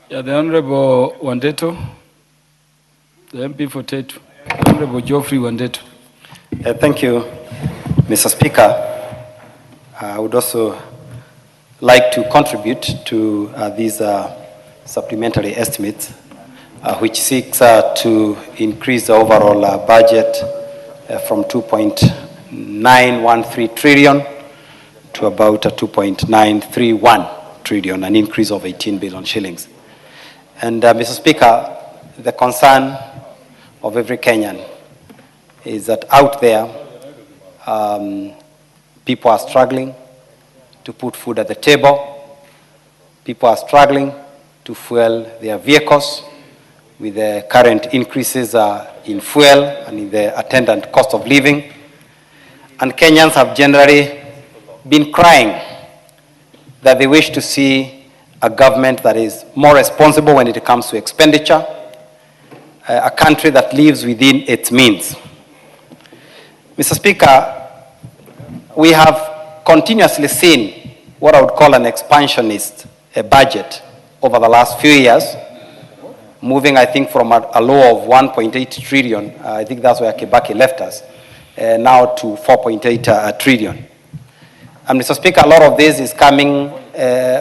Yeah, the Honorable Wandeto, the MP for Tetu, the Honorable Geoffrey Wandeto. Thank you, Mr. Speaker. I would also like to contribute to these supplementary estimates, which seeks to increase the overall budget from 2.913 trillion to about 2.931 trillion, an increase of 18 billion shillings. And Mr. Speaker, the concern of every Kenyan is that out there, people are struggling to put food at the table. People are struggling to fuel their vehicles with the current increases in fuel and in the attendant cost of living. And Kenyans have generally been crying that they wish to see a government that is more responsible when it comes to expenditure, a country that lives within its means. Mr. Speaker, we have continuously seen what I would call an expansionist budget over the last few years, moving, I think, from a low of 1.8 trillion, I think that's where Kibaki left us, now to 4.8 trillion. And Mr. Speaker, a lot of this is coming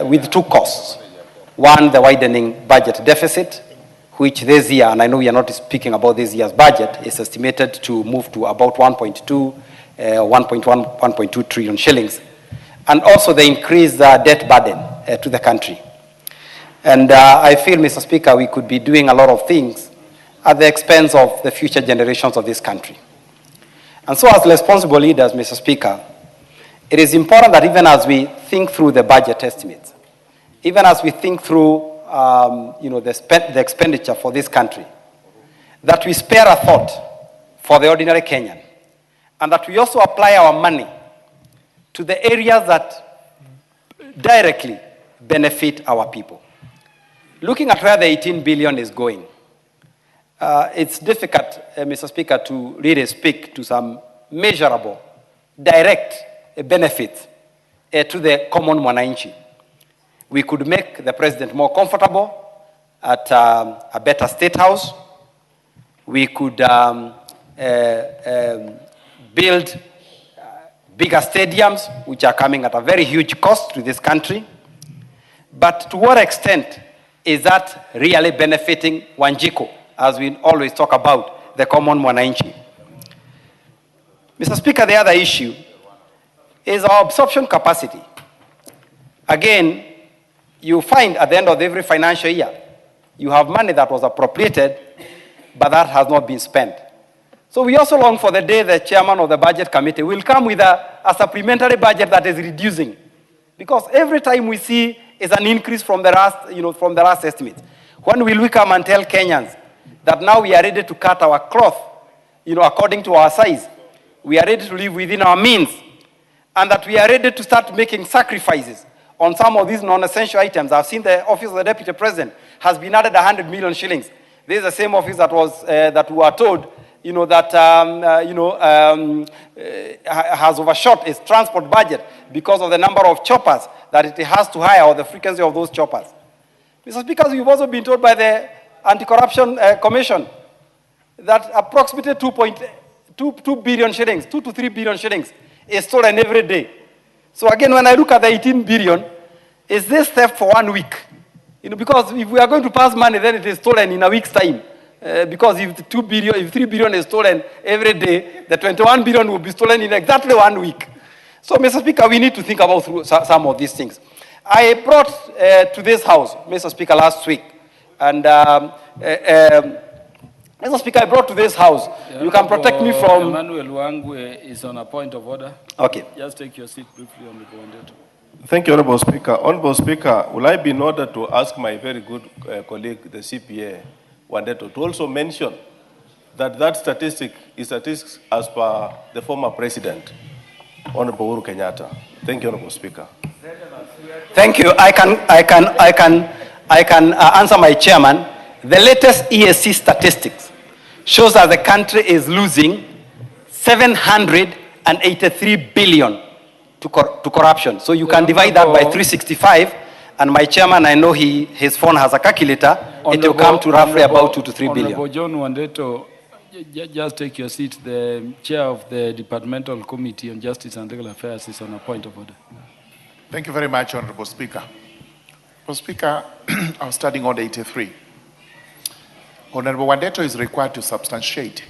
with two costs. One, the widening budget deficit, which this year, and I know we are not speaking about this year's budget, is estimated to move to about 1.2 trillion shillings. And also the increased debt burden to the country. And I feel, Mr. Speaker, we could be doing a lot of things at the expense of the future generations of this country. And so as responsible leaders, Mr. Speaker, it is important that even as we think through the budget estimates, even as we think through the expenditure for this country, that we spare a thought for the ordinary Kenyan, and that we also apply our money to the areas that directly benefit our people. Looking at where the 18 billion is going, it's difficult, Mr. Speaker, to really speak to some measurable, direct benefits to the common mwananchi. We could make the president more comfortable at a better state house. We could build bigger stadiums, which are coming at a very huge cost to this country. But to what extent is that really benefiting Wanjiko, as we always talk about, the common mwananchi? Mr. Speaker, the other issue is our absorption capacity. Again, you find at the end of every financial year, you have money that was appropriated, but that has not been spent. So we also long for the day the chairman of the budget committee will come with a supplementary budget that is reducing. Because every time we see is an increase from the last estimate. When will we come and tell Kenyans that now we are ready to cut our cloth, according to our size? We are ready to live within our means, and that we are ready to start making sacrifices on some of these non-essential items. I've seen the office of the deputy president has been added 100 million shillings. This is the same office that was that we were told, has overshot its transport budget because of the number of choppers that it has to hire or the frequency of those choppers. Mr. Speaker, we've also been told by the Anti-Corruption Commission that approximately 2 billion shillings, 2 to 3 billion shillings is stolen every day. So again, when I look at the 18 billion, is this theft for 1 week? Because if we are going to pass money, then it is stolen in a week's time. Because if 3 billion is stolen every day, the 21 billion will be stolen in exactly 1 week. So, Mr. Speaker, we need to think about some of these things. I brought to this house, Mr. Speaker, last week, and Mr. Speaker, I brought to this house. You can protect me from... Emmanuel Wangwe is on a point of order. Okay. Just take your seat briefly on the Bondeto. Thank you, Honorable Speaker. Honorable Speaker, will I be in order to ask my very good colleague, the CPA, Wandeto, to also mention that statistic is statistics as per the former president, Honorable Uhuru Kenyatta. Thank you, Honorable Speaker. Thank you. I can answer my chairman. The latest ESC statistics shows that the country is losing 783 billion to corruption. So you can divide that by 365, and my chairman, I know his phone has a calculator, it will come to roughly about 2 to 3 billion. Honorable John Wandeto, just take your seat. The chair of the Departmental Committee on Justice and Legal Affairs is on a point of order. Thank you very much, Honorable Speaker. Honorable Speaker, I was studying Order 83. Honorable Wandeto is required to substantiate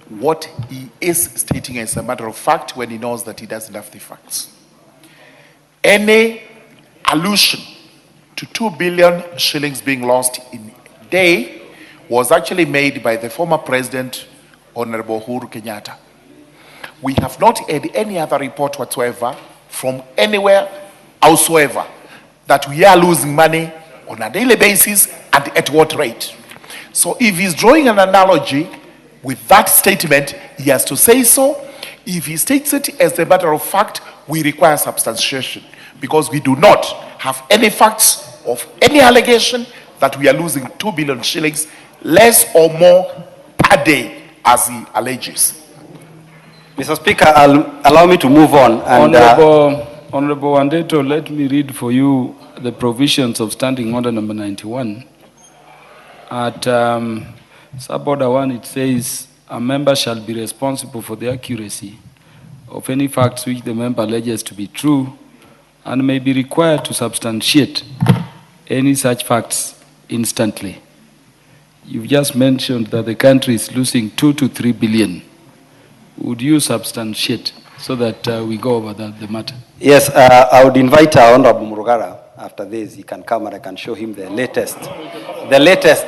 what he is stating as a matter of fact when he knows that he doesn't have the facts. Any allusion to 2 billion shillings being lost in a day was actually made by the former President, Honorable Uhuru Kenyatta. We have not had any other report whatsoever from anywhere howsoever that we are losing money on a daily basis and at what rate. So if he's drawing an analogy with that statement, he has to say so. If he states it as a matter of fact, we require substantiation because we do not have any facts of any allegation that we are losing 2 billion shillings, less or more per day, as he alleges. Mr. Speaker, allow me to move on. And, Honorable Wandeto, let me read for you the provisions of Standing Order number 91. At sub-order 1, it says, a member shall be responsible for the accuracy of any facts which the member alleges to be true and may be required to substantiate any such facts instantly. You've just mentioned that the country is losing 2 to 3 billion. Would you substantiate so that we go over the matter? Yes, I would invite Honorable Murugara after this. He can come and I can show him the latest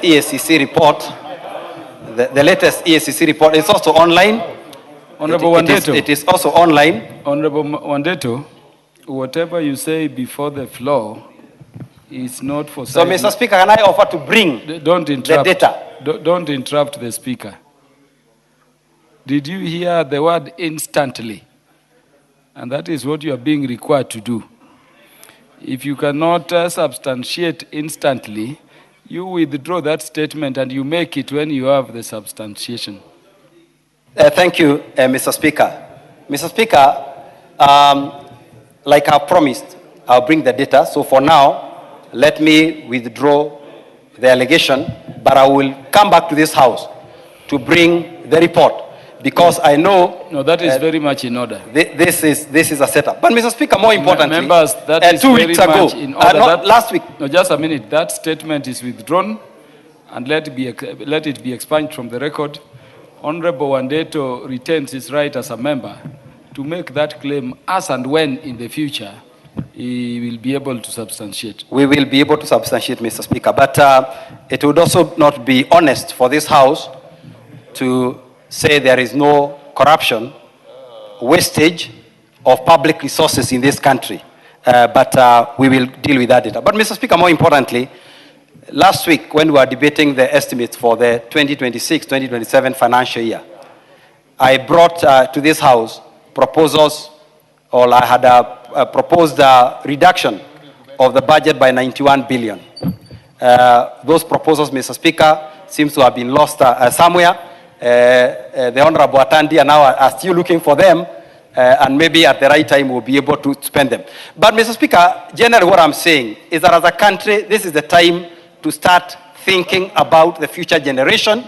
EACC report. The latest EACC report is also online. Honorable Wandeto. It is also online. Honorable Wandeto, whatever you say before the floor is not for... So, Mr. Speaker, can I offer to bring the data? Don't interrupt the Speaker. Did you hear the word instantly? And that is what you are being required to do. If you cannot substantiate instantly, you withdraw that statement and you make it when you have the substantiation. Thank you, Mr. Speaker. Mr. Speaker, like I promised, I'll bring the data. So for now, let me withdraw the allegation, but I will come back to this House to bring the report. Because I know... No, that is very much in order. This is a setup. But Mr. Speaker, more importantly... Members, that is 2 very weeks ago, much in order. last week... No, just a minute. That statement is withdrawn and let it be expunged from the record. Honorable Wandeto retains his right as a member to make that claim as and when in the future he will be able to substantiate. We will be able to substantiate, Mr. Speaker. But it would also not be honest for this House to say there is no corruption, wastage of public resources in this country. But we will deal with that data. But Mr. Speaker, more importantly, last week when we were debating the estimates for the 2026-2027 financial year, I brought to this House proposals, or I had proposed a reduction of the budget by 91 billion. Those proposals, Mr. Speaker, seems to have been lost somewhere. The Honorable Atandi now are still looking for them, and maybe at the right time we'll be able to spend them. But Mr. Speaker, generally what I'm saying is that as a country, this is the time to start thinking about the future generation,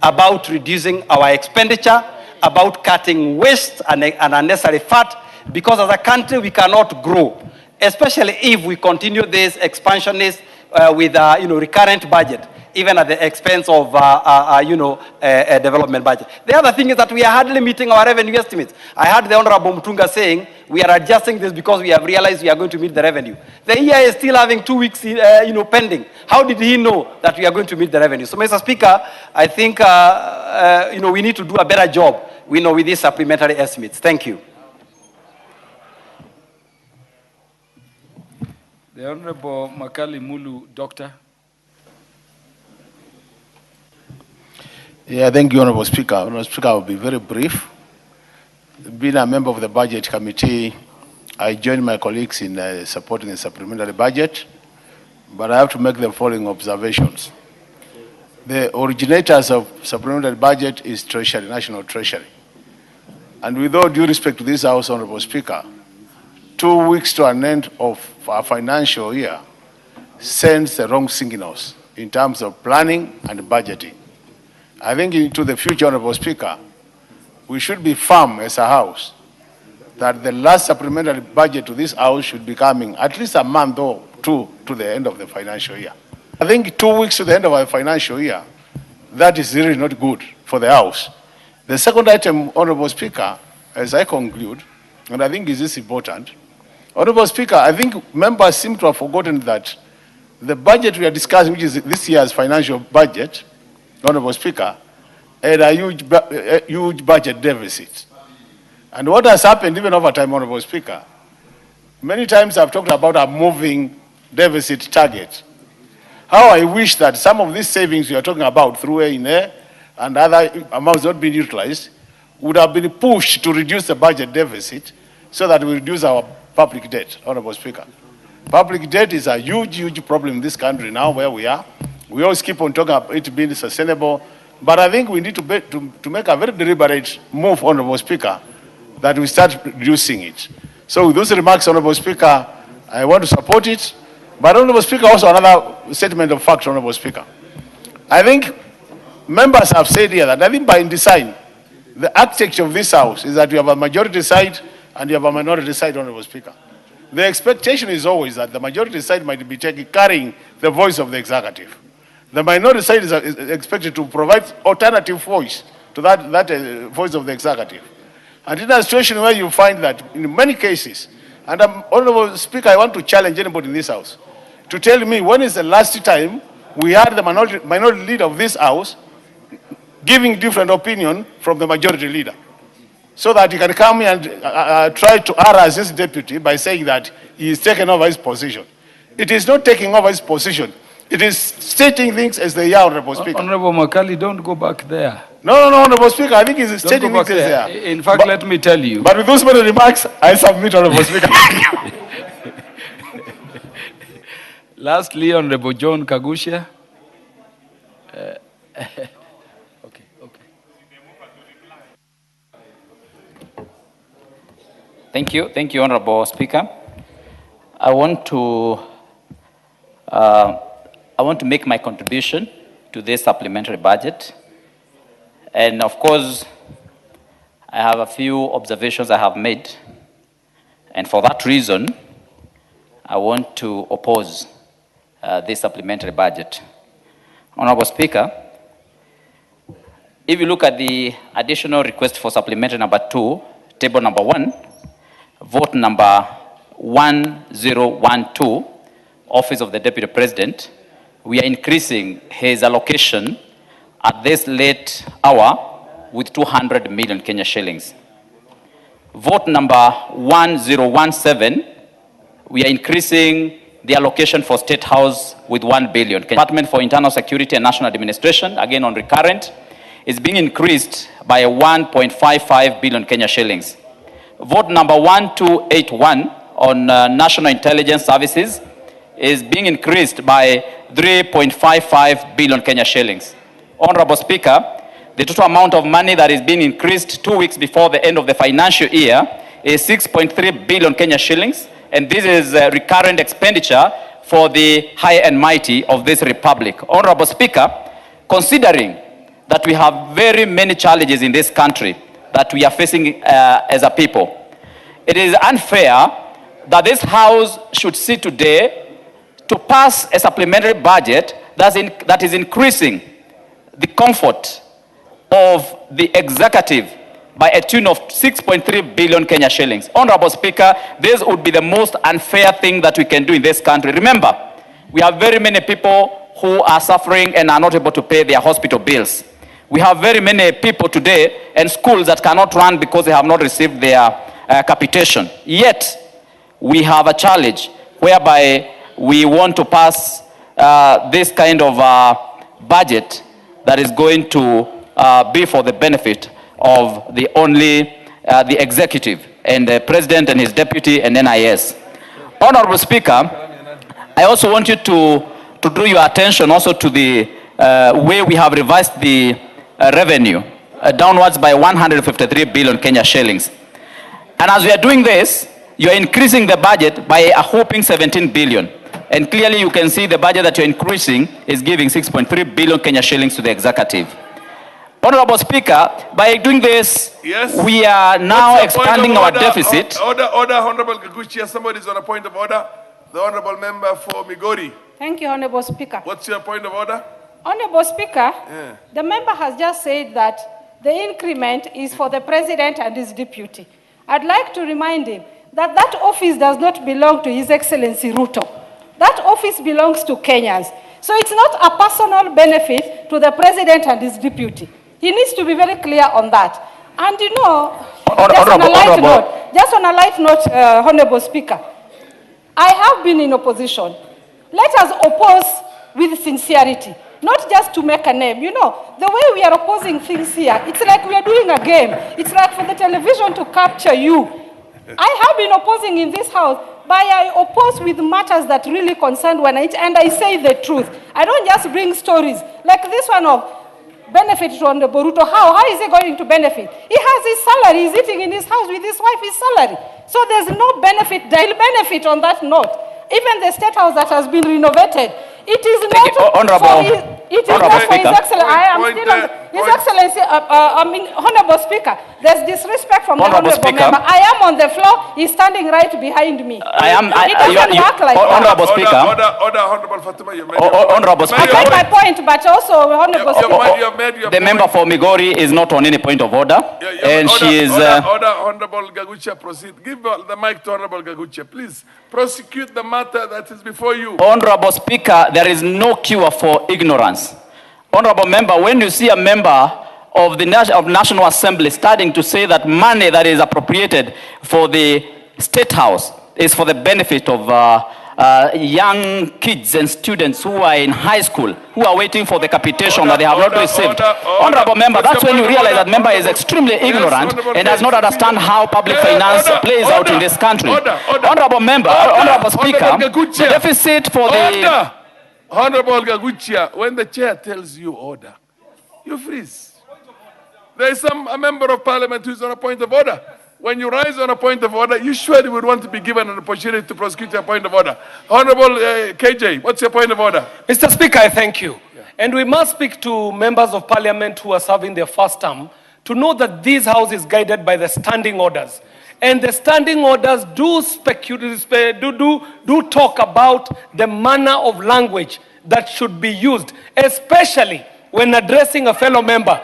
about reducing our expenditure, about cutting waste and unnecessary fat, because as a country we cannot grow, especially if we continue this expansionist with recurrent budget, even at the expense of a development budget. The other thing is that we are hardly meeting our revenue estimates. I heard the Honorable Mutunga saying we are adjusting this because we have realized we are going to meet the revenue. The year is still having 2 weeks pending. How did he know that we are going to meet the revenue? So, Mr. Speaker, I think we need to do a better job with these supplementary estimates. Thank you. The Honorable Makali Mulu, Doctor. Yeah, thank you, Honorable Speaker. Honorable Speaker, I will be very brief. Being a member of the Budget Committee, I join my colleagues in supporting the supplementary budget, but I have to make the following observations. The originators of supplementary budget is Treasury, National Treasury. And with all due respect to this House, Honorable Speaker, 2 weeks to an end of our financial year sends the wrong signals in terms of planning and budgeting. I think into the future, Honorable Speaker, we should be firm as a House that the last supplementary budget to this House should be coming at least a month or two to the end of the financial year. I think 2 weeks to the end of our financial year, that is really not good for the House. The second item, Honorable Speaker, as I conclude, and I think is this important, Honorable Speaker, I think members seem to have forgotten that the budget we are discussing, which is this year's financial budget, Honorable Speaker, had a huge budget deficit. And what has happened even over time, Honorable Speaker, many times I've talked about a moving deficit target. How I wish that some of these savings we are talking about through A&A and other amounts not being utilized would have been pushed to reduce the budget deficit so that we reduce our public debt, Honorable Speaker. Public debt is a huge problem in this country now where we are. We always keep on talking about it being sustainable, but I think we need to make a very deliberate move, Honorable Speaker, that we start reducing it. So with those remarks, Honorable Speaker, I want to support it. But Honorable Speaker, also another statement of fact, Honorable Speaker. I think members have said here that I think by design, the architecture of this House is that you have a majority side and you have a minority side, Honorable Speaker. The expectation is always that the majority side might be carrying the voice of the executive. The minority side is expected to provide alternative voice to that voice of the executive. And in a situation where you find that in many cases, and Honorable Speaker, I want to challenge anybody in this House to tell me when is the last time we had the minority leader of this House giving different opinion from the majority leader, so that he can come and try to harass his deputy by saying that he is taking over his position. It is not taking over his position. It is stating things as they are, Honorable Speaker. Honorable Makali, don't go back there. No, Honorable Speaker, I think he's stating things as they are. In fact, let me tell you. But with those many remarks, I submit, Honorable Speaker. Lastly, Honorable John Kagusha. Thank you, Honorable Speaker. I want to make my contribution to this supplementary budget. And of course, I have a few observations I have made. And for that reason, I want to oppose this supplementary budget. Honorable Speaker, if you look at the additional request for supplementary number 2, table number 1, vote number 1012, Office of the Deputy President, we are increasing his allocation at this late hour with 200 million Kenya shillings. Vote number 1017, we are increasing the allocation for State House with 1 billion. Department for Internal Security and National Administration, again on recurrent, is being increased by 1.55 billion Kenya shillings. Vote number 1281 on National Intelligence Services is being increased by 3.55 billion Kenya shillings. Honorable Speaker, the total amount of money that is being increased 2 weeks before the end of the financial year is 6.3 billion Kenya shillings, and this is recurrent expenditure for the high and mighty of this republic. Honorable Speaker, considering that we have very many challenges in this country that we are facing as a people, it is unfair that this House should sit today to pass a supplementary budget that is increasing the comfort of the executive by a tune of 6.3 billion Kenya shillings. Honorable Speaker, this would be the most unfair thing that we can do in this country. Remember, we have very many people who are suffering and are not able to pay their hospital bills. We have very many people today and schools that cannot run because they have not received their capitation. Yet, we have a challenge whereby we want to pass this kind of budget that is going to be for the benefit of the executive and the president and his deputy and NIS. Honorable Speaker, I also want you to draw your attention also to the way we have revised the revenue downwards by 153 billion Kenya shillings. And as we are doing this, you are increasing the budget by a whopping 17 billion. And clearly you can see the budget that you're increasing is giving 6.3 billion Kenya shillings to the executive. Honorable Speaker, by doing this, yes, we are now expanding our deficit. Order, Honorable Kaguchia, somebody is on a point of order. The Honorable Member for Migori. Thank you, Honorable Speaker. What's your point of order? Honorable Speaker, the member has just said that the increment is for the President and his deputy. I'd like to remind him that that office does not belong to His Excellency Ruto. That office belongs to Kenyans. So it's not a personal benefit to the president and his deputy. He needs to be very clear on that. And you know, just on a light note, Honorable Speaker, I have been in opposition. Let us oppose with sincerity, not just to make a name. You know, the way we are opposing things here, it's like we are doing a game. It's like for the television to capture you. I have been opposing in this house, but I oppose with matters that really concern one, and I say the truth. I don't just bring stories like this one of benefit to Honorable Ruto. How is he going to benefit? He has his salary. He's eating in his house with his wife, his salary. So there's no benefit, direct benefit on that note. Even the State House that has been renovated, it is not for His Excellency. I am still on His Excellency, Honorable Speaker. There's disrespect from the Honorable Member. I am on the floor. He's standing right behind me. It doesn't work like that. Honorable Speaker. Order, Honorable Fatima, you made Honorable Speaker. I made my point, but also Honorable Speaker. The member for Migori is not on any point of order, and she is. Order, Honorable Gagucha, proceed. Give the mic to Honorable Gagucha, please. Prosecute the matter that is before you. Honorable Speaker, there is no cure for ignorance. Honorable member, when you see a member of the National Assembly starting to say that money that is appropriated for the State House is for the benefit of young kids and students who are in high school, who are waiting for the capitation that they have not received. Honorable member, that's when you realize that member is extremely ignorant and does not understand how public finance plays out in this country. Honorable member, Honorable Speaker, the deficit for the... Honorable Gaguchia, when the chair tells you order, you freeze. There is a member of parliament who is on a point of order. When you rise on a point of order, you surely would want to be given an opportunity to prosecute your point of order. Honorable KJ, what's your point of order? Mr. Speaker, I thank you. And we must speak to members of parliament who are serving their first term to know that this house is guided by the standing orders. And the standing orders do talk about the manner of language that should be used, especially when addressing a fellow member.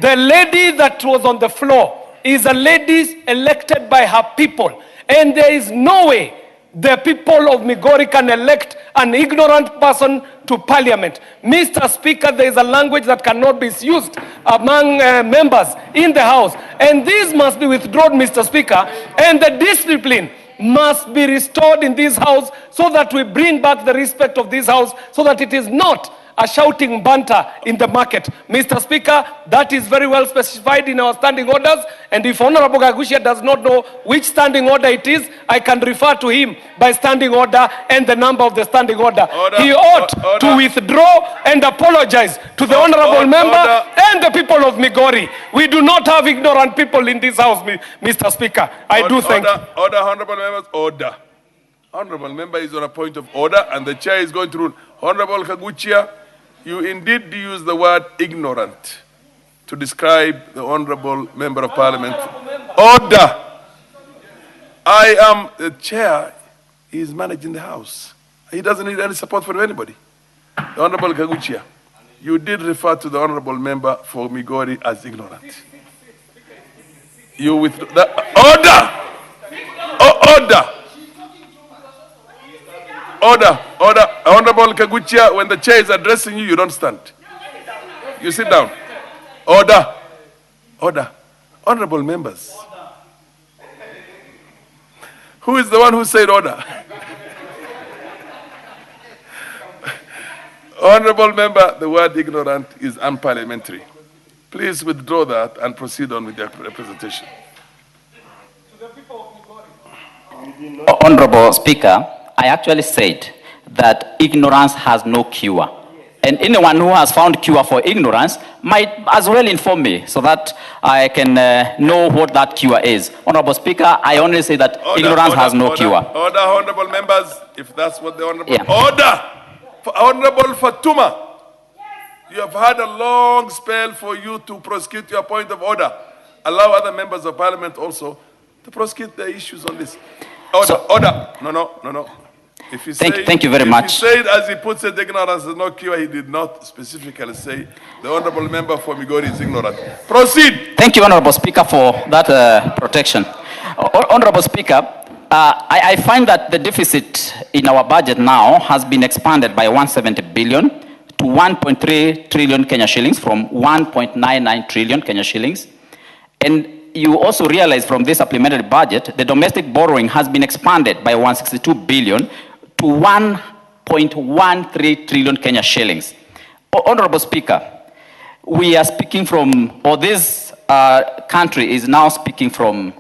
The lady that was on the floor is a lady elected by her people. And there is no way the people of Migori can elect an ignorant person to parliament. Mr. Speaker, there is a language that cannot be used among members in the house. And this must be withdrawn, Mr. Speaker. And the discipline must be restored in this house so that we bring back the respect of this house so that it is not a shouting banter in the market. Mr. Speaker, that is very well specified in our standing orders, and if Honorable Gagushia does not know which standing order it is, I can refer to him by standing order and the number of the standing order. He ought to withdraw and apologize to the Honorable Member and the people of Migori. We do not have ignorant people in this house, Mr. Speaker. I do thank you. Order, Honorable Members, order. Honorable Member is on a point of order, and the chair is going to rule. Honorable Kaguchia, you indeed use the word ignorant to describe the Honorable Member of Parliament. Order! I am the chair. He is managing the House. He doesn't need any support from anybody. The Honorable Kaguchia, you did refer to the Honorable Member for Migori as ignorant. You with the order! Order. Honorable Kaguchia, when the chair is addressing you, you don't stand. You sit down. Order. Honorable members. Who is the one who said order? Honorable member, the word ignorant is unparliamentary. Please withdraw that and proceed on with your representation. Honorable Speaker, I actually said that ignorance has no cure. And anyone who has found cure for ignorance might as well inform me so that I can know what that cure is. Honorable Speaker, I only say that ignorance has no cure. Order, honorable members, if that's what the honorable... Order! Honorable Fatuma, you have had a long spell for you to prosecute your point of order. Allow other members of parliament also to prosecute the issues on this. Order. No. If he thank you very much. He said, as he puts it, ignorance is no cure. He did not specifically say the honorable member for Migori is ignorant. Proceed. Thank you, Honorable Speaker, for that protection. Honorable Speaker, I find that the deficit in our budget now has been expanded by 170 billion to 1.3 trillion Kenya shillings from 1.99 trillion Kenya shillings. And you also realize from this supplementary budget, the domestic borrowing has been expanded by 162 billion to 1.13 trillion Kenya shillings. Honorable Speaker, we are speaking from, or this country is now speaking from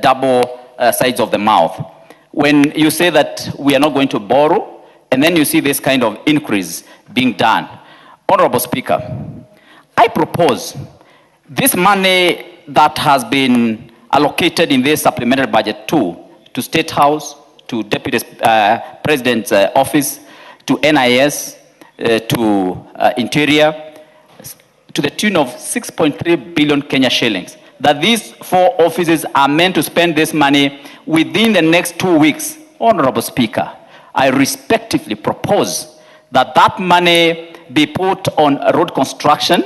double sides of the mouth. When you say that we are not going to borrow, and then you see this kind of increase being done. Honorable Speaker, I propose this money that has been allocated in this supplementary budget to State House, to Deputy President's office, to NIS, to Interior, to the tune of 6.3 billion Kenya shillings, that these 4 offices are meant to spend this money within the next 2 weeks. Honorable Speaker, I respectively propose that that money be put on road construction,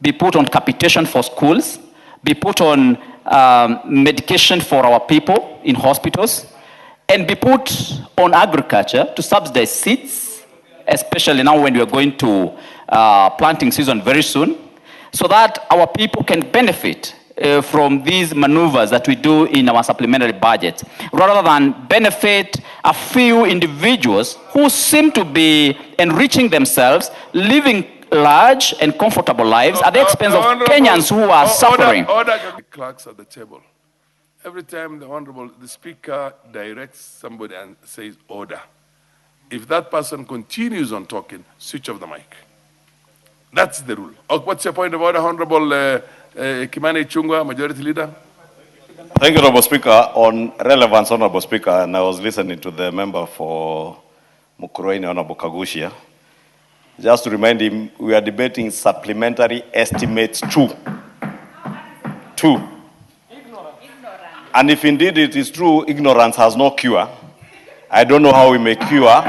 be put on capitation for schools, be put on medication for our people in hospitals, and be put on agriculture to subsidize seeds, especially now when we are going to planting season very soon, so that our people can benefit from these maneuvers that we do in our supplementary budget, rather than benefit a few individuals who seem to be enriching themselves, living large and comfortable lives at the expense of Kenyans who are suffering. The clerks at the table. Every time the Speaker directs somebody and says order, if that person continues on talking, switch off the mic. That's the rule. What's your point of order, Honorable Kimani Chungwa, Majority Leader? Thank you, Honorable Speaker. On relevance, Honorable Speaker, and I was listening to the member for Mukurweini, Honorable Kagushia. Just to remind him, we are debating supplementary estimates two. And if indeed it is true, ignorance has no cure, I don't know how we may cure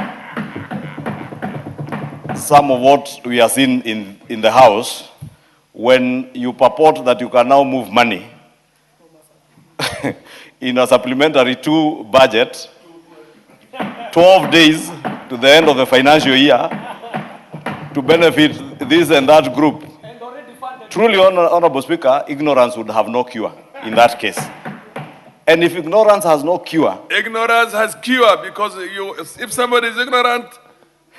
some of what we are seeing in the House when you purport that you can now move money in a supplementary 2 budget, 12 days to the end of the financial year, to benefit this and that group. Truly, Honorable Speaker, ignorance would have no cure in that case. And if ignorance has no cure... Ignorance has cure, because if somebody is ignorant,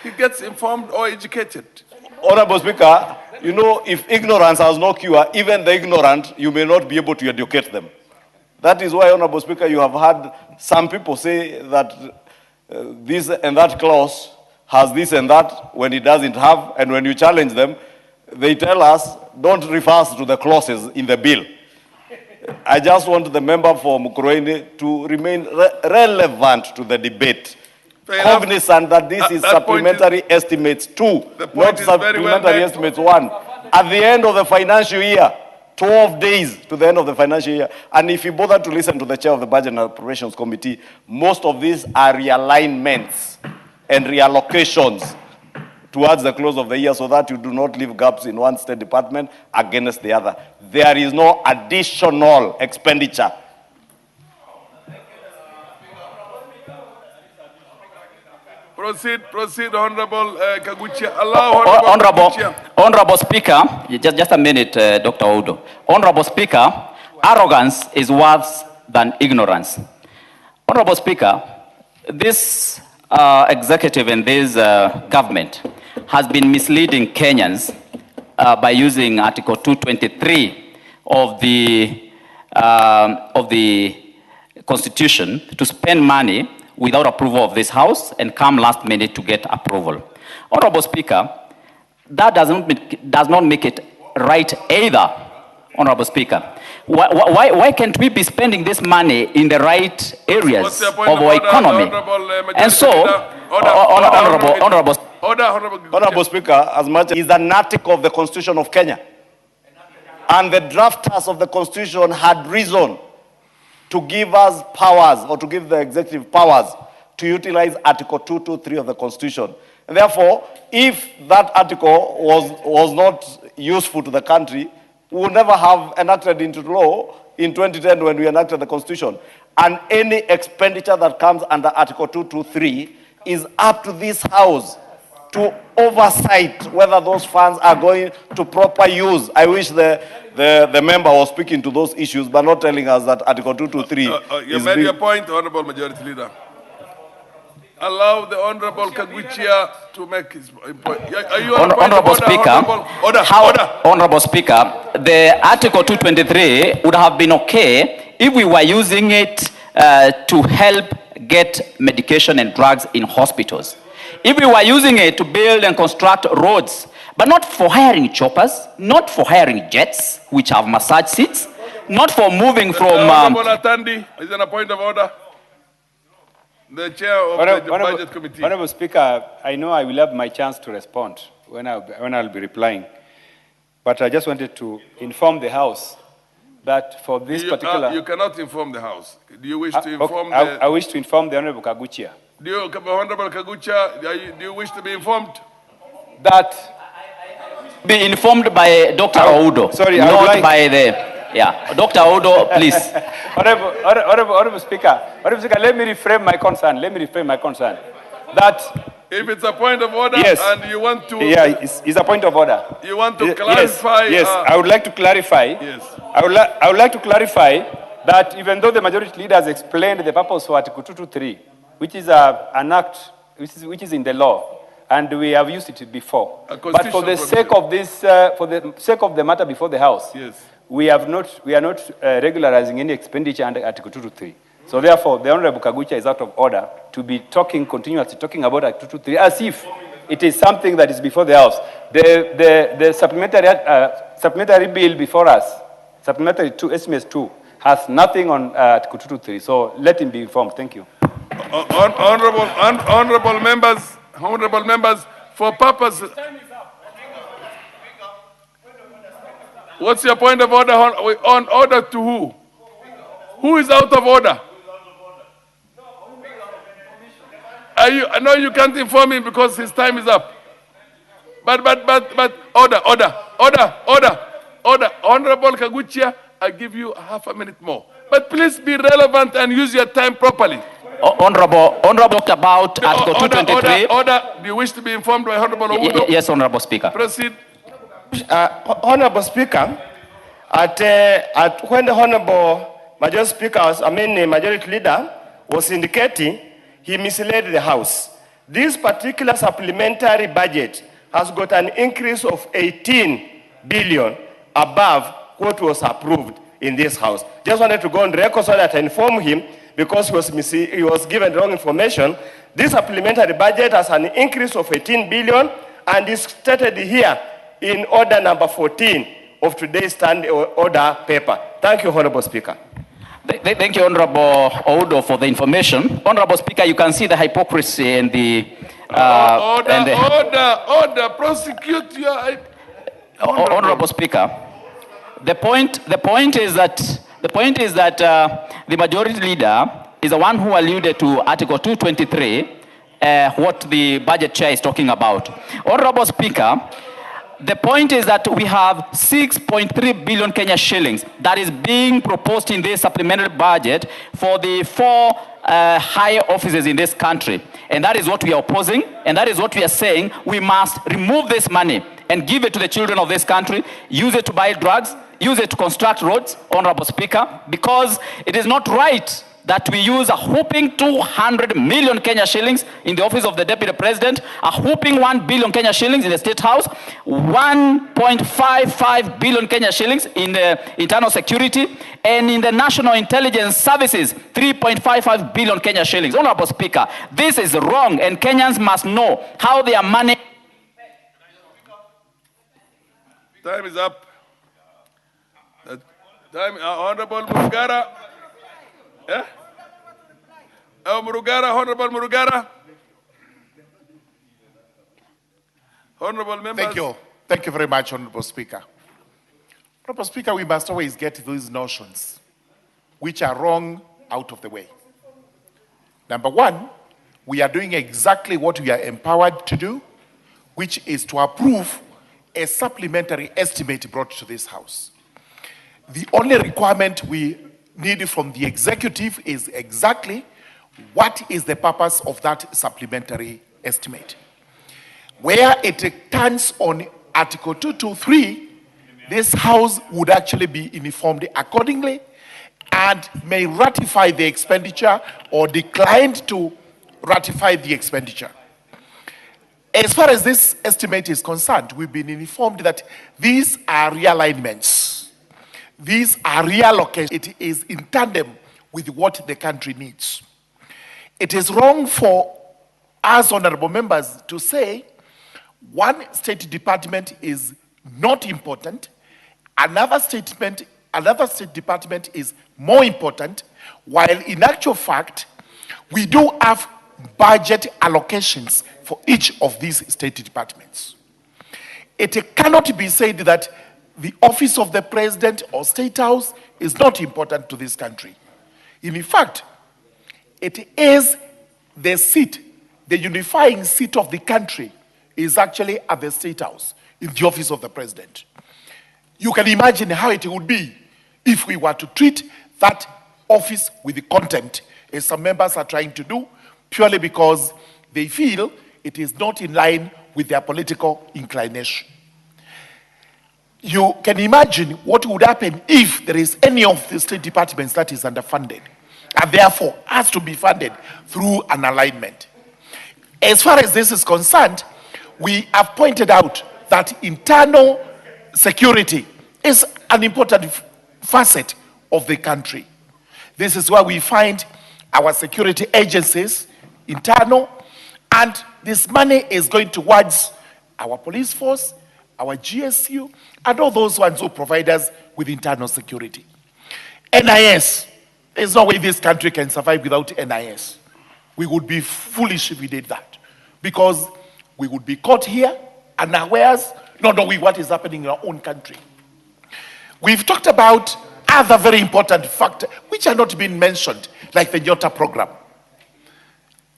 he gets informed or educated. Honorable Speaker, you know, if ignorance has no cure, even the ignorant, you may not be able to educate them. That is why, Honorable Speaker, you have had some people say that this and that clause has this and that when it doesn't have, and when you challenge them, they tell us, don't refer us to the clauses in the bill. I just want the member for Mukurweini to remain relevant to the debate. Cognizant that this is supplementary estimates 2, not supplementary estimates 1. At the end of the financial year, 12 days to the end of the financial year. And if you bother to listen to the chair of the Budget and Appropriations Committee, most of these are realignments and reallocations towards the close of the year, so that you do not leave gaps in one state department against the other. There is no additional expenditure. Proceed, Honorable Kaguchia. Allow Honorable Speaker, just a minute, Dr. Oudo. Honorable Speaker, arrogance is worse than ignorance. Honorable Speaker, this executive and this government has been misleading Kenyans by using Article 223 of the Constitution to spend money without approval of this House and come last minute to get approval. Honorable Speaker, that does not make it right either, Honorable Speaker. Why can't we be spending this money in the right areas of our economy? And so, Honorable Speaker, as much as is an article of the Constitution of Kenya, and the drafters of the Constitution had reason to give us powers, or to give the executive powers, to utilize Article 223 of the Constitution. And therefore, if that article was not useful to the country, we would never have enacted into law in 2010 when we enacted the Constitution. And any expenditure that comes under Article 223 is up to this House to oversight whether those funds are going to proper use. I wish the member was speaking to those issues, but not telling us that Article 223 You is made being... your point, Honorable Majority Leader. Allow the Honorable Kaguchia to make his point. Are you on a point of Honorable order, Speaker, Order. Honorable Speaker, the Article 223 would have been okay if we were using it to help get medication and drugs in hospitals. If we were using it to build and construct roads, but not for hiring choppers, not for hiring jets, which have massage seats, not for moving from... Honorable Atandi, is on a point of order. The chair of the Budget Committee. Honorable Speaker, I know I will have my chance to respond when I'll be replying. But I just wanted to inform the House that for this particular... You cannot inform the House. Do you wish to inform I wish to inform the Honorable Kaguchia. Honorable Kagucha, do you wish to be informed? That... Be informed by Dr. Oudo, sorry, not by the... Yeah, Dr. Oudo, please. Honorable Speaker, let me reframe my concern. That... If it's a point of order yes, and you want to... Yeah, it's a point of order. You want to clarify... Yes, I would like to clarify. Yes. I would like to clarify that even though the majority leader has explained the purpose of Article 223, which is an act which is in the law, and we have used it before. But for the sake of this, for the sake of the matter before the House, yes, we are not regularizing any expenditure under Article 223. So therefore, the Honorable Kagucha is out of order to be continuously talking about Article 223 as if it is something that is before the House. The supplementary bill before us, supplementary 2, SMS 2, has nothing on Article 223. So let him be informed. Thank you. Honorable members, for purpose... What's your point of order? On order to who? Who is out of order? I know you can't inform him because his time is up. But order. Honorable Kaguchia, I give you half a minute more. But please be relevant and use your time properly. Honorable talked about Article 223. Order. Do you wish to be informed by Honorable Oudo? Yes, Honorable Speaker. Proceed. Honorable Speaker, when the Honorable Majority Leader was indicating, he misled the House. This particular supplementary budget has got an increase of 18 billion above what was approved in this House. Just wanted to go on record so that I inform him because he was given wrong information. This supplementary budget has an increase of 18 billion and is stated here in order number 14 of today's standing order paper. Thank you, Honorable Speaker. Thank Honorable Oudo, for the information. Honorable Speaker, you can see the hypocrisy and the... Order, prosecute your... Honorable Speaker, the point is that the majority leader is the one who alluded to Article 223, what the budget chair is talking about. Honorable Speaker, the point is that we have 6.3 billion Kenya shillings that is being proposed in this supplementary budget for the 4 higher offices in this country. And that is what we are opposing, and that is what we are saying. We must remove this money and give it to the children of this country, use it to buy drugs, use it to construct roads, Honorable Speaker, because it is not right that we use a whooping 200 million Kenya shillings in the office of the Deputy President, a whooping 1 billion Kenya shillings in the State House, 1.55 billion Kenya shillings in the internal security, and in the National Intelligence Services, 3.55 billion Kenya shillings. Honorable Speaker, this is wrong, and Kenyans must know how their money... Time is up. Honorable Murugara. Yeah? Honorable Murugara. Honorable members. Thank you. Thank you very much, Honorable Speaker. Honorable Speaker, we must always get these notions which are wrong out of the way. Number one, we are doing exactly what we are empowered to do, which is to approve a supplementary estimate brought to this House. The only requirement we need from the executive is exactly what is the purpose of that supplementary estimate. where it turns on Article 223, this House would actually be informed accordingly and may ratify the expenditure or decline to ratify the expenditure. As far as this estimate is concerned, we've been informed that these are realignments. These are reallocations. It is in tandem with what the country needs. It is wrong for us, honorable members, to say one state department is not important, another state department is more important, while in actual fact, we do have budget allocations for each of these state departments. It cannot be said that the office of the president or state house is not important to this country. In fact, it is the seat, the unifying seat of the country is actually at the state house, in the office of the president. You can imagine how it would be if we were to treat that office with the contempt, as some members are trying to do, purely because they feel it is not in line with their political inclination. You can imagine what would happen if there is any of the state departments that is underfunded and therefore has to be funded through an alignment. As far as this is concerned, we have pointed out that internal security is an important facet of the country. This is where we find our security agencies, internal, and this money is going towards our police force, our GSU, and all those ones who provide us with internal security. NIS, there's no way this country can survive without NIS. We would be foolish if we did that, because we would be caught here unawares, not knowing what is happening in our own country. We've talked about other very important factors which are not being mentioned, like the Nyota program,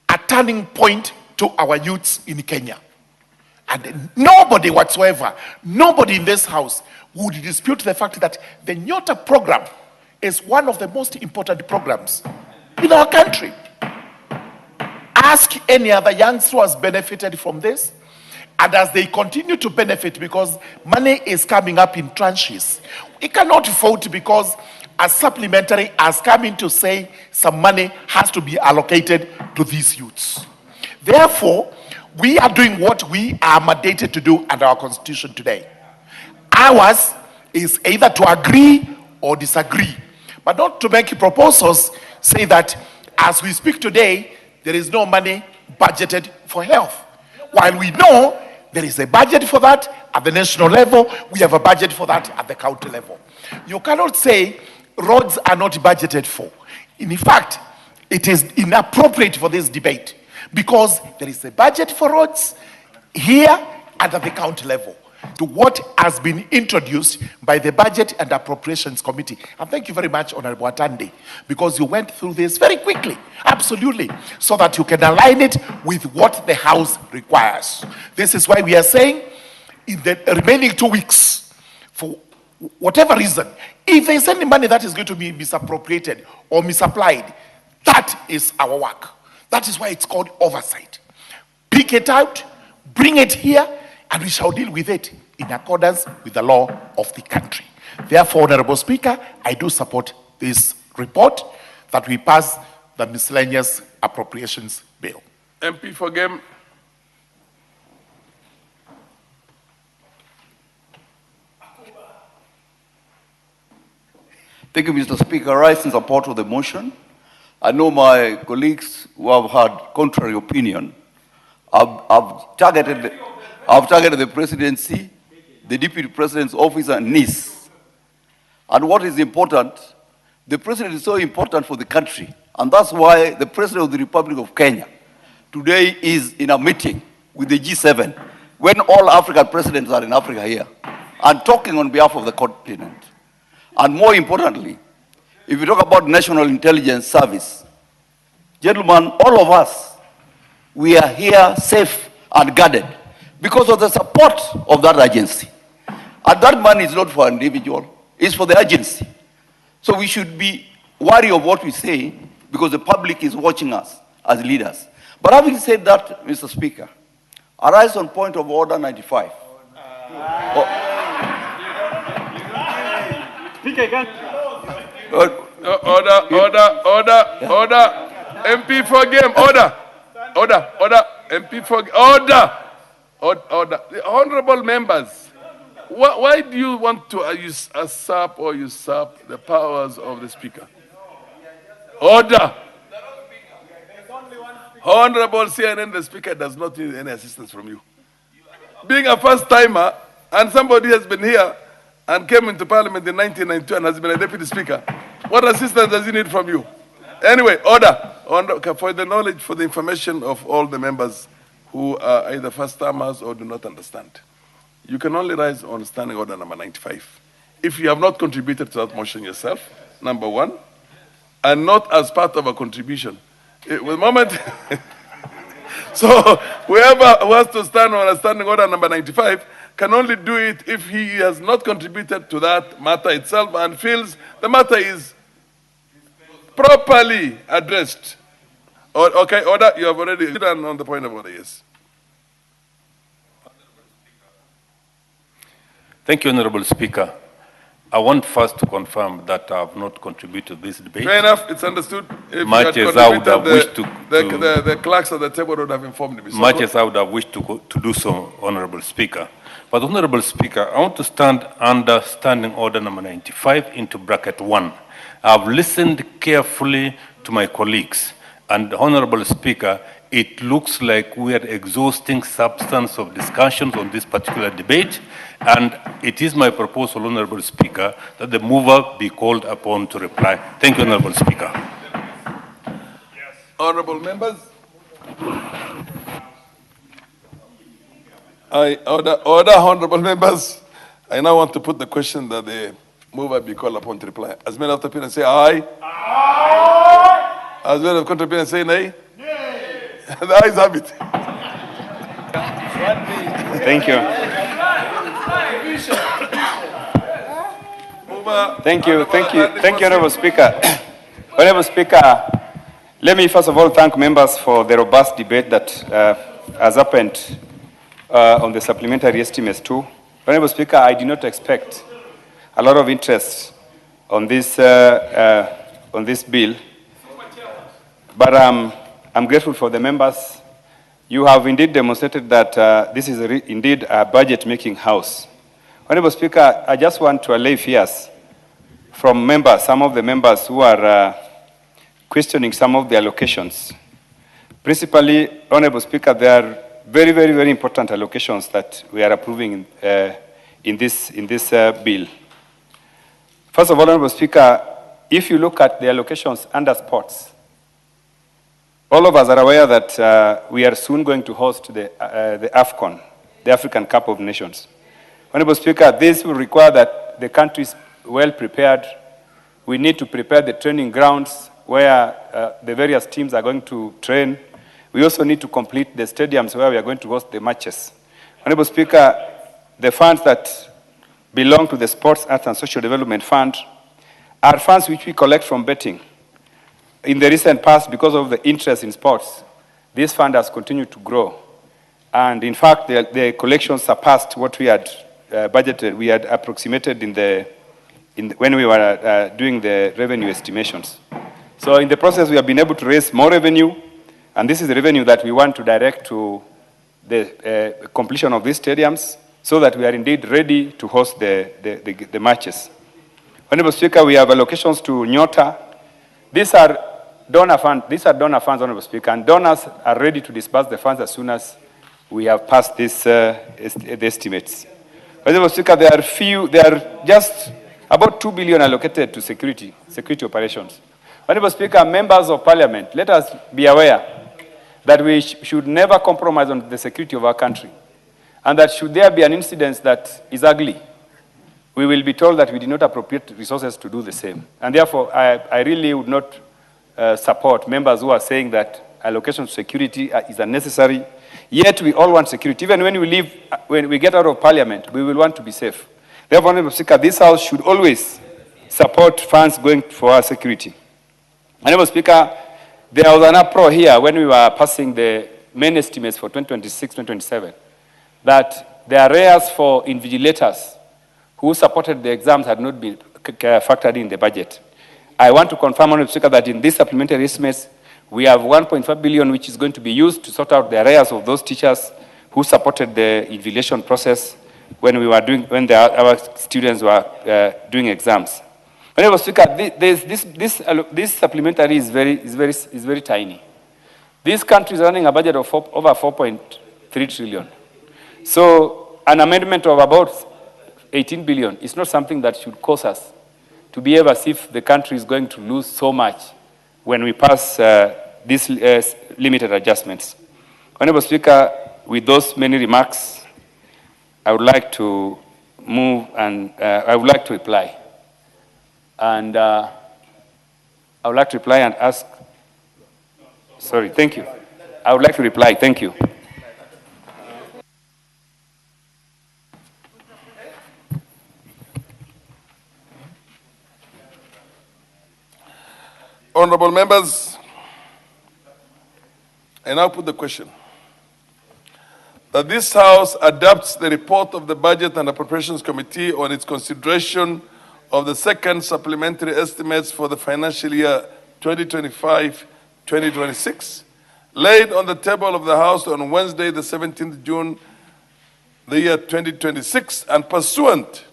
a turning point to our youths in Kenya. And nobody whatsoever, nobody in this house would dispute the fact that the Nyota program is one of the most important programs in our country. Ask any other youngster who has benefited from this, and as they continue to benefit, because money is coming up in tranches, we cannot vote because a supplementary has come in to say some money has to be allocated to these youths. Therefore, we are doing what we are mandated to do under our constitution today. Ours is either to agree or disagree, but not to make proposals say that as we speak today, there is no money budgeted for health. While we know there is a budget for that at the national level, we have a budget for that at the county level. You cannot say roads are not budgeted for. In fact, it is inappropriate for this debate because there is a budget for roads here and at the county level to what has been introduced by the Budget and Appropriations Committee. And thank you very much, Honorable Atandi, because you went through this very quickly, absolutely, so that you can align it with what the House requires. This is why we are saying in the remaining 2 weeks, for whatever reason, if there's any money that is going to be misappropriated or misapplied, that is our work. That is why it's called oversight. Pick it out, bring it here, and we shall deal with it in accordance with the law of the country. Therefore, Honorable Speaker, I do support this report that we pass the miscellaneous appropriations bill. MP for Game. Thank you, Mr. Speaker. I rise in support of the motion. I know my colleagues who have had contrary opinion. I've targeted the presidency, the deputy president's office, and NIS. And what is important, the president is so important for the country. And that's why the president of the Republic of Kenya today is in a meeting with the G7 when all African presidents are in Africa here and talking on behalf of the continent. And more importantly, if you talk about National Intelligence Service, gentlemen, all of us, we are here safe and guarded because of the support of that agency. And that money is not for an individual, it's for the agency. So we should be wary of what we say because the public is watching us as leaders. But having said that, Mr. Speaker, I rise on point of order 95. Order. MP for game. Order. MP for order. The honorable members, why do you want to usurp or usurp the powers of the speaker? Order. Honorable CNN, the speaker does not need any assistance from you. Being a first timer, and somebody has been here and came into parliament in 1992 and has been a deputy speaker, what assistance does he need from you? Anyway, order. For the knowledge, for the information of all the members who are either first timers or do not understand. You can only rise on standing order number 95. If you have not contributed to that motion yourself, number one, and not as part of a contribution. With moment, so whoever wants to stand on a standing order number 95 can only do it if he has not contributed to that matter itself and feels the matter is properly addressed. Okay, order, you have already done on the point of order, yes. Thank you, Honorable Speaker. I want first to confirm that I have not contributed to this debate. Fair enough, it's understood. If Much you as had I would have wished the clerks at the table would have informed me. So much as I would have wished to do so, Honorable Speaker. But Honorable Speaker, I want to stand under standing order number 95 into bracket 1. I've listened carefully to my colleagues, and Honorable Speaker, it looks like we are exhausting substance of discussions on this particular debate, and it is my proposal, Honorable Speaker, that the mover be called upon to reply. Thank you, Honorable Speaker. Yes. Honorable members. Order, honorable members. I now want to put the question that the mover be called upon to reply. As many of the people say aye. Aye. As many of the contributors say nay. The ayes have it. Thank you. Thank you, Honorable Speaker. Honorable Speaker, let me first of all thank members for the robust debate that has happened on the supplementary estimates too. Honorable Speaker, I did not expect a lot of interest on this bill, but I'm grateful for the members. You have indeed demonstrated that this is indeed a budget-making house. Honorable Speaker, I just want to allay fears from members, some of the members who are questioning some of the allocations. Principally, Honorable Speaker, there are very, very, very important allocations that we are approving in this bill. First of all, Honorable Speaker, if you look at the allocations under sports, all of us are aware that we are soon going to host the AFCON, the African Cup of Nations. Honorable Speaker, this will require that the country is well prepared. We need to prepare the training grounds where the various teams are going to train. We also need to complete the stadiums where we are going to host the matches. Honorable Speaker, the funds that belong to the Sports, Arts and Social Development Fund are funds which we collect from betting. In the recent past, because of the interest in sports, this fund has continued to grow. And in fact, the collection surpassed what we had budgeted. We had approximated when we were doing the revenue estimations. So in the process, we have been able to raise more revenue, and this is the revenue that we want to direct to the completion of these stadiums so that we are indeed ready to host the matches. Honorable Speaker, we have allocations to Nyota. These are donor funds, Honorable Speaker, and donors are ready to disburse the funds as soon as we have passed the estimates. Honorable Speaker, there are just about 2 billion allocated to security operations. Honorable Speaker, members of Parliament, let us be aware that we should never compromise on the security of our country, and that should there be an incident that is ugly, we will be told that we did not appropriate resources to do the same. And therefore, I really would not support members who are saying that allocation to security is unnecessary. Yet we all want security. Even when we get out of Parliament, we will want to be safe. Therefore, Honorable Speaker, this House should always support funds going for our security. Honorable Speaker, there was an uproar here when we were passing the main estimates for 2026, 2027, that the arrears for invigilators who supported the exams had not been factored in the budget. I want to confirm, Honorable Speaker, that in these supplementary estimates, we have 1.5 billion which is going to be used to sort out the arrears of those teachers who supported the invigilation process when our students were doing exams. Honorable Speaker, this supplementary is very tiny. This country is running a budget of over 4.3 trillion. So an amendment of about 18 billion is not something that should cause us to behave as if the country is going to lose so much when we pass these limited adjustments. Honorable Speaker, with those many remarks, I would like to move and I would like to reply. And I would like to reply and ask, sorry, thank you. I would like to reply, thank you. Honorable members, I now put the question that this House adopts the report of the Budget and Appropriations Committee on its consideration of the second supplementary estimates for the financial year 2025-2026, laid on the table of the House on Wednesday, the 17th June, the year 2026, and pursuant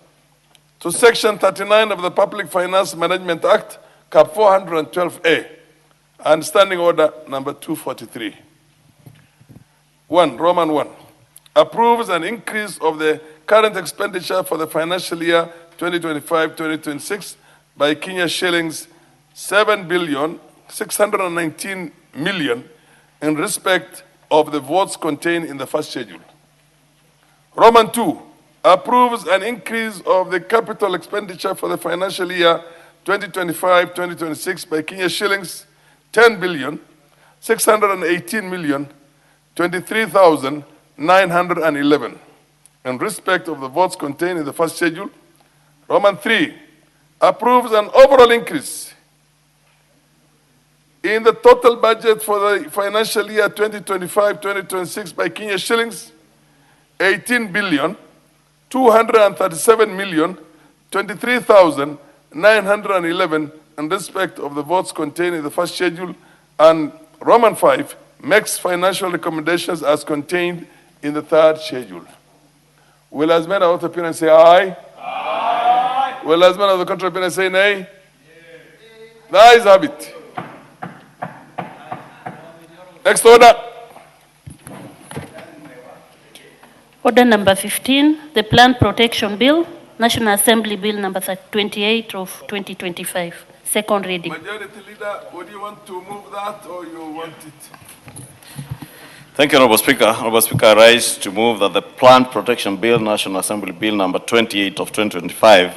to Section 39 of the Public Finance Management Act, Cap 412A, and Standing Order number 243. 1, Roman 1, approves an increase of the current expenditure for the financial year 2025-2026 by Kenya shillings 7,619,000,000 in respect of the votes contained in the first schedule. Roman 2, approves an increase of the capital expenditure for the financial year 2025-2026 by Kenya shillings 10,618,023,911 in respect of the votes contained in the first schedule. Roman 3 approves an overall increase in the total budget for the financial year 2025-2026 by Kenya shillings 18,237,023,911 in respect of the votes contained in the first schedule. And Roman 5 makes financial recommendations as contained in the third schedule. Will as many of the opinion say aye? Aye. Will as many of the contrary opinion say nay? Yes. The ayes have it. Next order. Order number 15, the Plant Protection Bill, National Assembly Bill number 28 of 2025. Second reading. Majority Leader, would you want to move that or you want it? Thank you, Honorable Speaker. Honorable Speaker, I rise to move that the Plant Protection Bill, National Assembly Bill number 28 of 2025,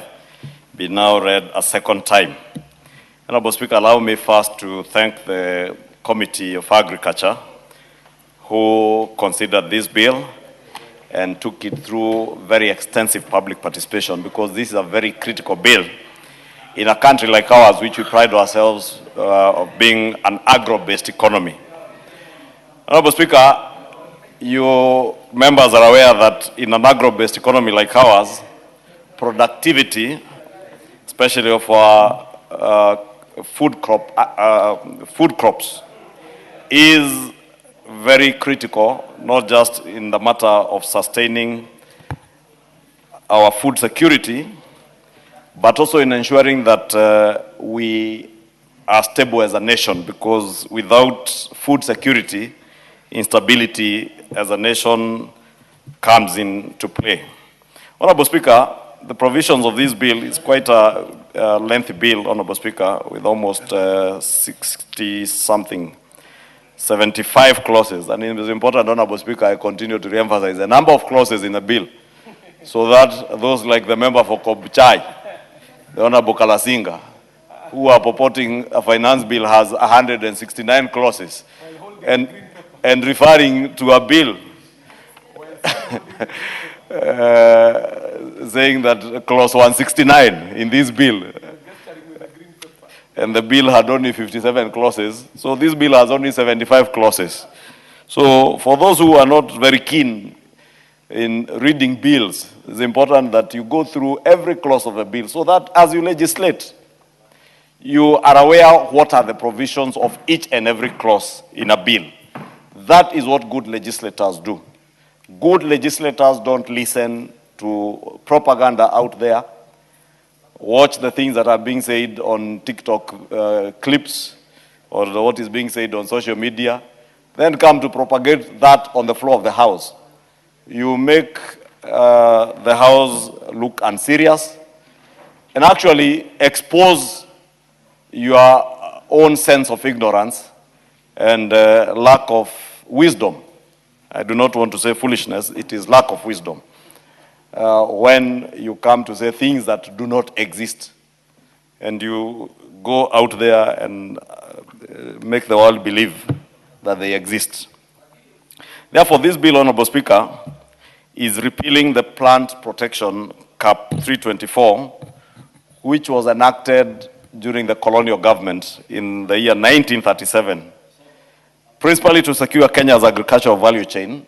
be now read a second time. Honorable Speaker, allow me first to thank the Committee of Agriculture who considered this bill and took it through very extensive public participation, because this is a very critical bill in a country like ours, which we pride ourselves of being an agro-based economy. Honorable Speaker, you members are aware that in an agro-based economy like ours, productivity, especially of our food crops, is very critical, not just in the matter of sustaining our food security, but also in ensuring that we are stable as a nation, because without food security, instability as a nation comes into play. Honorable Speaker, the provisions of this bill is quite a lengthy bill, Honorable Speaker, with almost 60-something, 75 clauses. And it is important, Honorable Speaker, I continue to re-emphasize the number of clauses in the bill, so that those like the member for Kobchai, the Honorable Kalasinga, who are purporting a finance bill has 169 clauses, and referring to a bill saying that clause 169 in this bill, and the bill had only 57 clauses, so this bill has only 75 clauses. So for those who are not very keen in reading bills, it's important that you go through every clause of a bill so that as you legislate, you are aware what are the provisions of each and every clause in a bill. That is what good legislators do. Good legislators don't listen to propaganda out there, watch the things that are being said on TikTok clips or what is being said on social media, then come to propagate that on the floor of the House. You make the House look unserious and actually expose your own sense of ignorance and lack of wisdom. I do not want to say foolishness, it is lack of wisdom. When you come to say things that do not exist and you go out there and make the world believe that they exist. Therefore, this bill, Honorable Speaker, is repealing the Plant Protection Cap 324, which was enacted during the colonial government in the year 1937, principally to secure Kenya's agricultural value chain.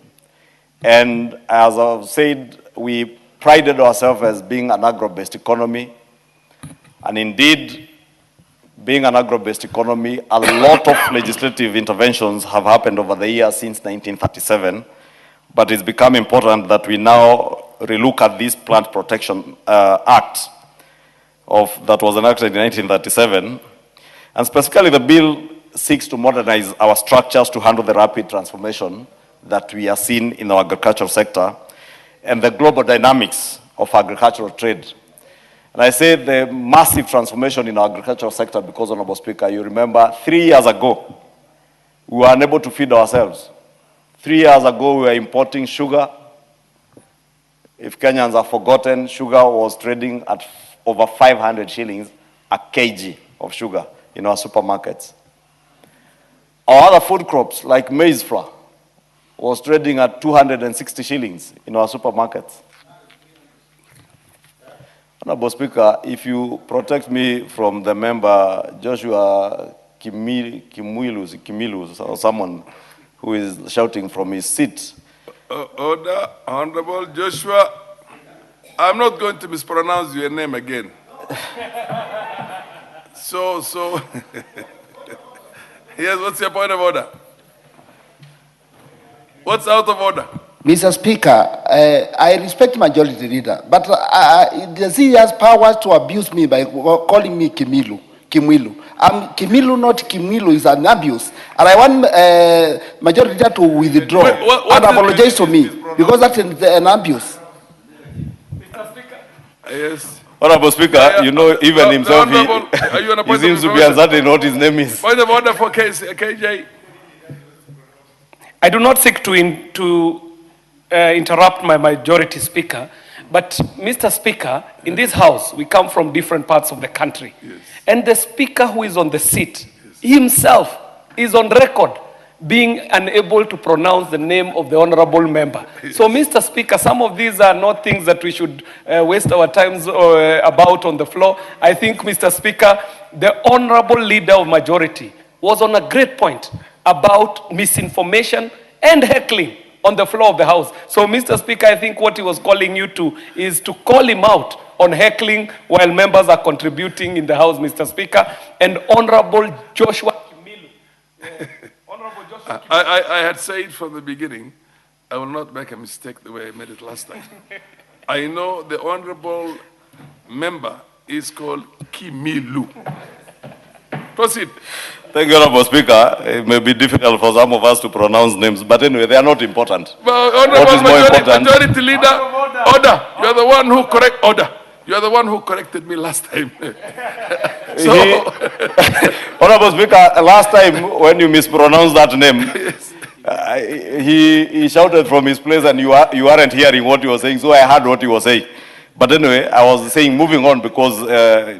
And as I've said, we prided ourselves as being an agro-based economy. And indeed, being an agro-based economy, a lot of legislative interventions have happened over the years since 1937. But it's become important that we now relook at this Plant Protection Act that was enacted in 1937. And specifically, the bill seeks to modernize our structures to handle the rapid transformation that we are seeing in our agricultural sector and the global dynamics of agricultural trade. And I say the massive transformation in our agricultural sector because, Honorable Speaker, you remember 3 years ago, we were unable to feed ourselves. 3 years ago, we were importing sugar. If Kenyans have forgotten, sugar was trading at over 500 shillings a kg of sugar in our supermarkets. Our other food crops, like maize flour, was trading at 260 shillings in our supermarkets. Honorable Speaker, if you protect me from the member Joshua Kimilus, or someone who is shouting from his seat. Order, Honorable Joshua. I'm not going to mispronounce your name again. So, yes, what's your point of order? What's out of order? Mr. Speaker, I respect Majority Leader, but does he has powers to abuse me by calling me Kimilu? Kimilu, not Kimilu, is an abuse. And I want Majority Leader to withdraw and apologize to me, because that's an abuse. Mr. Speaker. Yes. Honorable Speaker, you know, even himself, he seems to be uncertain what his name is. Point of order for KJ. I do not seek to interrupt my majority speaker, but Mr. Speaker, in this house, we come from different parts of the country. Yes. And the speaker who is on the seat himself is on record being unable to pronounce the name of the honorable member. Yes. So, Mr. Speaker, some of these are not things that we should waste our times about on the floor. I think, Mr. Speaker, the honorable leader of majority was on a great point about misinformation and heckling on the floor of the House. So, Mr. Speaker, I think what he was calling you to is to call him out on heckling while members are contributing in the House, Mr. Speaker, and Honorable Joshua Kimilu. I had said from the beginning, I will not make a mistake the way I made it last time. I know the honorable member is called Kimilu. Proceed. Thank you, Honorable Speaker. It may be difficult for some of us to pronounce names, but anyway, they are not important. Well, what is more important? Majority Leader, order. You are the one who You are the one who corrected me last time. Honorable Speaker, last time when you mispronounced that name, he shouted from his place and you aren't hearing what he was saying, so I heard what he was saying. But anyway, I was saying moving on because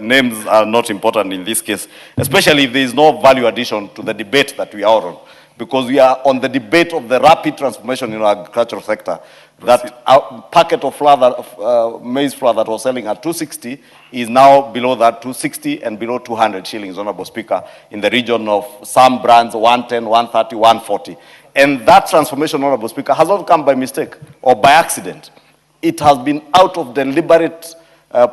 names are not important in this case, especially if there is no value addition to the debate that we are on. Because we are on the debate of the rapid transformation in our agricultural sector. That packet of flour, maize flour that was selling at 260 is now below that 260 and below 200 shillings, Honorable Speaker, in the region of some brands 110, 130, 140. And that transformation, Honorable Speaker, has not come by mistake or by accident. It has been out of deliberate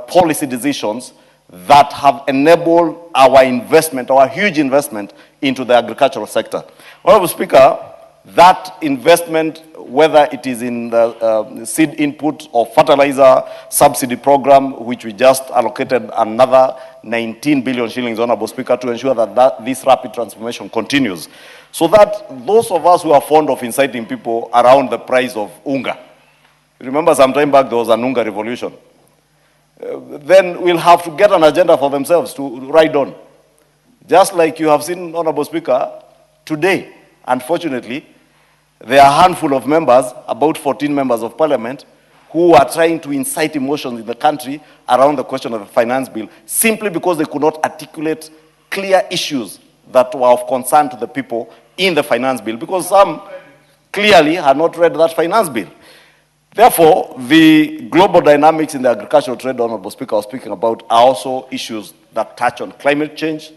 policy decisions that have enabled our investment, our huge investment into the agricultural sector. Honorable Speaker, that investment, whether it is in the seed input or fertilizer subsidy program, which we just allocated another 19 billion shillings, Honorable Speaker, to ensure that this rapid transformation continues. So that those of us who are fond of inciting people around the price of unga, remember some time back there was an unga revolution, then we'll have to get an agenda for themselves to ride on. Just like you have seen, Honorable Speaker, today, unfortunately, there are a handful of members, about 14 members of parliament, who are trying to incite emotions in the country around the question of the finance bill, simply because they could not articulate clear issues that were of concern to the people in the finance bill, because some clearly had not read that finance bill. Therefore, the global dynamics in the agricultural trade, Honorable Speaker, I was speaking about, are also issues that touch on climate change,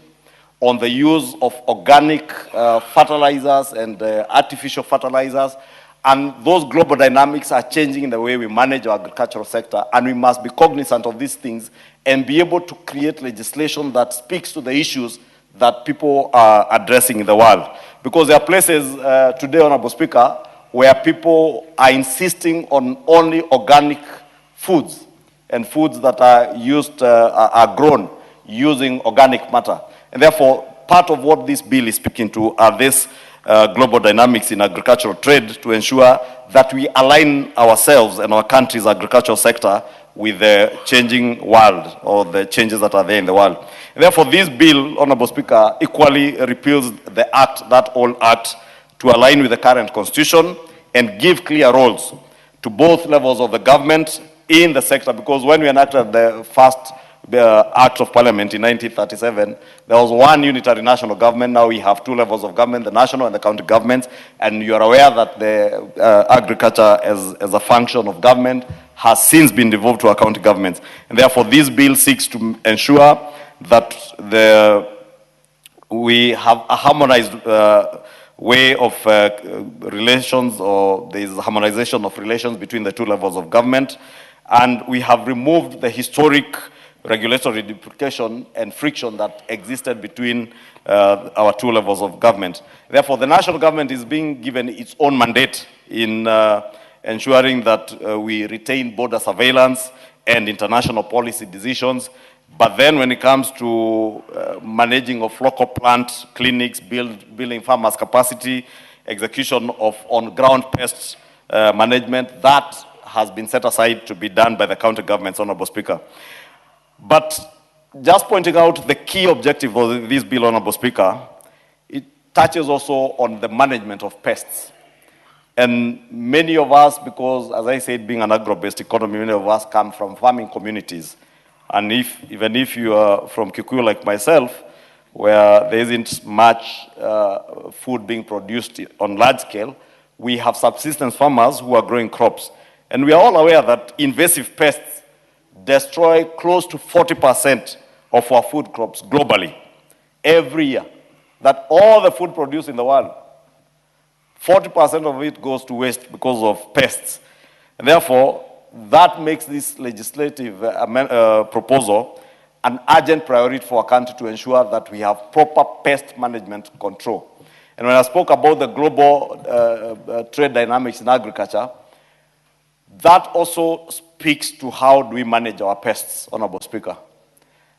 on the use of organic fertilizers and artificial fertilizers. And those global dynamics are changing in the way we manage our agricultural sector, and we must be cognizant of these things and be able to create legislation that speaks to the issues that people are addressing in the world. Because there are places today, Honorable Speaker, where people are insisting on only organic foods and foods that are used, are grown using organic matter. And therefore, part of what this bill is speaking to are these global dynamics in agricultural trade to ensure that we align ourselves and our country's agricultural sector with the changing world or the changes that are there in the world. And therefore, this bill, Honorable Speaker, equally repeals the act, that old act, to align with the current constitution and give clear roles to both levels of the government in the sector, because when we enacted the first Act of Parliament in 1937, there was one unitary national government. Now we have two levels of government, the national and the county governments, and you are aware that the agriculture as a function of government has since been devolved to our county governments. And therefore, this bill seeks to ensure that we have a harmonized way of relations, or there is a harmonization of relations between the two levels of government. And we have removed the historic regulatory duplication and friction that existed between our two levels of government. Therefore, the national government is being given its own mandate in ensuring that we retain border surveillance and international policy decisions. But then when it comes to managing of local plant clinics, building farmers' capacity, execution of on-ground pest management, that has been set aside to be done by the county governments, Honorable Speaker. But just pointing out the key objective of this bill, Honorable Speaker, it touches also on the management of pests. And many of us, because as I said, being an agro-based economy, many of us come from farming communities. And even if you are from Kikuyu like myself, where there isn't much food being produced on large scale, we have subsistence farmers who are growing crops. And we are all aware that invasive pests destroy close to 40% of our food crops globally every year. That all the food produced in the world, 40% of it goes to waste because of pests. And therefore, that makes this legislative proposal an urgent priority for our country to ensure that we have proper pest management control. And when I spoke about the global trade dynamics in agriculture, that also speaks to how do we manage our pests, Honorable Speaker.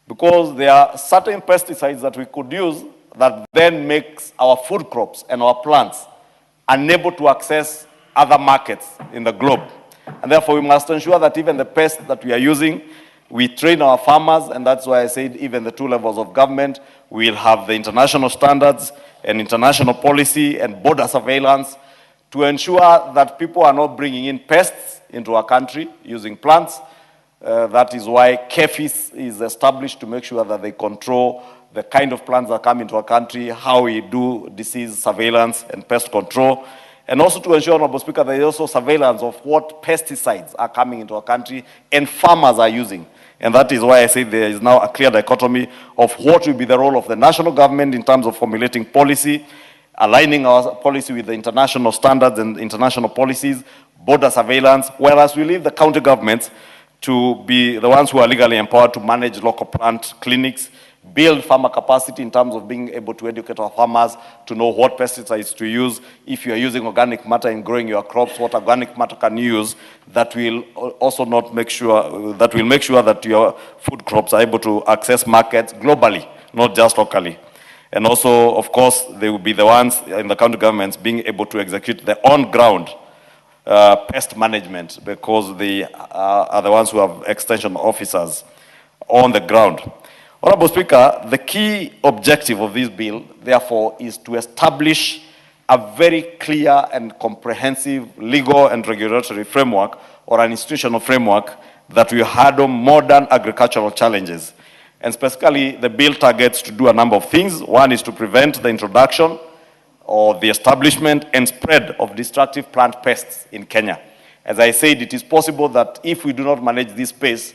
Because there are certain pesticides that we could use that then makes our food crops and our plants unable to access other markets in the globe. And therefore, we must ensure that even the pests that we are using, we train our farmers, and that's why I said even the two levels of government will have the international standards and international policy and border surveillance to ensure that people are not bringing in pests into our country using plants. That is why KEFIS is established to make sure that they control the kind of plants that come into our country, how we do disease surveillance and pest control, and also to ensure, Honorable Speaker, there is also surveillance of what pesticides are coming into our country and farmers are using. And that is why I say there is now a clear dichotomy of what will be the role of the national government in terms of formulating policy aligning our policy with the international standards and international policies, border surveillance, whereas we leave the county governments to be the ones who are legally empowered to manage local plant clinics, build farmer capacity in terms of being able to educate our farmers to know what pesticides to use. If you are using organic matter in growing your crops, what organic matter can you use that will also not make sure that your food crops are able to access markets globally, not just locally. And also, of course, they will be the ones in the county governments being able to execute the on-ground pest management, because they are the ones who have extension officers on the ground. Honorable Speaker, the key objective of this bill, therefore, is to establish a very clear and comprehensive legal and regulatory framework, or an institutional framework, that will handle modern agricultural challenges. And specifically, the bill targets to do a number of things. One is to prevent the introduction or the establishment and spread of destructive plant pests in Kenya. As I said, it is possible that if we do not manage this space,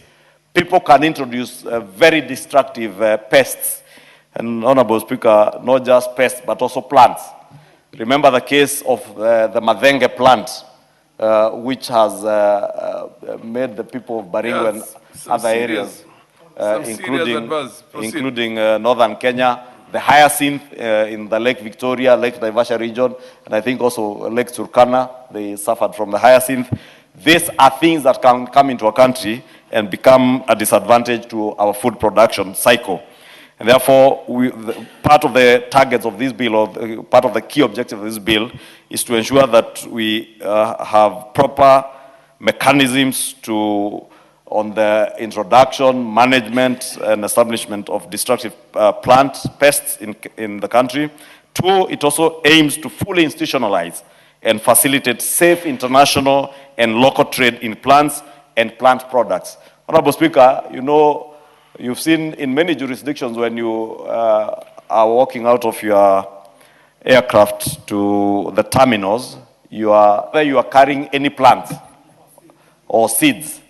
people can introduce very destructive pests. And Honorable Speaker, not just pests, but also plants. Remember the case of the Madenge plant, which has made the people of Baringo and other areas, including northern Kenya, the hyacinth in the Lake Victoria, Lake Naivasha region, and I think also Lake Turkana, they suffered from the hyacinth. These are things that can come into a country and become a disadvantage to our food production cycle. And therefore, part of the targets of this bill, or part of the key objective of this bill, is to ensure that we have proper mechanisms on the introduction, management, and establishment of destructive plant pests in the country. Two, it also aims to fully institutionalize and facilitate safe international and local trade in plants and plant products. Honorable Speaker, you know, you've seen in many jurisdictions when you are walking out of your aircraft to the terminals, where you are carrying any plants or seeds.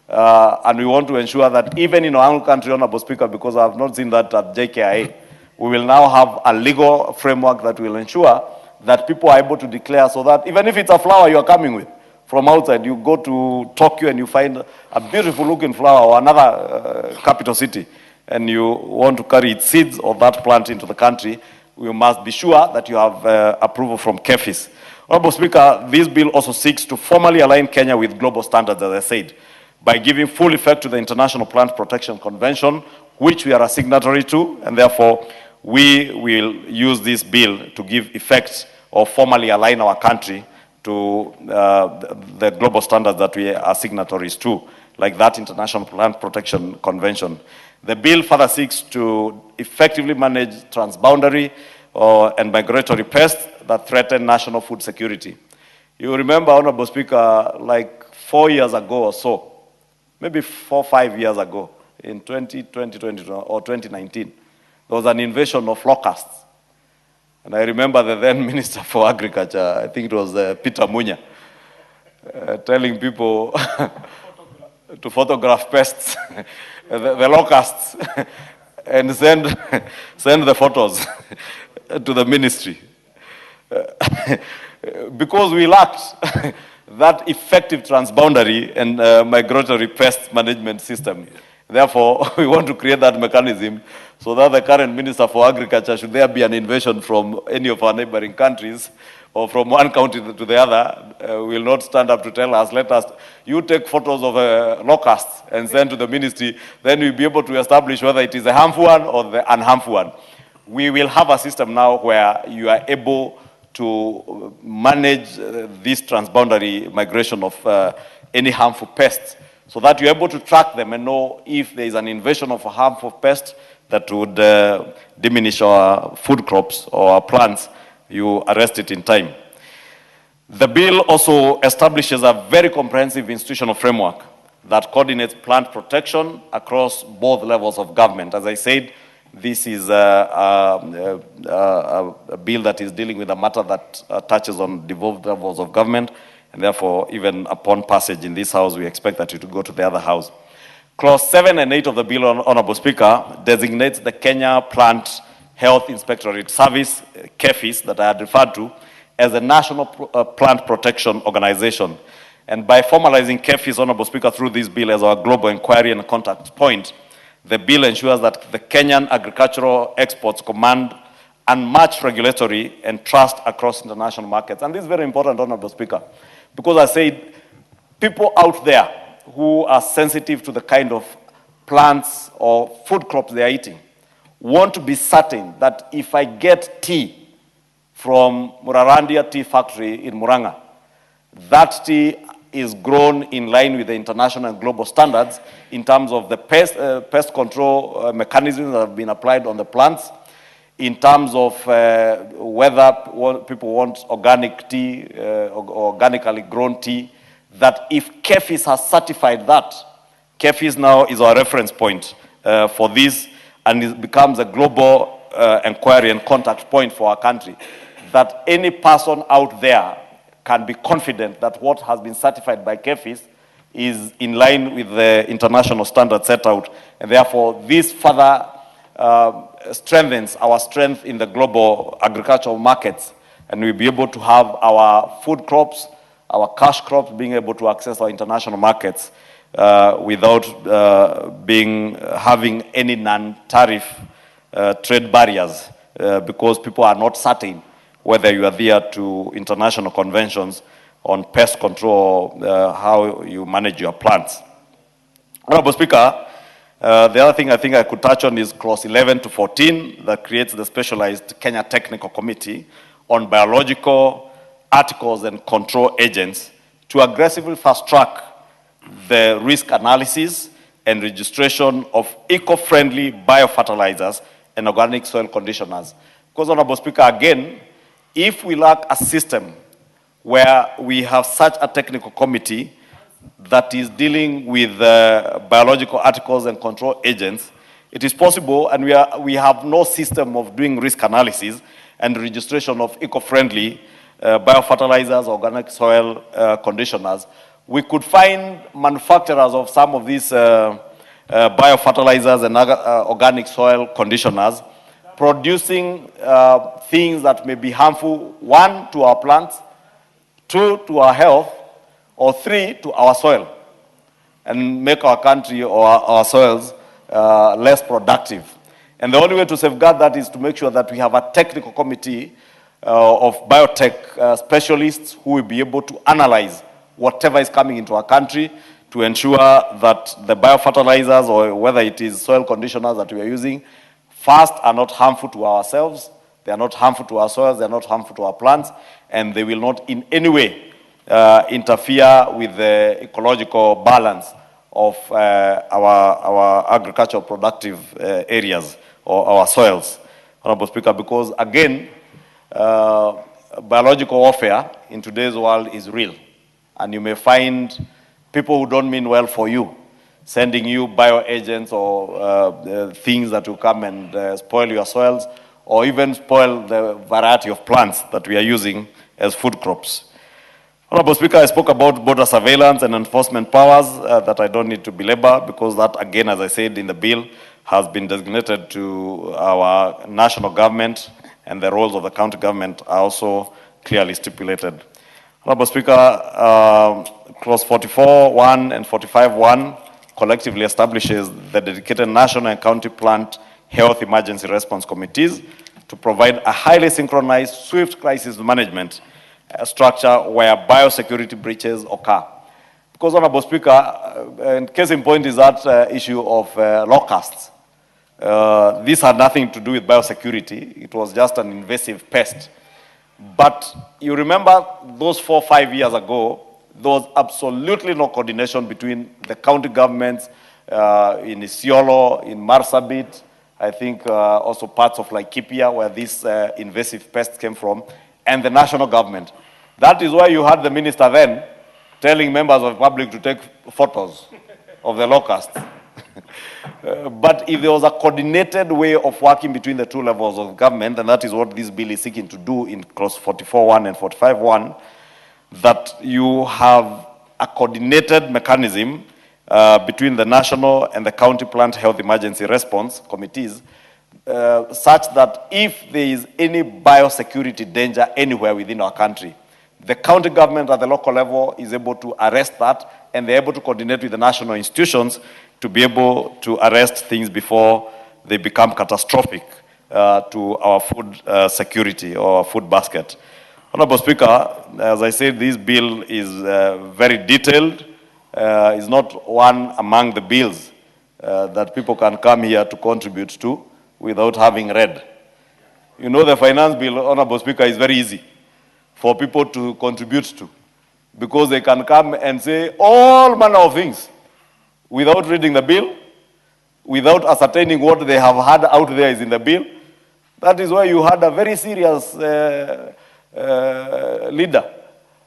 And we want to ensure that even in our own country, Honorable Speaker, because I have not seen that at JKIA, we will now have a legal framework that will ensure that people are able to declare, so that even if it's a flower you are coming with from outside, you go to Tokyo and you find a beautiful looking flower, or another capital city, and you want to carry its seeds of that plant into the country, we must be sure that you have approval from KEFIS. Honorable Speaker, this bill also seeks to formally align Kenya with global standards, as I said, by giving full effect to the International Plant Protection Convention, which we are a signatory to, and therefore we will use this bill to give effect or formally align our country to the global standards that we are signatories to, like that International Plant Protection Convention. The bill further seeks to effectively manage transboundary and migratory pests that threaten national food security. You remember, Honorable Speaker, like 4 years ago or so, maybe 4 or 5 years ago, in 2020 or 2019, there was an invasion of locusts. And I remember the then Minister for Agriculture, I think it was Peter Munya, telling people to photograph pests, the locusts, and send the photos to the ministry. Because we lacked that effective transboundary and migratory pest management system. Therefore, we want to create that mechanism so that the current Minister for Agriculture, should there be an invasion from any of our neighboring countries or from one country to the other, will not stand up to tell us, you take photos of locusts and send to the ministry, then we'll be able to establish whether it is a harmful one or the unharmful one. We will have a system now where you are able to manage this transboundary migration of any harmful pests, so that you're able to track them and know if there is an invasion of a harmful pest that would diminish our food crops or our plants, you arrest it in time. The bill also establishes a very comprehensive institutional framework that coordinates plant protection across both levels of government. As I said, this is a bill that is dealing with a matter that touches on devolved levels of government, and therefore, even upon passage in this House, we expect that it will go to the other House. Clause 7 and 8 of the bill, Honorable Speaker, designates the Kenya Plant Health Inspectorate Service, KEFIS, that I had referred to, as a national plant protection organization. And by formalizing KEFIS, Honorable Speaker, through this bill as our global inquiry and contact point, the bill ensures that the Kenyan agricultural exports command unmatched regulatory and trust across international markets. And this is very important, Honorable Speaker, because I said people out there who are sensitive to the kind of plants or food crops they are eating want to be certain that if I get tea from Murarandia Tea Factory in Muranga, that tea is grown in line with the international and global standards in terms of the pest control mechanisms that have been applied on the plants, in terms of whether people want organic tea, organically grown tea, that if KEFIS has certified that, KEFIS now is our reference point for this, and it becomes a global inquiry and contact point for our country, that any person out there can be confident that what has been certified by KEFIS is in line with the international standards set out, and therefore this further strengthens our strength in the global agricultural markets, and we'll be able to have our food crops, our cash crops being able to access our international markets without having any non-tariff trade barriers because people are not certain whether you adhere to international conventions on pest control, how you manage your plants. Honorable Speaker, the other thing I think I could touch on is clause 11 to 14 that creates the specialized Kenya Technical Committee on biological articles and control agents to aggressively fast-track the risk analysis and registration of eco-friendly biofertilizers and organic soil conditioners. Because, Honorable Speaker, again, if we lack a system where we have such a technical committee that is dealing with biological articles and control agents, it is possible, and we have no system of doing risk analysis and registration of eco-friendly biofertilizers, organic soil conditioners. We could find manufacturers of some of these biofertilizers and organic soil conditioners producing things that may be harmful, 1, to our plants, 2, to our health, or 3, to our soil, and make our country or our soils less productive. And the only way to safeguard that is to make sure that we have a technical committee of biotech specialists who will be able to analyze whatever is coming into our country to ensure that the biofertilizers or whether it is soil conditioners that we are using, first, are not harmful to ourselves, they are not harmful to our soils, they are not harmful to our plants, and they will not in any way interfere with the ecological balance of our agricultural productive areas or our soils, Honorable Speaker, because again, biological warfare in today's world is real. And you may find people who don't mean well for you, sending you bioagents or things that will come and spoil your soils, or even spoil the variety of plants that we are using as food crops. Honorable Speaker, I spoke about border surveillance and enforcement powers that I don't need to belabor, because that, again, as I said in the bill, has been designated to our national government, and the roles of the county government are also clearly stipulated. Honorable Speaker, clause 44.1 and 45.1 collectively establishes the dedicated national and county plant health emergency response committees to provide a highly synchronized, swift crisis management structure where biosecurity breaches occur. Because, Honorable Speaker, and case in point is that issue of locusts. This had nothing to do with biosecurity. It was just an invasive pest. But you remember those 4 or 5 years ago, there was absolutely no coordination between the county governments in Isiolo, in Marsabit, I think also parts of Laikipia where this invasive pest came from, and the national government. That is why you had the minister then telling members of the public to take photos of the locusts. But if there was a coordinated way of working between the two levels of government, and that is what this bill is seeking to do in clause 44.1 and 45.1, that you have a coordinated mechanism between the national and the county plant health emergency response committees such that if there is any biosecurity danger anywhere within our country, the county government at the local level is able to arrest that, and they're able to coordinate with the national institutions to be able to arrest things before they become catastrophic to our food security or our food basket. Honorable Speaker, as I said, this bill is very detailed. It's not one among the bills that people can come here to contribute to without having read. You know, the finance bill, Honorable Speaker, is very easy for people to contribute to, because they can come and say all manner of things without reading the bill, without ascertaining what they have had out there is in the bill. That is why you had a very serious leader,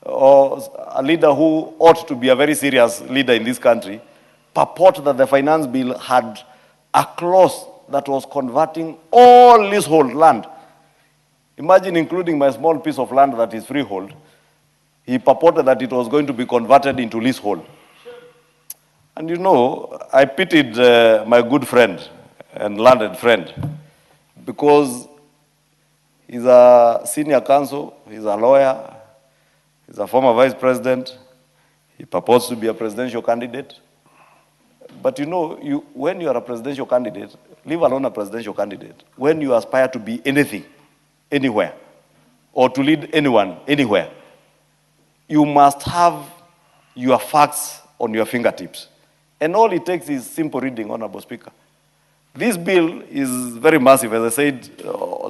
or a leader who ought to be a very serious leader in this country, purport that the finance bill had a clause that was converting all leasehold land. Imagine including my small piece of land that is freehold. He purported that it was going to be converted into leasehold. And you know, I pitied my good friend and learned friend, because he's a senior counsel, he's a lawyer, he's a former vice president, he purports to be a presidential candidate. But you know, when you are a presidential candidate, leave alone a presidential candidate, when you aspire to be anything, anywhere, or to lead anyone, anywhere, you must have your facts on your fingertips. And all it takes is simple reading, Honorable Speaker. This bill is very massive, as I said,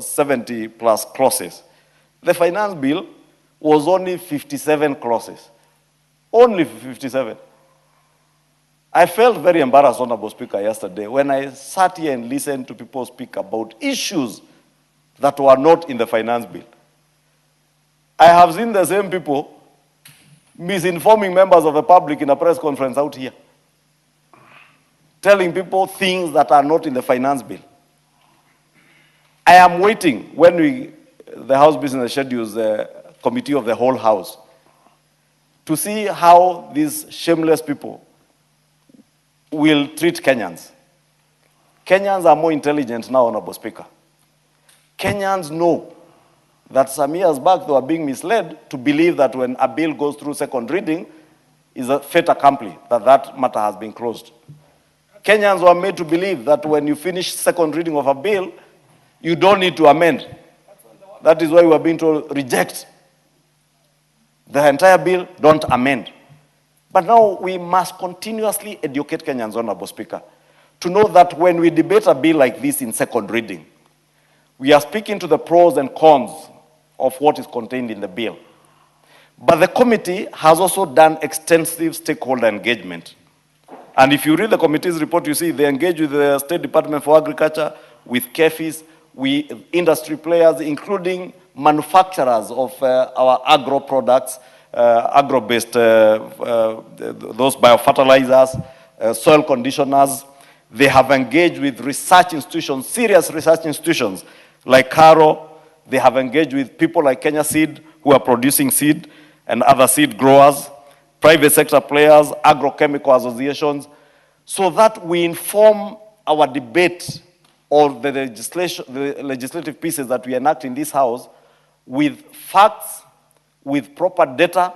70 plus clauses. The finance bill was only 57 clauses. Only 57. I felt very embarrassed, Honorable Speaker, yesterday when I sat here and listened to people speak about issues that were not in the finance bill. I have seen the same people misinforming members of the public in a press conference out here, telling people things that are not in the finance bill. I am waiting when the House Business schedules the committee of the whole House to see how these shameless people will treat Kenyans. Kenyans are more intelligent now, Honorable Speaker. Kenyans know that some years back they were being misled to believe that when a bill goes through second reading, is a fait accompli, that that matter has been closed. Kenyans were made to believe that when you finish second reading of a bill, you don't need to amend. That is why we are being told, reject the entire bill, don't amend. But now we must continuously educate Kenyans, Honorable Speaker, to know that when we debate a bill like this in second reading, we are speaking to the pros and cons of what is contained in the bill. But the committee has also done extensive stakeholder engagement. And if you read the committee's report, you see they engage with the State Department for Agriculture, with KEFIS, with industry players, including manufacturers of our agro products, agro-based, those biofertilizers, soil conditioners. They have engaged with research institutions, serious research institutions like CARO. They have engaged with people like Kenya Seed, who are producing seed, and other seed growers, private sector players, agrochemical associations, so that we inform our debate or the legislative pieces that we enact in this House with facts, with proper data,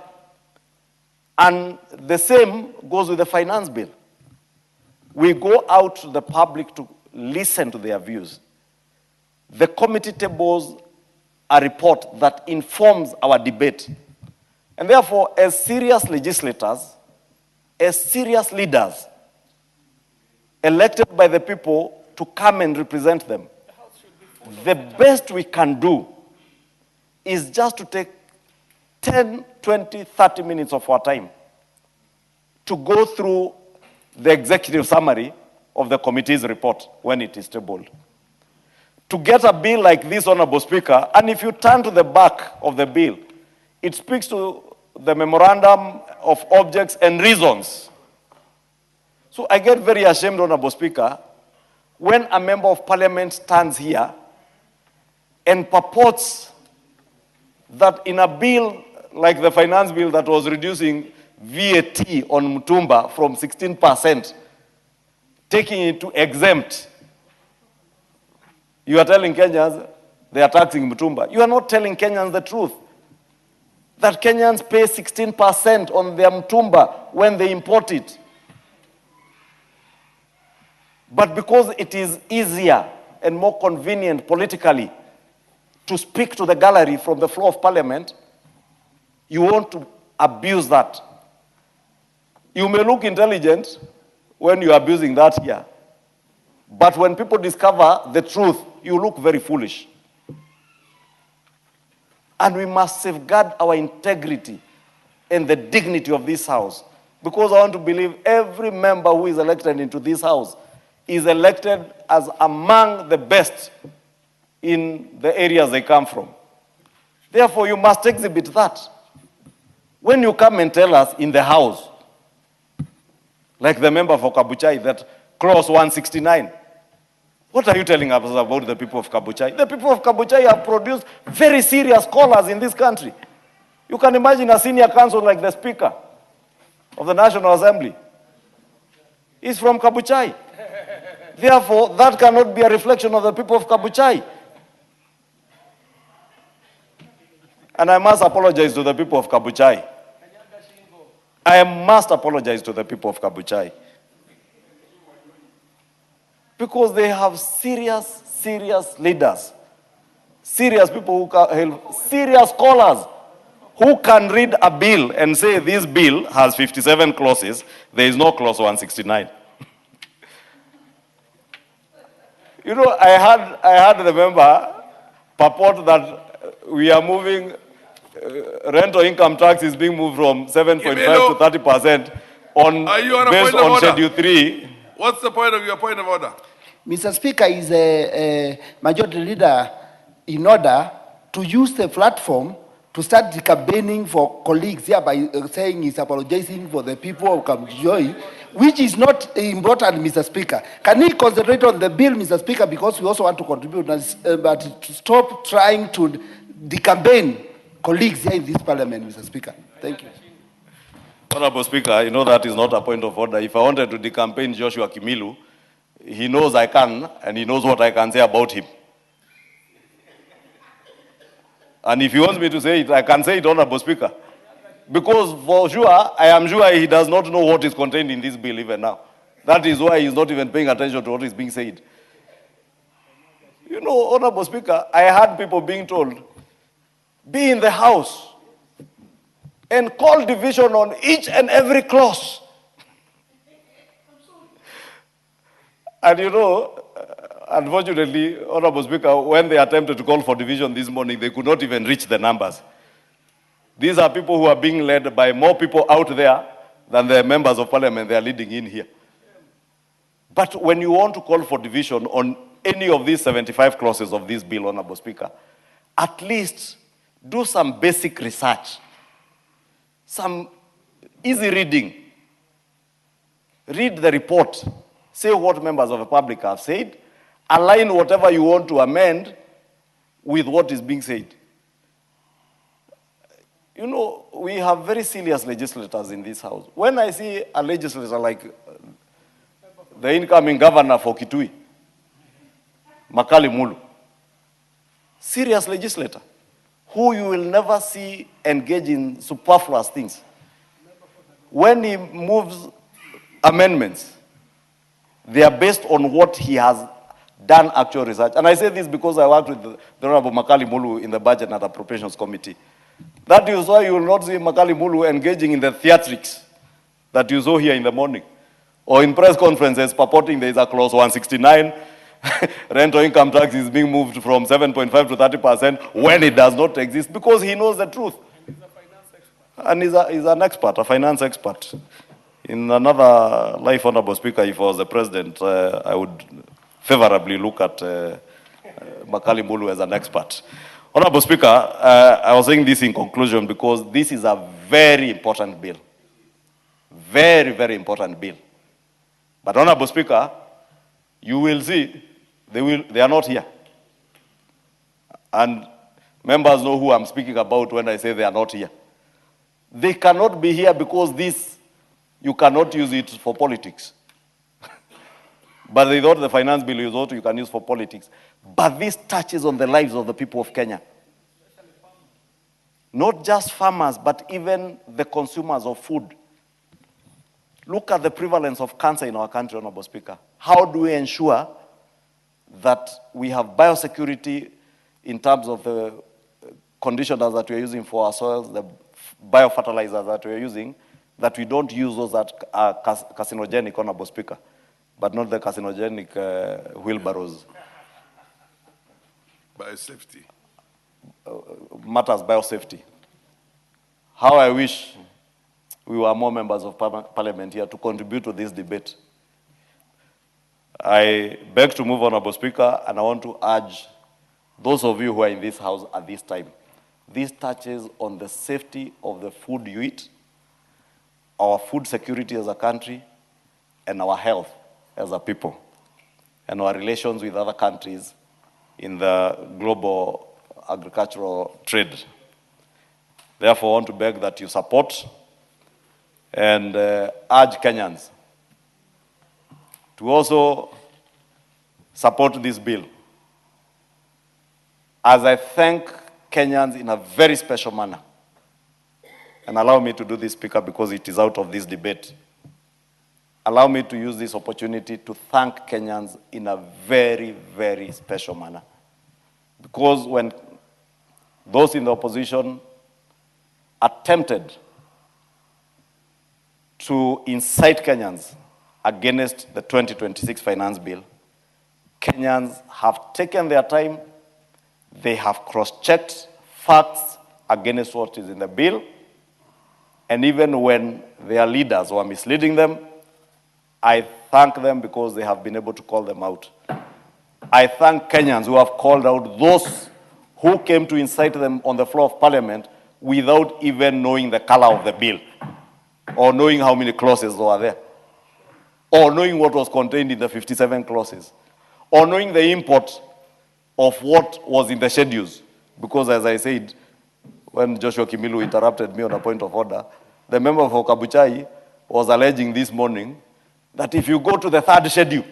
and the same goes with the finance bill. We go out to the public to listen to their views. The committee tables a report that informs our debate. And therefore, as serious legislators, as serious leaders, elected by the people to come and represent them, the best we can do is just to take 10, 20, 30 minutes of our time to go through the executive summary of the committee's report when it is tabled. To get a bill like this, Honorable Speaker, and if you turn to the back of the bill, it speaks to the memorandum of objects and reasons. So I get very ashamed, Honorable Speaker, when a member of parliament stands here and purports that in a bill like the finance bill that was reducing VAT on Mtumba from 16%, taking it to exempt, You are telling Kenyans they are taxing Mutumba. You are not telling Kenyans the truth. That Kenyans pay 16% on their Mutumba when they import it. But because it is easier and more convenient politically to speak to the gallery from the floor of parliament, you want to abuse that. You may look intelligent when you are abusing that here. But when people discover the truth, you look very foolish. And we must safeguard our integrity and the dignity of this house. Because I want to believe every member who is elected into this house is elected as among the best in the areas they come from. Therefore, you must exhibit that. When you come and tell us in the house, like the member for Kabuchai, that clause 169, what are you telling us about the people of Kabuchai? The people of Kabuchai have produced very serious scholars in this country. You can imagine a senior counsel like the Speaker of the National Assembly is from Kabuchai. Therefore, that cannot be a reflection of the people of Kabuchai. And I must apologize to the people of Kabuchai. I must apologize to the people of Kabuchai. Because they have serious leaders. Serious people who can, serious scholars who can read a bill and say this bill has 57 clauses, there is no clause 169. You know, I had the member purport that we are moving, rental income tax is being moved from 7.5 to 30% based on Schedule 3. What's the point of your point of order? Mr. Speaker, is a majority leader in order to use the platform to start campaigning for colleagues here by saying he's apologizing for the people of Kabuchai, which is not important, Mr. Speaker. Can he concentrate on the bill, Mr. Speaker, because we also want to contribute, but to stop trying to decampaign colleagues here in this parliament, Mr. Speaker. Thank you. Honorable Speaker, you know that is not a point of order. If I wanted to decampaign Joshua Kimilu, he knows I can, and he knows what I can say about him. And if he wants me to say it, I can say it, Honorable Speaker. Because for sure, I am sure he does not know what is contained in this bill even now. That is why he is not even paying attention to what is being said. You know, Honorable Speaker, I had people being told, be in the House and call division on each and every clause. And you know, unfortunately, Honorable Speaker, when they attempted to call for division this morning, they could not even reach the numbers. These are people who are being led by more people out there than the members of parliament they are leading in here. But when you want to call for division on any of these 75 clauses of this bill, Honorable Speaker, at least do some basic research, some easy reading. Read the report. Say what members of the public have said. Align whatever you want to amend with what is being said. You know, we have very serious legislators in this house. When I see a legislator like the incoming governor for Kitui, Makali Mulu, serious legislator, who you will never see engage in superfluous things. When he moves amendments, they are based on what he has done actual research. And I say this because I worked with the Honorable Makali Mulu in the Budget and Appropriations Committee. That is why you will not see Makali Mulu engaging in the theatrics that you saw here in the morning. Or in press conferences purporting there is a clause 169, rental income tax is being moved from 7.5 to 30% when it does not exist, because he knows the truth. And he's an expert, a finance expert. In another life, Honorable Speaker, if I was the president, I would favorably look at Makali Mulu as an expert. Honorable Speaker, I was saying this in conclusion because this is a very important bill. Very, very important bill. But Honorable Speaker, you will see they are not here. And members know who I'm speaking about when I say they are not here. They cannot be here because this, you cannot use it for politics. But they thought the finance bill is what you can use for politics. But this touches on the lives of the people of Kenya. Not just farmers, but even the consumers of food. Look at the prevalence of cancer in our country, Honorable Speaker. How do we ensure that we have biosecurity in terms of the conditioners that we are using for our soils, the biofertilizers that we are using, that we don't use those that are carcinogenic, Honorable Speaker, but not the carcinogenic wheelbarrows. Biosafety. Matters biosafety. How I wish we were more members of parliament here to contribute to this debate. I beg to move, Honorable Speaker, and I want to urge those of you who are in this house at this time. This touches on the safety of the food you eat, our food security as a country, and our health as a people, and our relations with other countries in the global agricultural trade. Therefore, I want to beg that you support and urge Kenyans to also support this bill, as I thank Kenyans in a very special manner. And allow me to do this, Speaker, because it is out of this debate. Allow me to use this opportunity to thank Kenyans in a very, very special manner. Because when those in the opposition attempted to incite Kenyans against the 2026 finance bill, Kenyans have taken their time, they have cross-checked facts against what is in the bill, and even when their leaders were misleading them, I thank them because they have been able to call them out. I thank Kenyans who have called out those who came to incite them on the floor of parliament without even knowing the color of the bill, or knowing how many clauses were there, or knowing what was contained in the 57 clauses, or knowing the import of what was in the schedules. Because as I said, when Joshua Kimilu interrupted me on a point of order, the member for Kabuchai was alleging this morning that if you go to the third schedule,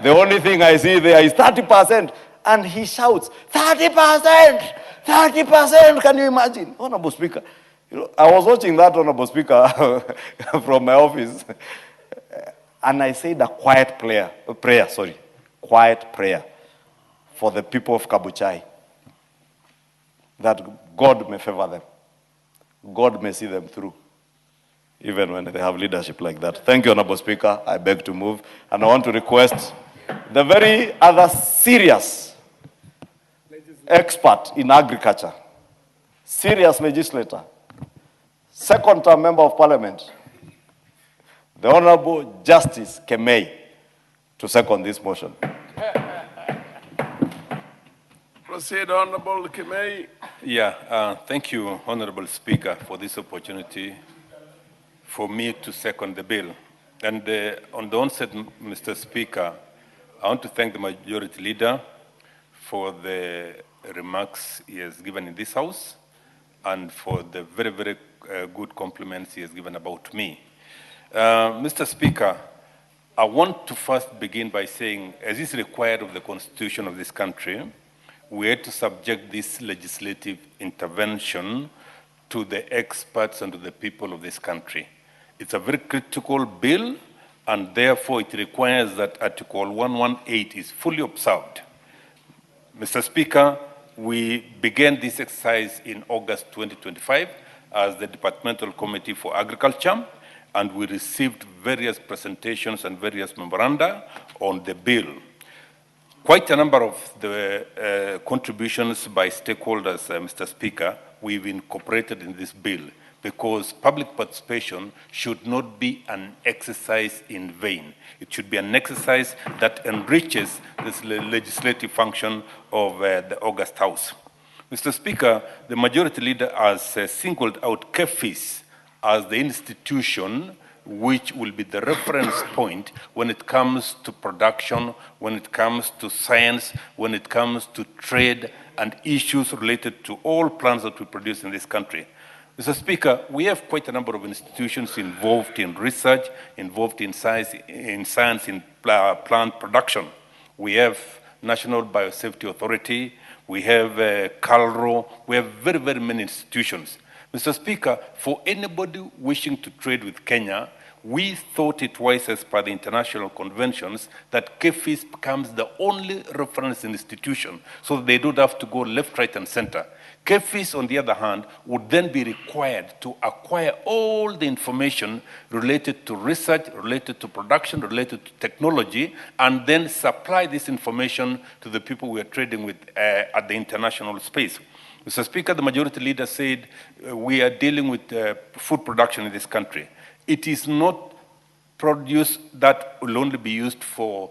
the only thing I see there is 30%, and he shouts, 30%, 30%, can you imagine? Honorable Speaker, you know, I was watching that, Honorable Speaker, from my office, and I said a quiet prayer for the people of Kabuchai, that God may favor them. God may see them through, even when they have leadership like that. Thank you, Honorable Speaker. I beg to move. And I want to request the very other serious expert in agriculture, serious legislator, second-term member of parliament, the Honorable Justice Kemei, to second this motion. Proceed, Honorable Kemei. Yeah, thank you, Honorable Speaker, for this opportunity for me to second the bill. And on the onset, Mr. Speaker, I want to thank the Majority Leader for the remarks he has given in this House and for the very, very good compliments he has given about me. Mr. Speaker, I want to first begin by saying, as is required of the Constitution of this country, we had to subject this legislative intervention to the experts and to the people of this country. It's a very critical bill, and therefore it requires that Article 118 is fully observed. Mr. Speaker, we began this exercise in August 2025 as the Departmental Committee for Agriculture, and we received various presentations and various memoranda on the bill. Quite a number of the contributions by stakeholders, Mr. Speaker, we've incorporated in this bill because public participation should not be an exercise in vain. It should be an exercise that enriches this legislative function of the August House. Mr. Speaker, the Majority Leader has singled out KEFIS as the institution which will be the reference point when it comes to production, when it comes to science, when it comes to trade and issues related to all plants that we produce in this country. Mr. Speaker, we have quite a number of institutions involved in research, involved in science, in plant production. We have National Biosafety Authority, we have CALRO, we have very, very many institutions. Mr. Speaker, for anybody wishing to trade with Kenya, we thought it wise as per the international conventions that KEFIS becomes the only reference institution so they don't have to go left, right, and center. KEFIS, on the other hand, would then be required to acquire all the information related to research, related to production, related to technology, and then supply this information to the people we are trading with at the international space. Mr. Speaker, the majority leader said we are dealing with food production in this country. It is not produce that will only be used for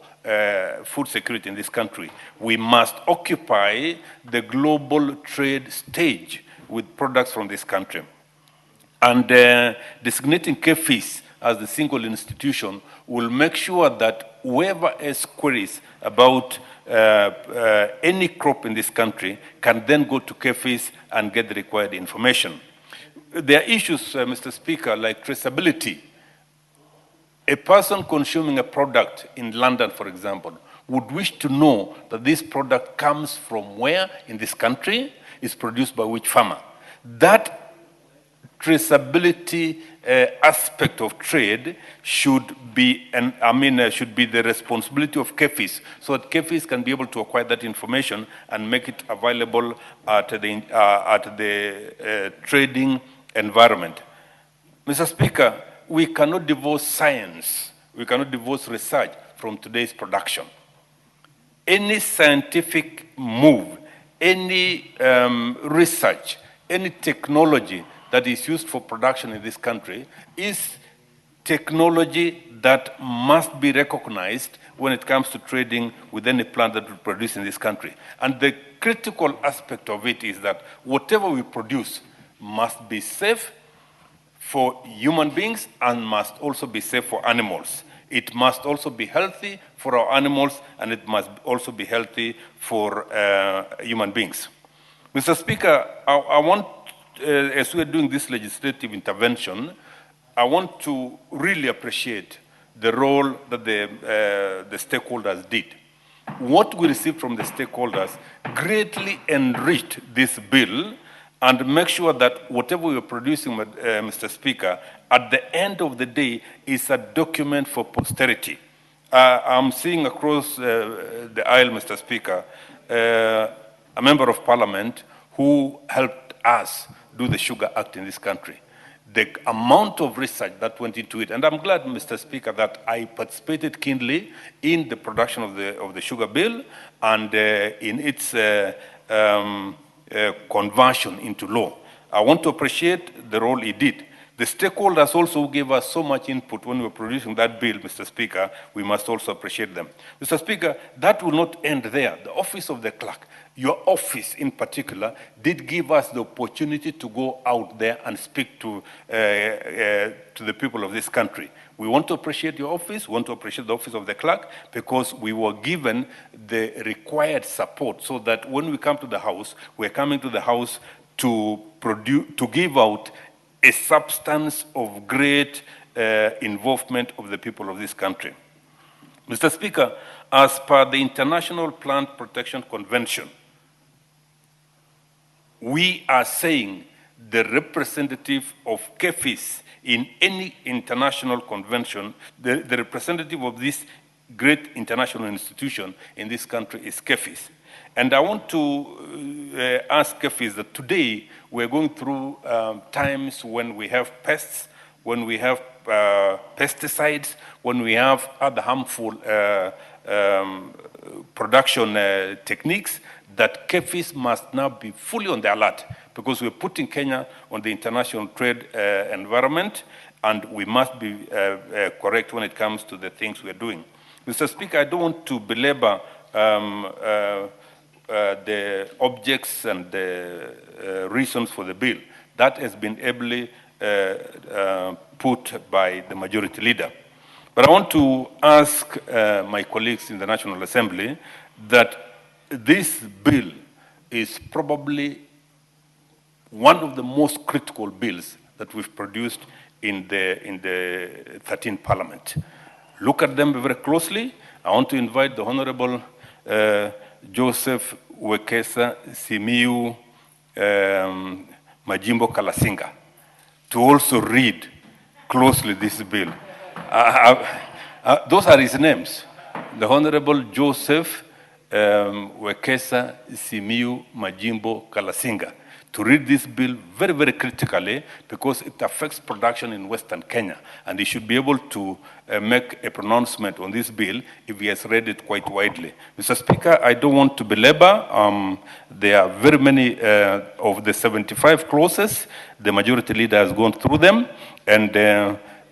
food security in this country. We must occupy the global trade stage with products from this country. And designating KEFIS as the single institution will make sure that whoever has queries about any crop in this country can then go to KEFIS and get the required information. There are issues, Mr. Speaker, like traceability. A person consuming a product in London, for example, would wish to know that this product comes from where in this country, is produced by which farmer. That traceability aspect of trade should be, should be the responsibility of KEFIS, so that KEFIS can be able to acquire that information and make it available at the trading environment. Mr. Speaker, we cannot divorce science, we cannot divorce research from today's production. Any scientific move, any research, any technology that is used for production in this country is technology that must be recognized when it comes to trading with any plant that we produce in this country. And the critical aspect of it is that whatever we produce must be safe for human beings and must also be safe for animals. It must also be healthy for our animals, and it must also be healthy for human beings. Mr. Speaker, I want, as we are doing this legislative intervention, I want to really appreciate the role that the stakeholders did. What we received from the stakeholders greatly enriched this bill and make sure that whatever we are producing, Mr. Speaker, at the end of the day is a document for posterity. I'm seeing across the aisle, Mr. Speaker, a member of parliament who helped us do the Sugar Act in this country. The amount of research that went into it, and I'm glad, Mr. Speaker, that I participated keenly in the production of the sugar bill and in its conversion into law. I want to appreciate the role he did. The stakeholders also gave us so much input when we were producing that bill, Mr. Speaker. We must also appreciate them. Mr. Speaker, that will not end there. The office of the clerk, your office in particular, did give us the opportunity to go out there and speak to the people of this country. We want to appreciate your office, we want to appreciate the office of the clerk, because we were given the required support so that when we come to the House, we're coming to the House to give out a substance of great involvement of the people of this country. Mr. Speaker, as per the International Plant Protection Convention, we are saying the representative of KEFIS in any international convention, the representative of this great international institution in this country is KEFIS. And I want to ask KEFIS that today we're going through times when we have pests, when we have pesticides, when we have other harmful production techniques, that KEFIS must now be fully on the alert, because we're putting Kenya on the international trade environment, and we must be correct when it comes to the things we're doing. Mr. Speaker, I don't want to belabor the objects and the reasons for the bill. That has been ably put by the majority leader. But I want to ask my colleagues in the National Assembly that this bill is probably one of the most critical bills that we've produced in the 13th Parliament. Look at them very closely. I want to invite the Honorable Joseph Wekesa Simiu Majimbo Kalasinga to also read closely this bill. Those are his names. The Honorable Joseph Wekesa Simiu Majimbo Kalasinga, to read this bill very, very critically because it affects production in Western Kenya. And he should be able to make a pronouncement on this bill if he has read it quite widely. Mr. Speaker, I don't want to belabor. There are very many of the 75 clauses. The majority leader has gone through them. And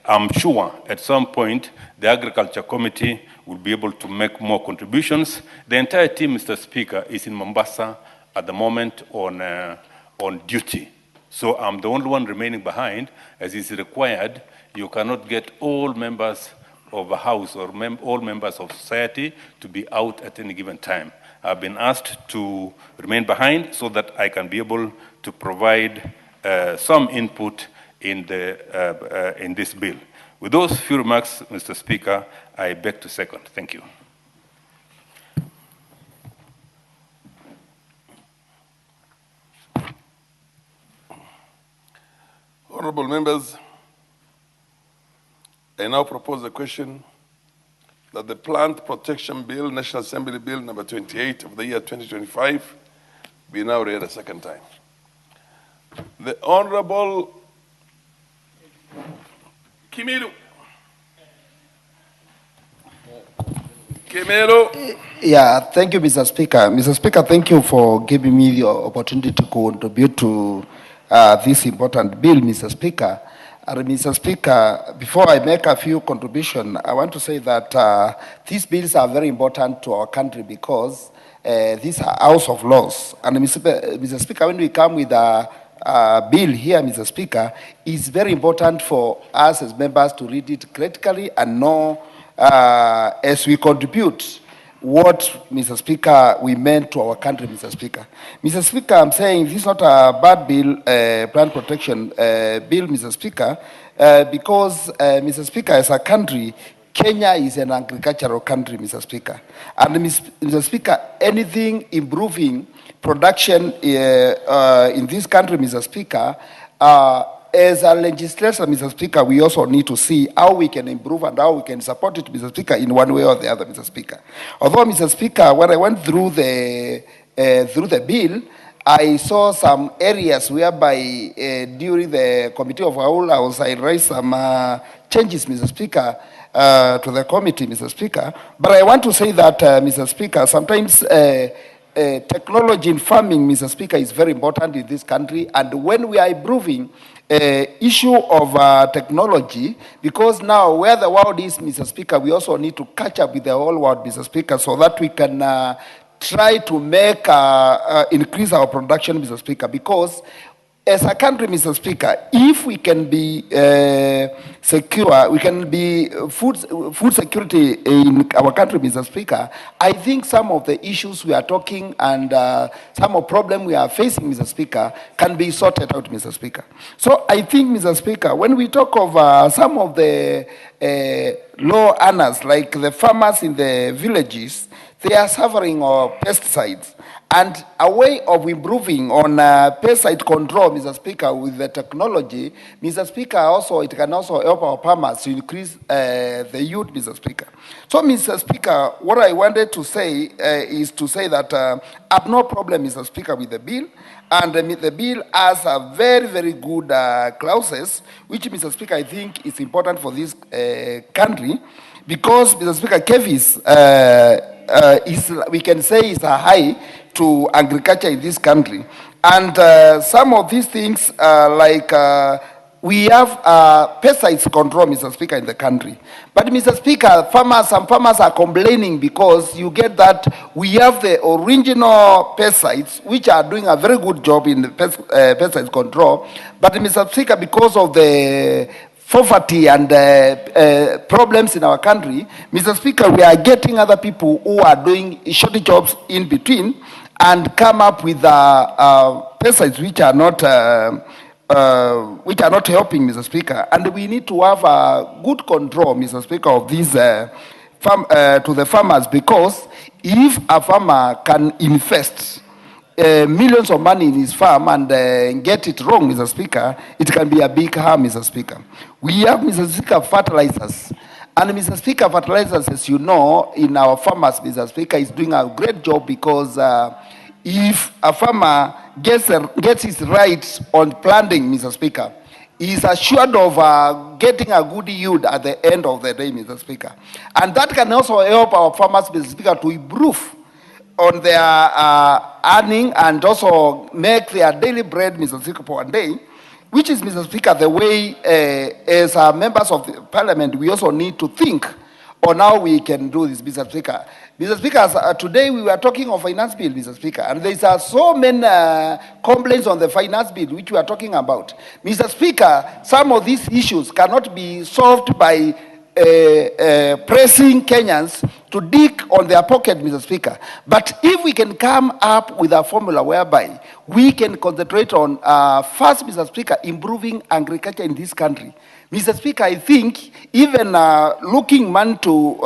I'm sure at some point the Agriculture Committee will be able to make more contributions. The entire team, Mr. Speaker, is in Mombasa at the moment on duty. So I'm the only one remaining behind, as is required. You cannot get all members of a house or all members of society to be out at any given time. I've been asked to remain behind so that I can be able to provide some input in this bill. With those few remarks, Mr. Speaker, I beg to second. Thank you. Honorable members, I now propose a question that the Plant Protection Bill, National Assembly Bill number 28 of the year 2025, be now read a second time. The Honorable Kimelu. Yeah, thank you, Mr. Speaker. Mr. Speaker, thank you for giving me the opportunity to contribute to this important bill, Mr. Speaker. And Mr. Speaker, before I make a few contributions, I want to say that these bills are very important to our country because these are house of laws. And Mr. Speaker, when we come with a bill here, Mr. Speaker, it's very important for us as members to read it critically and know as we contribute what, Mr. Speaker, we meant to our country, Mr. Speaker. Mr. Speaker, I'm saying this is not a bad bill, plant protection bill, Mr. Speaker, because, Mr. Speaker, as a country, Kenya is an agricultural country, Mr. Speaker. And Mr. Speaker, anything improving production in this country, Mr. Speaker, as a legislator, Mr. Speaker, we also need to see how we can improve and how we can support it, Mr. Speaker, in one way or the other, Mr. Speaker. Although, Mr. Speaker, when I went through the bill, I saw some areas whereby during the Committee of Whole House, I raised some changes, Mr. Speaker, to the committee, Mr. Speaker. But I want to say that, Mr. Speaker, sometimes technology in farming, Mr. Speaker, is very important in this country. And when we are improving issue of technology, because now where the world is, Mr. Speaker, we also need to catch up with the whole world, Mr. Speaker, so that we can try to make increase our production, Mr. Speaker, because as a country, Mr. Speaker, if we can be secure, we can be food security in our country, Mr. Speaker, I think some of the issues we are talking and some of the problems we are facing, Mr. Speaker, can be sorted out, Mr. Speaker. So I think, Mr. Speaker, when we talk of some of the low earners, like the farmers in the villages, they are suffering of pesticides. And a way of improving on pesticide control, Mr. Speaker, with the technology, Mr. Speaker, also it can also help our farmers to increase the yield, Mr. Speaker. So, Mr. Speaker, what I wanted to say is to say that I have no problem, Mr. Speaker, with the bill. And the bill has a very, very good clauses, which, Mr. Speaker, I think is important for this country. Because, Mr. Speaker, KEVIS is, we can say, is a high to agriculture in this country. And some of these things, like we have pesticides control, Mr. Speaker, in the country. But, Mr. Speaker, some farmers are complaining because you get that we have the original pesticides, which are doing a very good job in the pesticides control. But, Mr. Speaker, because of the poverty and problems in our country, Mr. Speaker, we are getting other people who are doing shorty jobs in between and come up with pesticides which are not helping, Mr. Speaker. And we need to have a good control, Mr. Speaker, of these to the farmers, because if a farmer can invest millions of money in his farm and get it wrong, Mr. Speaker, it can be a big harm, Mr. Speaker. We have, Mr. Speaker, fertilizers. And Mr. Speaker, fertilizers, as you know, in our farmers, Mr. Speaker, is doing a great job because if a farmer gets his rights on planting, Mr. Speaker, he is assured of getting a good yield at the end of the day, Mr. Speaker. And that can also help our farmers, Mr. Speaker, to improve on their earning and also make their daily bread, Mr. Speaker, for one day, which is, Mr. Speaker, the way as members of the parliament, we also need to think on how we can do this, Mr. Speaker. Mr. Speaker, today we were talking of finance bill, Mr. Speaker, and there are so many complaints on the finance bill which we are talking about. Mr. Speaker, some of these issues cannot be solved by pressing Kenyans to dig on their pocket, Mr. Speaker. But if we can come up with a formula whereby we can concentrate on, first, Mr. Speaker, improving agriculture in this country. Mr. Speaker, I think even looking money to,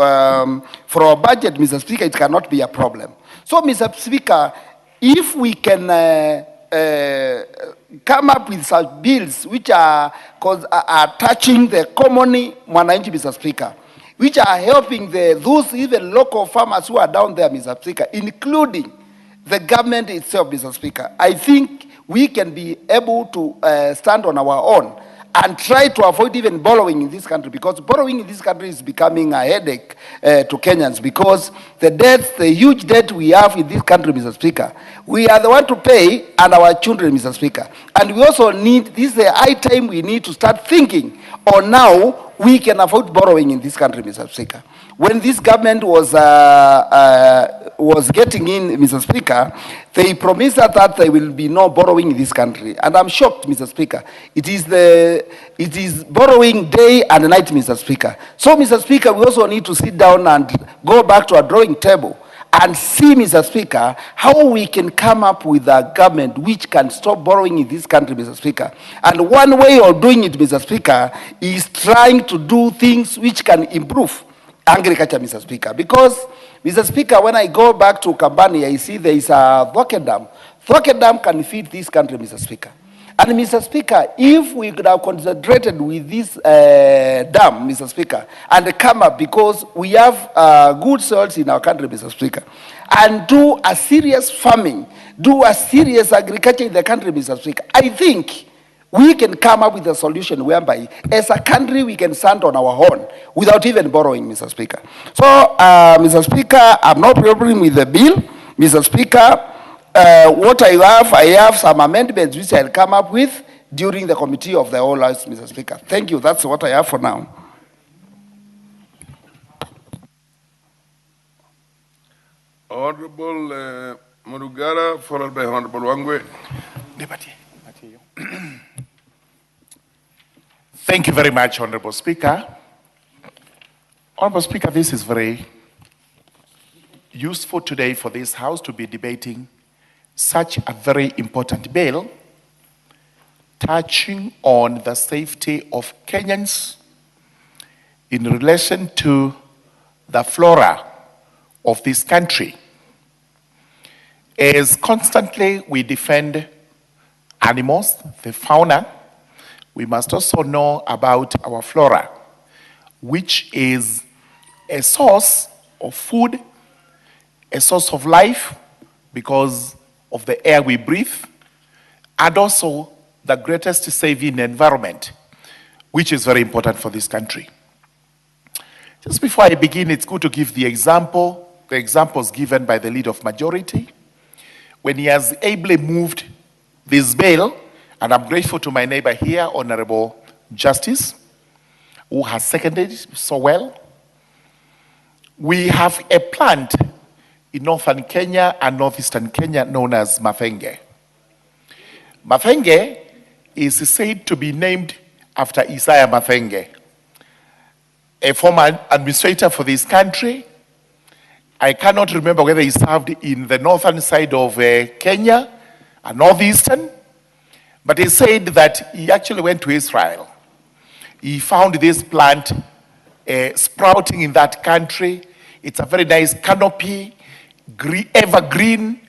for our budget, Mr. Speaker, it cannot be a problem. So, Mr. Speaker, if we can come up with such bills which are touching the common mwananchi, Mr. Speaker, which are helping those even local farmers who are down there, Mr. Speaker, including the government itself, Mr. Speaker, I think we can be able to stand on our own and try to avoid even borrowing in this country, because borrowing in this country is becoming a headache to Kenyans, because the debts, the huge debt we have in this country, Mr. Speaker, we are the one to pay, and our children, Mr. Speaker. And we also need, this is the high time we need to start thinking on now we can avoid borrowing in this country, Mr. Speaker. When this government was getting in, Mr. Speaker, they promised that there will be no borrowing in this country. And I'm shocked, Mr. Speaker. It is borrowing day and night, Mr. Speaker. So, Mr. Speaker, we also need to sit down and go back to our drawing table and see, Mr. Speaker, how we can come up with a government which can stop borrowing in this country, Mr. Speaker. And one way of doing it, Mr. Speaker, is trying to do things which can improve agriculture, Mr. Speaker. Because, Mr. Speaker, when I go back to Kambani, I see there is a Thoke Dam. Thoke Dam can feed this country, Mr. Speaker. And, Mr. Speaker, if we could have concentrated with this dam, Mr. Speaker, and come up, because we have good soils in our country, Mr. Speaker, and do a serious farming, do a serious agriculture in the country, Mr. Speaker, I think we can come up with a solution whereby, as a country, we can stand on our own without even borrowing, Mr. Speaker. So, Mr. Speaker, I'm not problem with the bill, Mr. Speaker. What I have some amendments which I'll come up with during the committee of the whole house, Mr. Speaker. Thank you. That's what I have for now. Honorable Murugara, followed by Honorable Wangwe. Thank you very much, Honorable Speaker. Honorable Speaker, this is very useful today for this House to be debating such a very important bill touching on the safety of Kenyans in relation to the flora of this country. As constantly we defend animals, the fauna, we must also know about our flora, which is a source of food, a source of life, because of the air we breathe, and also the greatest saving environment, which is very important for this country. Just before I begin, it's good to give the examples given by the leader of majority, when he has ably moved this bill, and I'm grateful to my neighbor here, Honorable Justice, who has seconded it so well. We have a plant in northern Kenya and northeastern Kenya known as Mafenge. Mafenge is said to be named after Isaiah Mafenge, a former administrator for this country. I cannot remember whether he served in the northern side of Kenya and northeastern, but he said that he actually went to Israel. He found this plant sprouting in that country. It's a very nice canopy. evergreen,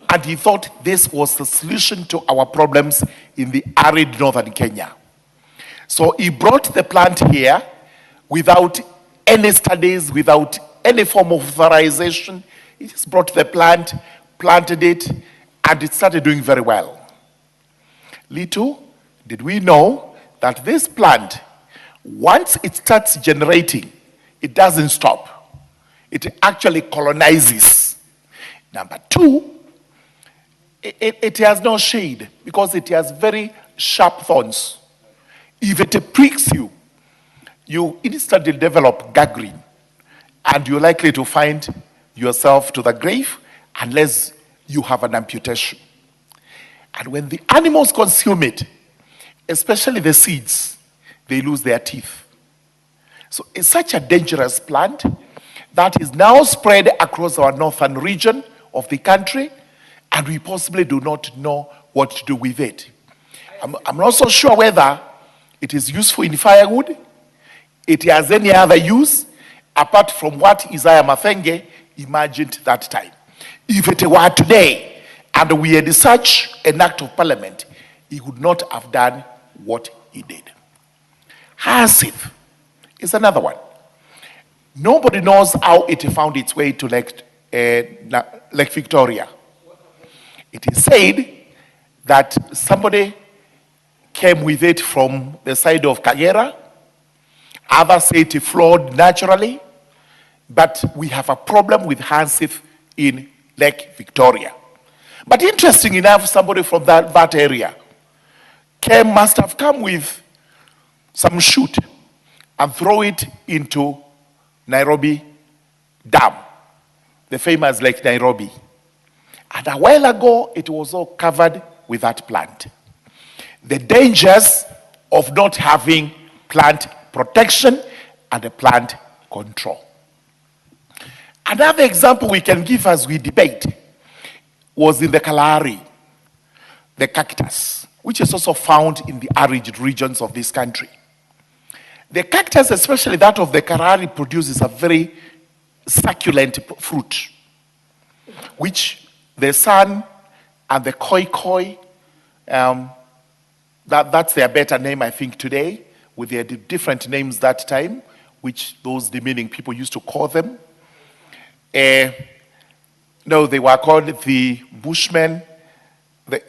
and he thought this was the solution to our problems in the arid northern Kenya. So he brought the plant here without any studies, without any form of authorization. He just brought the plant, planted it, and it started doing very well. Little did we know that this plant, once it starts generating, it doesn't stop. It actually colonizes. Number two, it has no shade because it has very sharp thorns. If it pricks you, you instantly develop gangrene, and you're likely to find yourself to the grave unless you have an amputation. And when the animals consume it, especially the seeds, they lose their teeth. So it's such a dangerous plant that is now spread across our northern region of the country, and we possibly do not know what to do with it. I'm not so sure whether it is useful in firewood, it has any other use, apart from what Isaiah Mathenge imagined that time. If it were today, and we had such an act of parliament, he would not have done what he did. Hyacinth is another one. Nobody knows how it found its way to Lake Victoria. It is said that somebody came with it from the side of Kagera. Others say it flowed naturally. But we have a problem with hyacinth in Lake Victoria. But interesting enough, somebody from that area must have come with some shoot and throw it into Nairobi Dam, the famous Lake Nairobi. And a while ago, it was all covered with that plant. The dangers of not having plant protection and a plant control. Another example we can give as we debate was in the Kalahari, the cactus, which is also found in the arid regions of this country. The cactus, especially that of the Kalahari, produces a very succulent fruit, which the sun and the koi, that's their better name, I think, today, with their different names that time, which those demeaning people used to call them. No, they were called the Bushmen. Today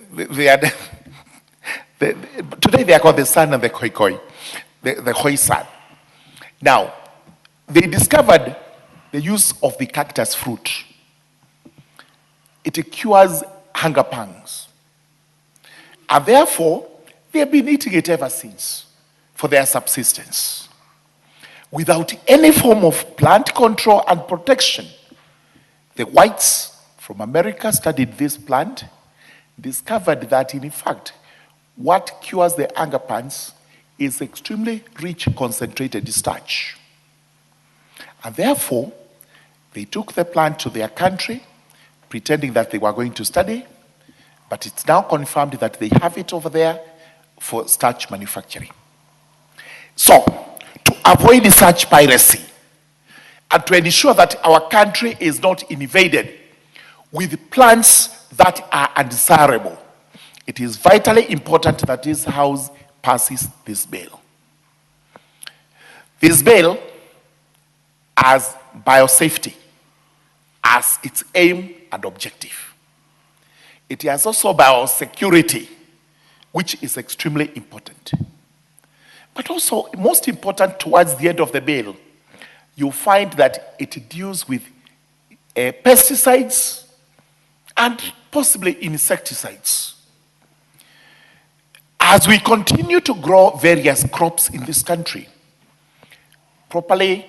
they are called the sun and the koi, the hoisan. Now, they discovered the use of the cactus fruit. It cures hunger pangs. And therefore, they have been eating it ever since for their subsistence. Without any form of plant control and protection, the whites from America studied this plant, discovered that in fact, what cures the hunger pangs is extremely rich concentrated starch. And therefore, they took the plant to their country, pretending that they were going to study, but it's now confirmed that they have it over there for starch manufacturing. So, to avoid such piracy, and to ensure that our country is not invaded with plants that are undesirable, it is vitally important that this House passes this bill. This bill has biosafety as its aim and objective. It has also biosecurity, which is extremely important. But also, most important towards the end of the bill, you'll find that it deals with pesticides and possibly insecticides. As we continue to grow various crops in this country, properly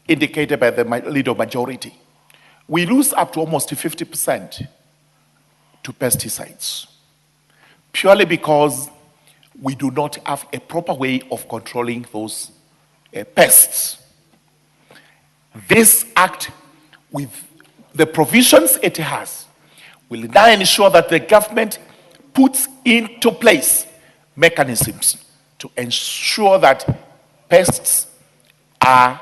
indicated by the leader majority, we lose up to almost 50% to pesticides, purely because we do not have a proper way of controlling those pests. This act, with the provisions it has, will now ensure that the government puts into place mechanisms to ensure that pests are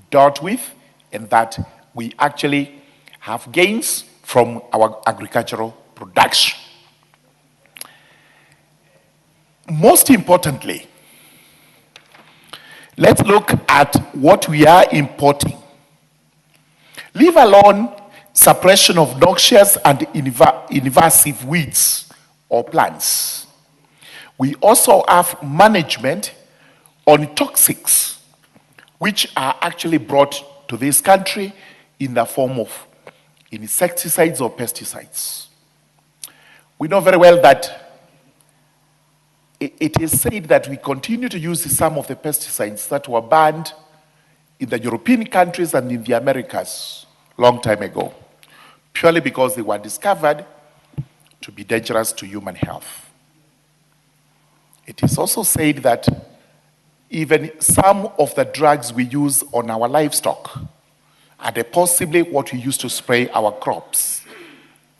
dealt with and that we actually have gains from our agricultural production. Most importantly, let's look at what we are importing. Leave alone suppression of noxious and invasive weeds or plants. We also have management on toxics, which are actually brought to this country in the form of insecticides or pesticides. We know very well that it is said that we continue to use some of the pesticides that were banned in the European countries and in the Americas long time ago, purely because they were discovered to be dangerous to human health. It is also said that even some of the drugs we use on our livestock and possibly what we use to spray our crops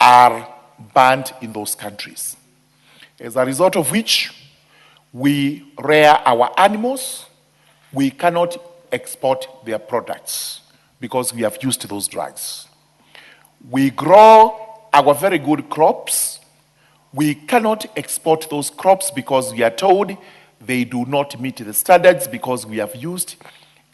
are banned in those countries. As a result of which, we rear our animals, we cannot export their products because we have used those drugs. We grow our very good crops, we cannot export those crops because we are told they do not meet the standards because we have used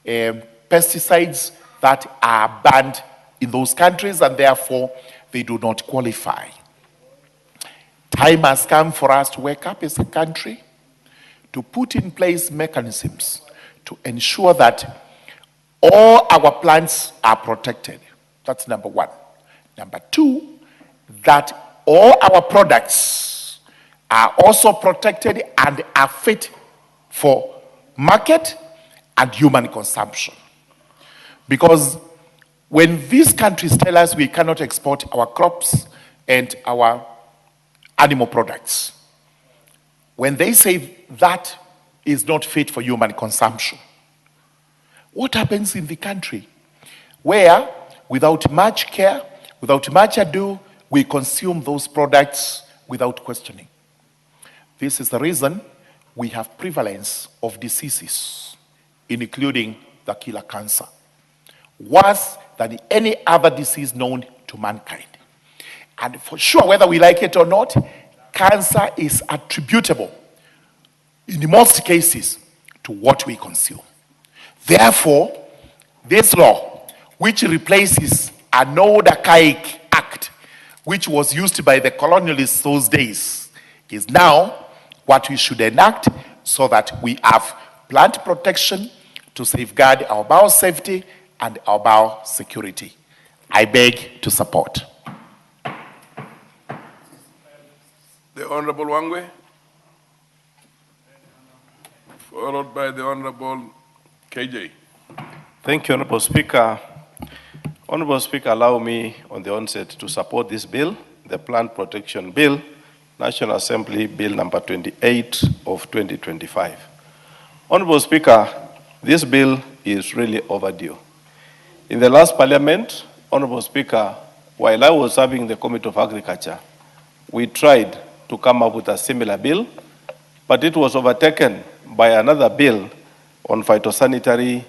pesticides that are banned in those countries and therefore they do not qualify. Time has come for us to wake up as a country to put in place mechanisms to ensure that all our plants are protected. That's number one. Number two, that all our products are also protected and are fit for market and human consumption. Because when these countries tell us we cannot export our crops and our animal products, when they say that is not fit for human consumption, what happens in the country where, without much care, without much ado, we consume those products without questioning? This is the reason we have prevalence of diseases, including the killer cancer, worse than any other disease known to mankind. And for sure, whether we like it or not, cancer is attributable, in most cases, to what we consume. Therefore, this law, which replaces an old archaic act, which was used by the colonialists those days, is now what we should enact so that we have plant protection to safeguard our biosafety and our biosecurity. I beg to support. The Honorable Wangwe, followed by the Honorable KJ. Thank you, Honorable Speaker. Honorable Speaker, allow me on the onset to support this bill, the Plant Protection Bill, National Assembly Bill number 28 of 2025. Honorable Speaker, this bill is really overdue. In the last Parliament, Honorable Speaker, while I was serving the Committee of Agriculture, we tried to come up with a similar bill, but it was overtaken by another bill on phytosanitary,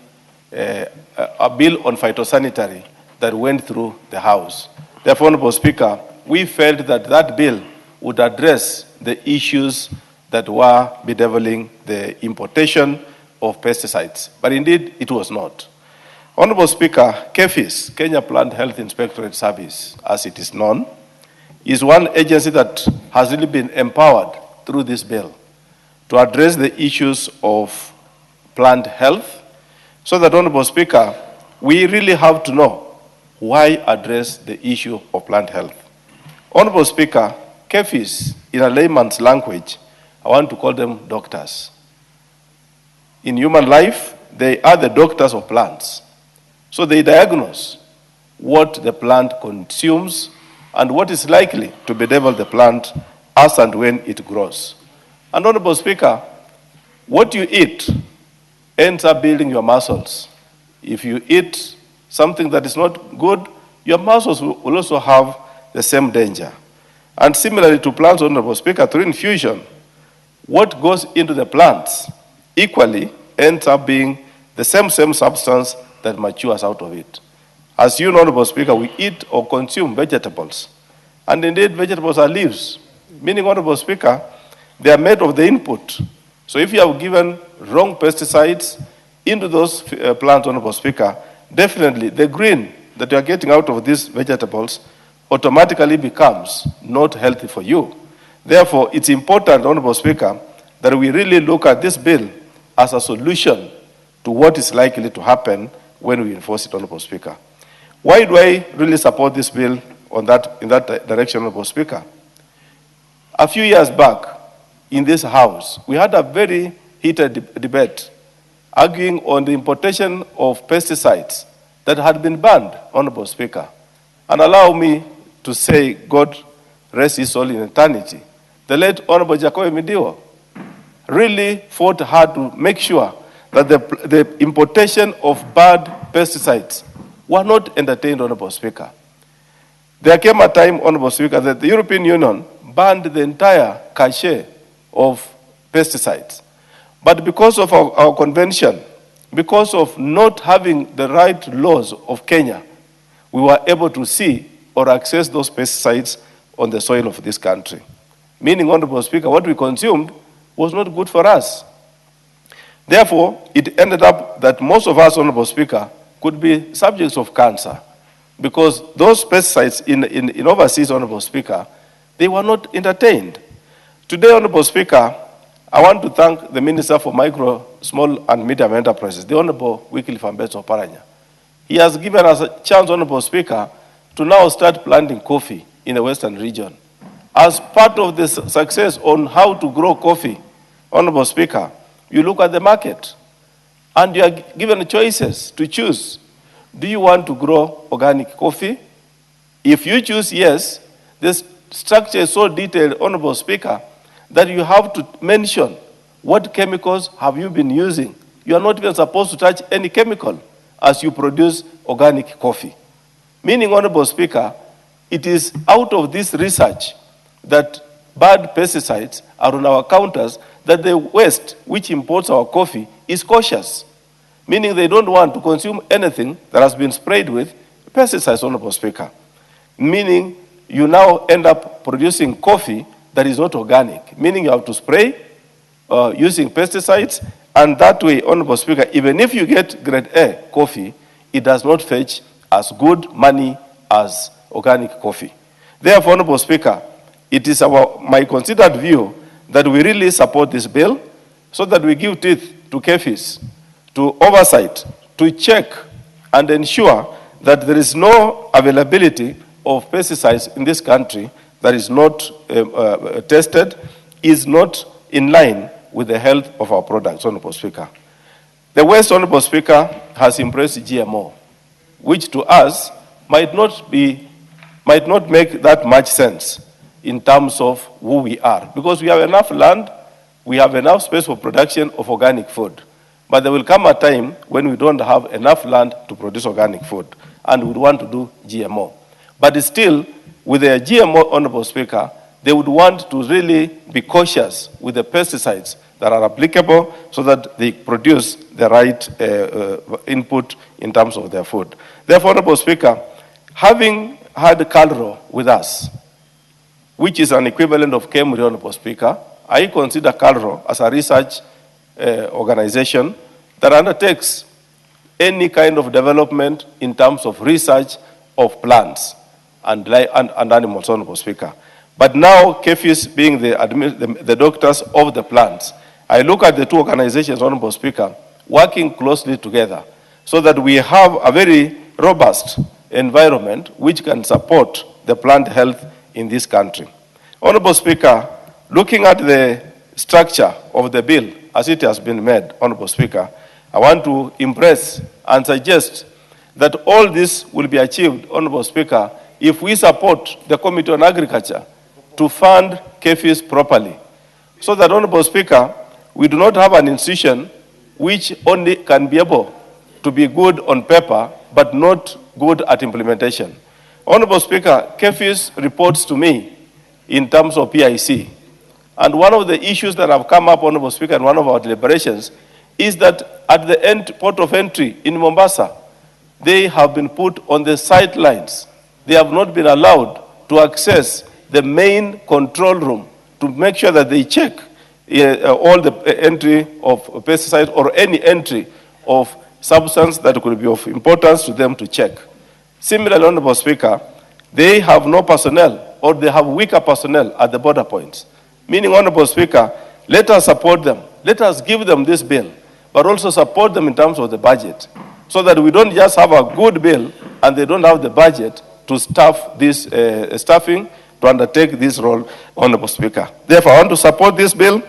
a bill on phytosanitary that went through the House. Therefore, Honorable Speaker, we felt that that bill would address the issues that were bedeviling the importation of pesticides, but indeed it was not. Honorable Speaker, KEFIS, Kenya Plant Health Inspectorate Service, as it is known, is one agency that has really been empowered through this bill to address the issues of plant health, so that, Honorable Speaker, we really have to know why address the issue of plant health. Honorable Speaker, KEFIS, in a layman's language, I want to call them doctors. In human life, they are the doctors of plants. So they diagnose what the plant consumes and what is likely to bedevil the plant as and when it grows. And Honorable Speaker, what you eat ends up building your muscles. If you eat something that is not good, your muscles will also have the same danger. And similarly to plants, Honorable Speaker, through infusion, what goes into the plants equally ends up being the same substance that matures out of it. As you know, Honorable Speaker, we eat or consume vegetables. And indeed, vegetables are leaves. Meaning, Honorable Speaker, they are made of the input. So if you have given wrong pesticides into those plants, Honorable Speaker, definitely the green that you are getting out of these vegetables automatically becomes not healthy for you. Therefore, it's important, Honorable Speaker, that we really look at this bill as a solution to what is likely to happen when we enforce it, Honorable Speaker. Why do I really support this bill in that direction, Honorable Speaker? A few years back, in this House, we had a very heated debate arguing on the importation of pesticides that had been banned, Honorable Speaker. And allow me to say, God rest his soul in eternity, the late Honorable Jacob Midiwo really fought hard to make sure that the importation of bad pesticides were not entertained, Honorable Speaker. There came a time, Honorable Speaker, that the European Union banned the entire cachet of pesticides. But because of our convention, because of not having the right laws of Kenya, we were able to see or access those pesticides on the soil of this country. Meaning, Honorable Speaker, what we consumed was not good for us. Therefore, it ended up that most of us, Honorable Speaker, could be subjects of cancer because those pesticides in overseas, Honorable Speaker, they were not entertained. Today, Honorable Speaker, I want to thank the Minister for Micro, Small and Medium Enterprises, the Honorable Wycliffe Ambeso Oparanya. He has given us a chance, Honorable Speaker, to now start planting coffee in the Western region. As part of the success on how to grow coffee, Honorable Speaker, you look at the market and you are given choices to choose. Do you want to grow organic coffee? If you choose yes, this structure is so detailed, Honorable Speaker, that you have to mention what chemicals have you been using. You are not even supposed to touch any chemical as you produce organic coffee. Meaning, Honorable Speaker, it is out of this research that bad pesticides are on our counters, that the West, which imports our coffee, is cautious. Meaning they don't want to consume anything that has been sprayed with pesticides, Honorable Speaker. Meaning you now end up producing coffee that is not organic. Meaning you have to spray using pesticides, and that way, Honorable Speaker, even if you get grade A coffee, it does not fetch as good money as organic coffee. Therefore, Honorable Speaker, it is my considered view that we really support this bill so that we give teeth to KEFIS, to oversight, to check and ensure that there is no availability of pesticides in this country that is not tested, is not in line with the health of our products, Honorable Speaker. The West, Honorable Speaker, has embraced GMO, which to us might not make that much sense in terms of who we are. Because we have enough land, we have enough space for production of organic food. But there will come a time when we don't have enough land to produce organic food, and we want to do GMO. But still, with the GMO, Honorable Speaker, they would want to really be cautious with the pesticides that are applicable so that they produce the right input in terms of their food. Therefore, Honorable Speaker, having had Calro with us, which is an equivalent of KEMRI, Honorable Speaker, I consider Calro as a research organization that undertakes any kind of development in terms of research of plants and animals, Honorable Speaker. But now, KEFIS being the doctors of the plants, I look at the two organizations, Honorable Speaker, working closely together so that we have a very robust environment which can support the plant health in this country. Honorable Speaker, looking at the structure of the bill as it has been made, Honorable Speaker, I want to impress and suggest that all this will be achieved, Honorable Speaker, if we support the Committee on Agriculture to fund KEFIS properly. So that, Honorable Speaker, we do not have an institution which only can be able to be good on paper, but not good at implementation. Honorable Speaker, KEFIS reports to me in terms of PIC. And one of the issues that have come up, Honorable Speaker, in one of our deliberations is that at the port of entry in Mombasa, they have been put on the sidelines. They have not been allowed to access the main control room to make sure that they check all the entry of pesticides or any entry of substance that could be of importance to them to check. Similarly, Honorable Speaker, they have no personnel or they have weaker personnel at the border points. Meaning, Honorable Speaker, let us support them. Let us give them this bill, but also support them in terms of the budget, so that we don't just have a good bill and they don't have the budget to staff this staffing to undertake this role, Honorable Speaker. Therefore, I want to support this bill,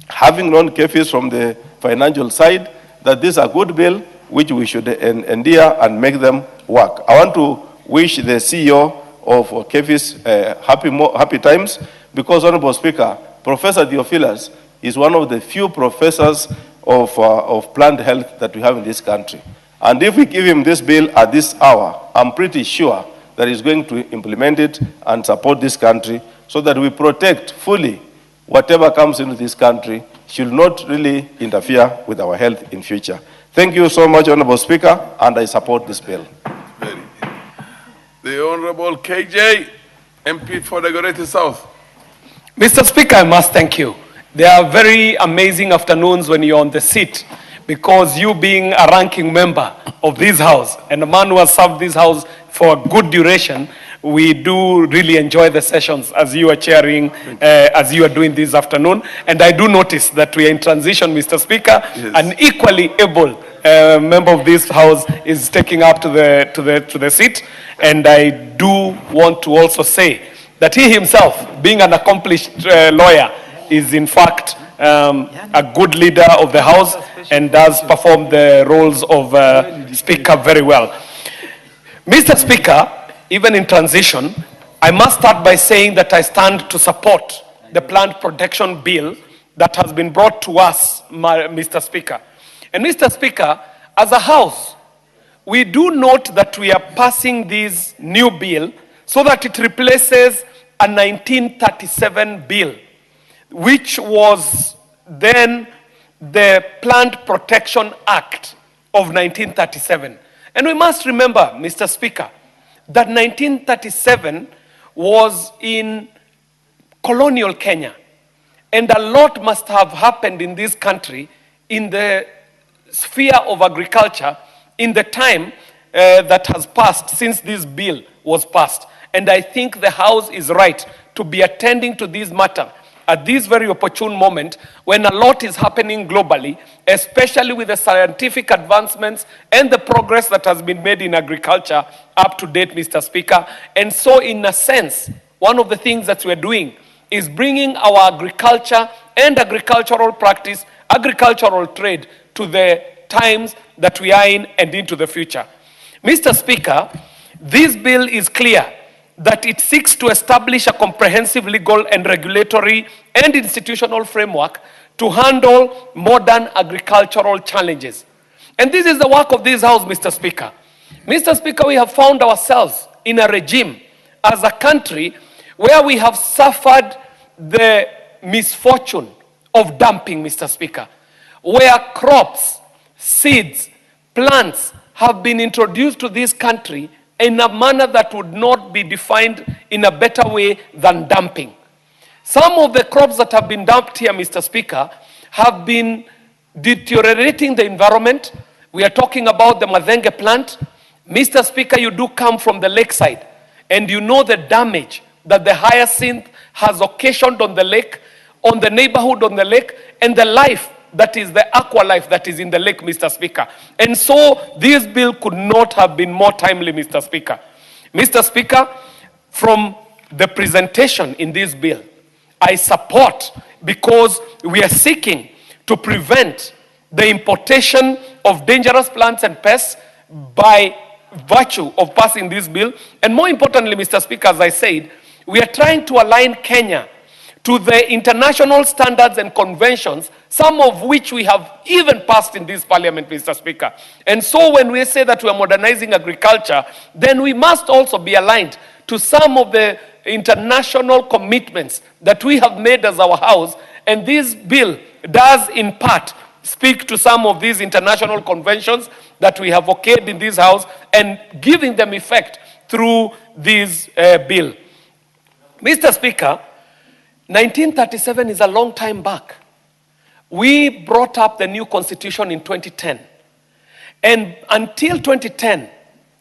having known cases from the financial side, that this is a good bill which we should endear and make them work. I want to wish the CEO of KEFIS happy times, because, Honorable Speaker, Professor Theophilus is one of the few professors of plant health that we have in this country. And if we give him this bill at this hour, I'm pretty sure that he's going to implement it and support this country so that we protect fully whatever comes into this country should not really interfere with our health in future. Thank you so much, Honorable Speaker, and I support this bill. The Honorable KJ, MP for the Goreti South. Mr. Speaker, I must thank you. There are very amazing afternoons when you're on the seat, because you being a ranking member of this house and a man who has served this house for a good duration, we do really enjoy the sessions as you are chairing, as you are doing this afternoon. And I do notice that we are in transition, Mr. Speaker. Yes. An equally able member of this house is taking up to the seat. And I do want to also say that he himself, being an accomplished lawyer, is in fact a good leader of the House and does perform the roles of Speaker very well. Mr. Speaker, even in transition, I must start by saying that I stand to support the plant protection bill that has been brought to us, Mr. Speaker. And Mr. Speaker, as a House, we do note that we are passing this new bill so that it replaces a 1937 bill, which was then the Plant Protection Act of 1937. And we must remember, Mr. Speaker, that 1937 was in colonial Kenya. And a lot must have happened in this country in the sphere of agriculture in the time that has passed since this bill was passed. And I think the House is right to be attending to this matter at this very opportune moment when a lot is happening globally, especially with the scientific advancements and the progress that has been made in agriculture up to date, Mr. Speaker. And so, in a sense, one of the things that we're doing is bringing our agriculture and agricultural practice, agricultural trade to the times that we are in and into the future. Mr. Speaker, this bill is clear that it seeks to establish a comprehensive legal and regulatory and institutional framework to handle modern agricultural challenges. And this is the work of this House, Mr. Speaker. Mr. Speaker, we have found ourselves in a regime as a country where we have suffered the misfortune of dumping, Mr. Speaker, where crops, seeds, plants have been introduced to this country in a manner that would not be defined in a better way than dumping. Some of the crops that have been dumped here, Mr. Speaker, have been deteriorating the environment. We are talking about the Madenge plant. Mr. Speaker, you do come from the lakeside, and you know the damage that the hyacinth has occasioned on the lake, on the neighborhood on the lake, and the life that is the aqua life that is in the lake, Mr. Speaker. And so this bill could not have been more timely, Mr. Speaker. Mr. Speaker, from the presentation in this bill, I support, because we are seeking to prevent the importation of dangerous plants and pests by virtue of passing this bill. And more importantly, Mr. Speaker, as I said, we are trying to align Kenya to the international standards and conventions, some of which we have even passed in this parliament, Mr. Speaker. And so when we say that we are modernizing agriculture, then we must also be aligned to some of the international commitments that we have made as our House. And this bill does in part speak to some of these international conventions that we have okayed in this house and giving them effect through this bill. Mr. Speaker, 1937 is a long time back. We brought up the new constitution in 2010. And until 2010,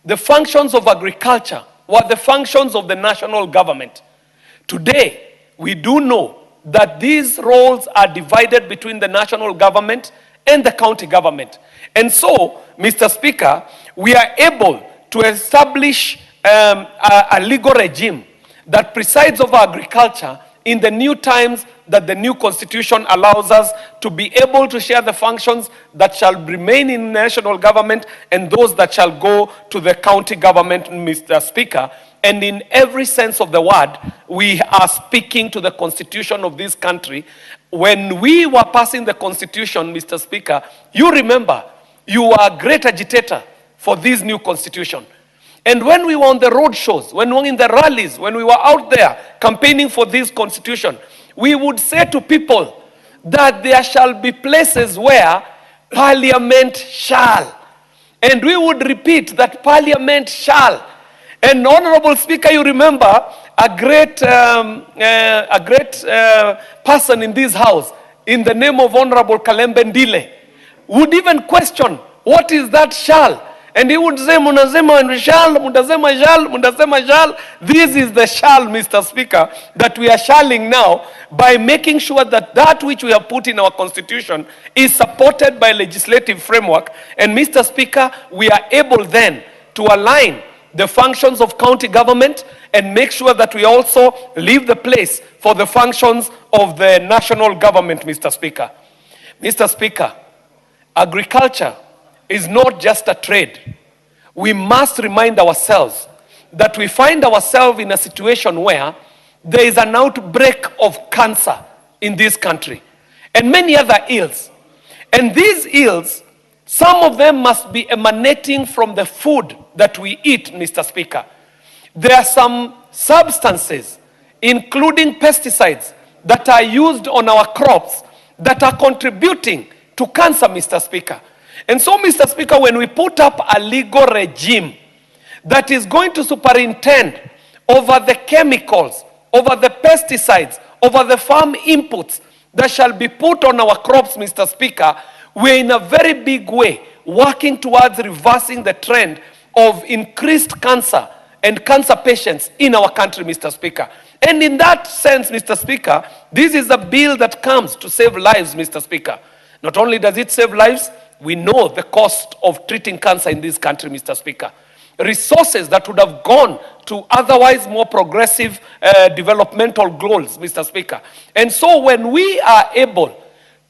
the functions of agriculture were the functions of the national government. Today, we do know that these roles are divided between the national government and the county government. And so, Mr. Speaker, we are able to establish a legal regime that presides over agriculture in the new times that the new constitution allows us to be able to share the functions that shall remain in national government and those that shall go to the county government, Mr. Speaker. And in every sense of the word, we are speaking to the constitution of this country. When we were passing the constitution, Mr. Speaker, you remember, you were a great agitator for this new constitution. And when we were on the road shows, when we were in the rallies, when we were out there campaigning for this constitution, we would say to people that there shall be places where Parliament shall. And we would repeat that Parliament shall. And Honorable Speaker, you remember a great person in this house in the name of Honorable Kalembe Ndile would even question, what is that shall? And he would say, Munasema shall, Mundasema shall, Mundasema shall. This is the shall, Mr. Speaker, that we are shalling now by making sure that that which we have put in our constitution is supported by legislative framework. And Mr. Speaker, we are able then to align the functions of county government and make sure that we also leave the place for the functions of the national government, Mr. Speaker. Mr. Speaker, agriculture is not just a trade. We must remind ourselves that we find ourselves in a situation where there is an outbreak of cancer in this country and many other ills. And these ills, some of them must be emanating from the food that we eat, Mr. Speaker. There are some substances, including pesticides, that are used on our crops that are contributing to cancer, Mr. Speaker. And so, Mr. Speaker, when we put up a legal regime that is going to superintend over the chemicals, over the pesticides, over the farm inputs that shall be put on our crops, Mr. Speaker, we're in a very big way working towards reversing the trend of increased cancer and cancer patients in our country, Mr. Speaker. And in that sense, Mr. Speaker, this is a bill that comes to save lives, Mr. Speaker. Not only does it save lives, we know the cost of treating cancer in this country, Mr. Speaker. Resources that would have gone to otherwise more progressive developmental goals, Mr. Speaker. And so when we are able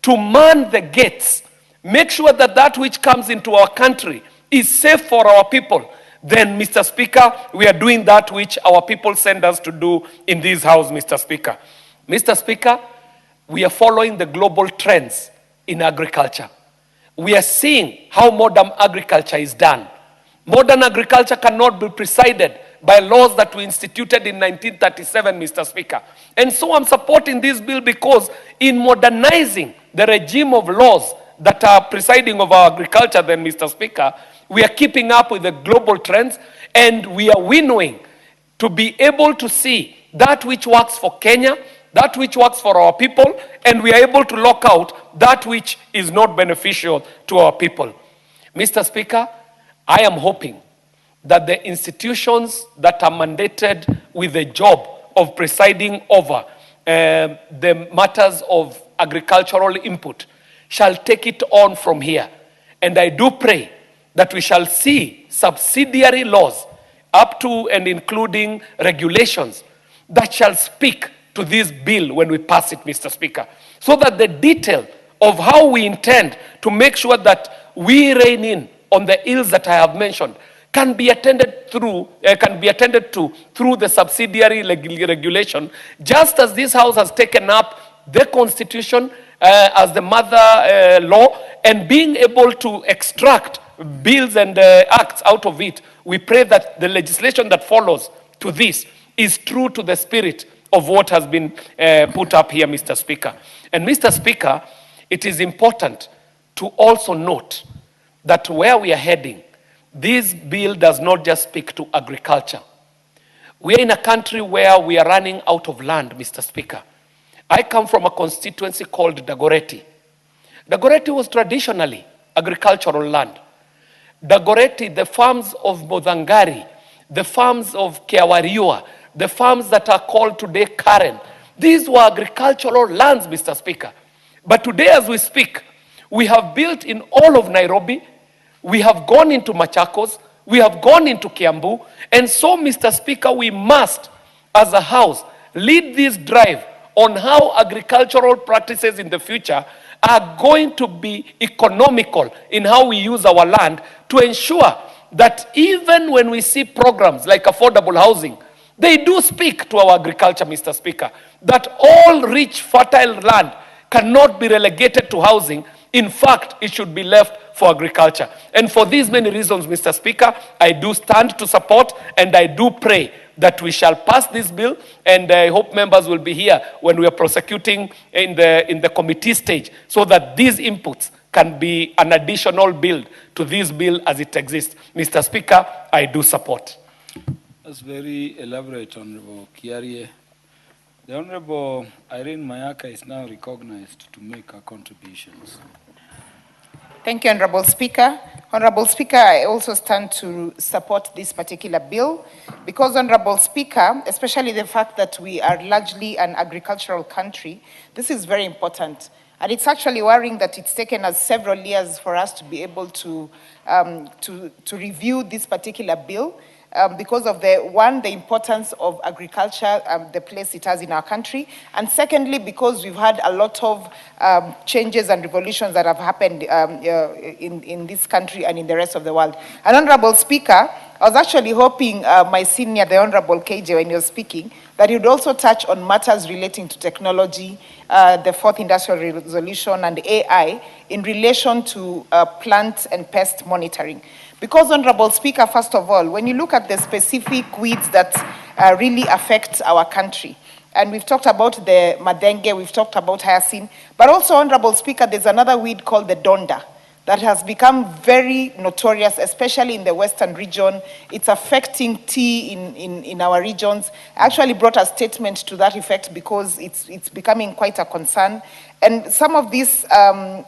to man the gates, make sure that that which comes into our country is safe for our people, then, Mr. Speaker, we are doing that which our people send us to do in this house, Mr. Speaker. Mr. Speaker, we are following the global trends in agriculture. We are seeing how modern agriculture is done. Modern agriculture cannot be presided by laws that were instituted in 1937, Mr. Speaker. And so I'm supporting this bill because in modernizing the regime of laws that are presiding over agriculture, then, Mr. Speaker, we are keeping up with the global trends and we are winnowing to be able to see that which works for Kenya, that which works for our people, and we are able to lock out that which is not beneficial to our people. Mr. Speaker, I am hoping that the institutions that are mandated with the job of presiding over the matters of agricultural input shall take it on from here. And I do pray that we shall see subsidiary laws up to and including regulations that shall speak to this bill when we pass it, Mr. Speaker, so that the detail of how we intend to make sure that we rein in on the ills that I have mentioned can be attended to through the subsidiary regulation, just as this House has taken up the Constitution as the mother law and being able to extract bills and acts out of it. We pray that the legislation that follows to this is true to the spirit of what has been put up here, Mr. Speaker. And Mr. Speaker, it is important to also note that where we are heading, this bill does not just speak to agriculture. We are in a country where we are running out of land, Mr. Speaker. I come from a constituency called Dagoretti. Dagoretti was traditionally agricultural land. Dagoretti, the farms of Modangari, the farms of Kiawariua, the farms that are called today Karen, these were agricultural lands, Mr. Speaker. But today as we speak, we have built in all of Nairobi, we have gone into Machakos, we have gone into Kiambu, and so, Mr. Speaker, we must, as a House, lead this drive on how agricultural practices in the future are going to be economical in how we use our land to ensure that even when we see programs like affordable housing, they do speak to our agriculture, Mr. Speaker, that all rich, fertile land cannot be relegated to housing. In fact, it should be left for agriculture. And for these many reasons, Mr. Speaker, I do stand to support and I do pray that we shall pass this bill, and I hope members will be here when we are prosecuting in the committee stage so that these inputs can be an additional build to this bill as it exists. Mr. Speaker, I do support. That's very elaborate, Honorable Kiarie. The Honorable Irene Mayaka is now recognized to make her contributions. Thank you, Honorable Speaker. Honorable Speaker, I also stand to support this particular bill because, Honorable Speaker, especially the fact that we are largely an agricultural country, this is very important. And it's actually worrying that it's taken us several years for us to be able to review this particular bill. Because of the importance of agriculture, the place it has in our country, and secondly, because we've had a lot of changes and revolutions that have happened in this country and in the rest of the world. And Honorable Speaker, I was actually hoping my senior, the Honorable KJ, when he was speaking, that he would also touch on matters relating to technology, the fourth industrial revolution, and AI in relation to plant and pest monitoring. Because, Honorable Speaker, first of all, when you look at the specific weeds that really affect our country, and we've talked about the madenge, we've talked about hyacinth, but also, Honorable Speaker, there's another weed called the donda that has become very notorious, especially in the western region. It's affecting tea in our regions. I actually brought a statement to that effect because it's becoming quite a concern. And some of these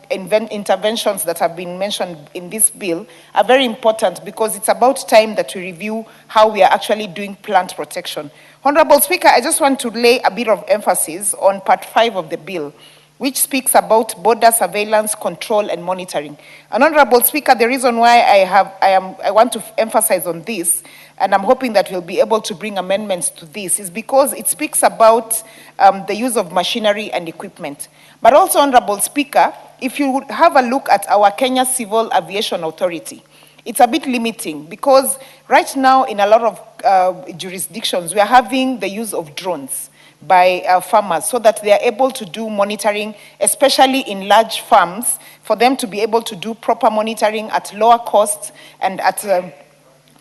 interventions that have been mentioned in this bill are very important because it's about time that we review how we are actually doing plant protection. Honorable Speaker, I just want to lay a bit of emphasis on Part 5 of the bill, which speaks about border surveillance, control, and monitoring. And Honorable Speaker, the reason why I want to emphasize on this, and I'm hoping that we'll be able to bring amendments to this, is because it speaks about the use of machinery and equipment. But also, Honorable Speaker, if you would have a look at our Kenya Civil Aviation Authority, it's a bit limiting because right now in a lot of jurisdictions, we are having the use of drones by farmers so that they are able to do monitoring, especially in large farms, for them to be able to do proper monitoring at lower costs and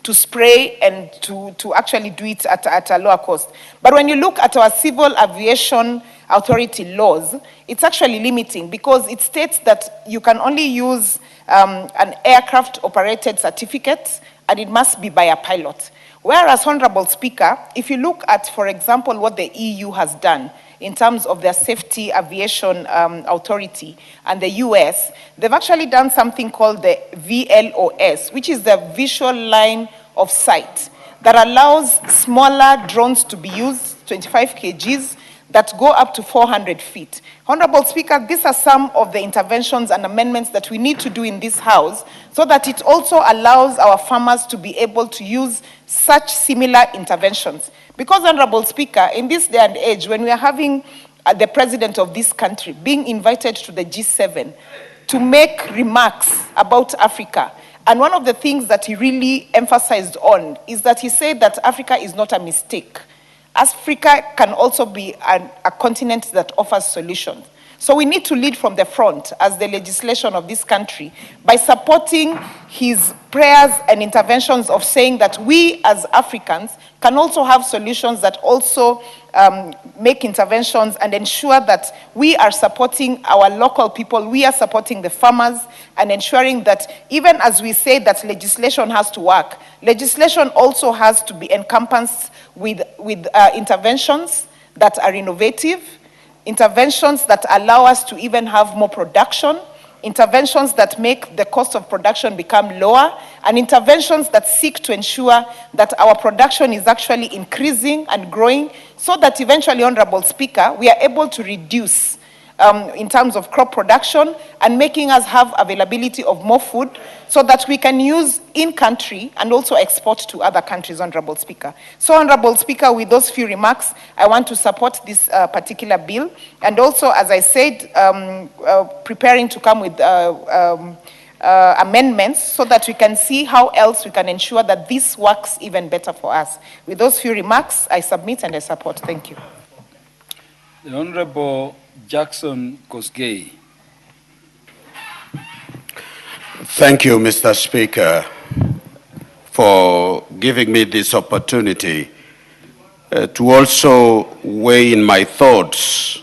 to spray and to actually do it at a lower cost. But when you look at our Civil Aviation Authority laws, it's actually limiting because it states that you can only use an aircraft operated certificate and it must be by a pilot. Whereas, Honorable Speaker, if you look at, for example, what the EU has done in terms of their Safety Aviation Authority and the US, they've actually done something called the VLOS, which is the Visual Line of Sight, that allows smaller drones to be used, 25 kgs, that go up to 400 feet. Honorable Speaker, these are some of the interventions and amendments that we need to do in this House so that it also allows our farmers to be able to use such similar interventions. Because, Honorable Speaker, in this day and age, when we are having the president of this country being invited to the G7 to make remarks about Africa, and one of the things that he really emphasized on is that he said that Africa is not a mistake. Africa can also be a continent that offers solutions. So we need to lead from the front as the legislation of this country by supporting his prayers and interventions of saying that we as Africans can also have solutions that also make interventions and ensure that we are supporting our local people, we are supporting the farmers, and ensuring that even as we say that legislation has to work, legislation also has to be encompassed with interventions that are innovative, interventions that allow us to even have more production, interventions that make the cost of production become lower, and interventions that seek to ensure that our production is actually increasing and growing, so that eventually, Honorable Speaker, we are able to reduce in terms of crop production and making us have availability of more food so that we can use in country and also export to other countries, Honorable Speaker. So, Honorable Speaker, with those few remarks, I want to support this particular bill, and also, as I said, preparing to come with amendments so that we can see how else we can ensure that this works even better for us. With those few remarks, I submit and I support. Thank you. The Honorable Jackson Kosgei. Thank you, Mr. Speaker, for giving me this opportunity to also weigh in my thoughts.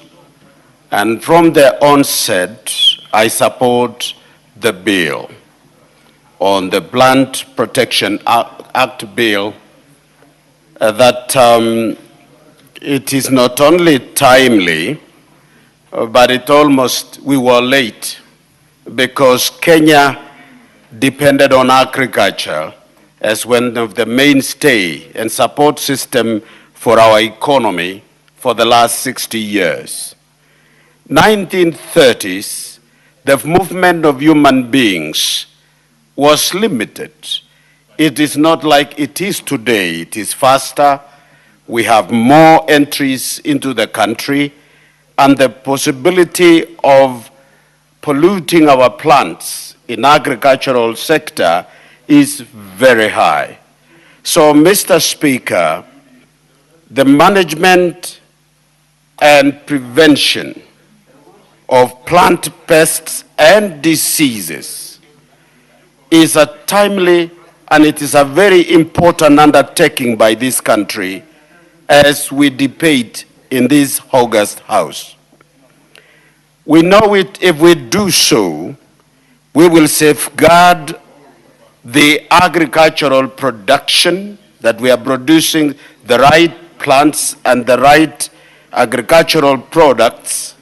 And from the onset, I support the bill on the Plant Protection Act bill that it is not only timely, but we were late because Kenya depended on agriculture as one of the mainstay and support system for our economy for the last 60 years. 1930s, the movement of human beings was limited. It is not like it is today. It is faster. We have more entries into the country, and the possibility of polluting our plants in agricultural sector is very high. So, Mr. Speaker, the management and prevention of plant pests and diseases is a timely and it is a very important undertaking by this country as we debate in this August House. We know it, if we do so, we will safeguard the agricultural production, that we are producing the right plants and the right agricultural products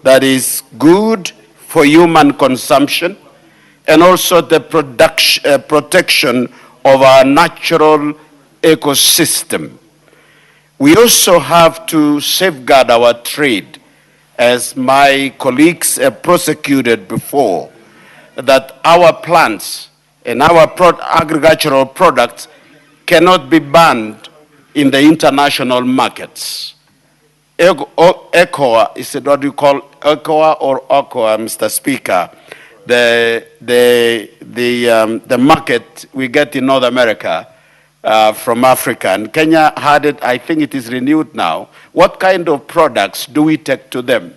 that is good for human consumption, and also the protection of our natural ecosystem. We also have to safeguard our trade, as my colleagues have prosecuted before, that our plants and our agricultural products cannot be banned in the international markets. ECOA, is it what you call ECOA or OCOA, Mr. Speaker? The market we get in North America from Africa, and Kenya had it, I think it is renewed now. What kind of products do we take to them?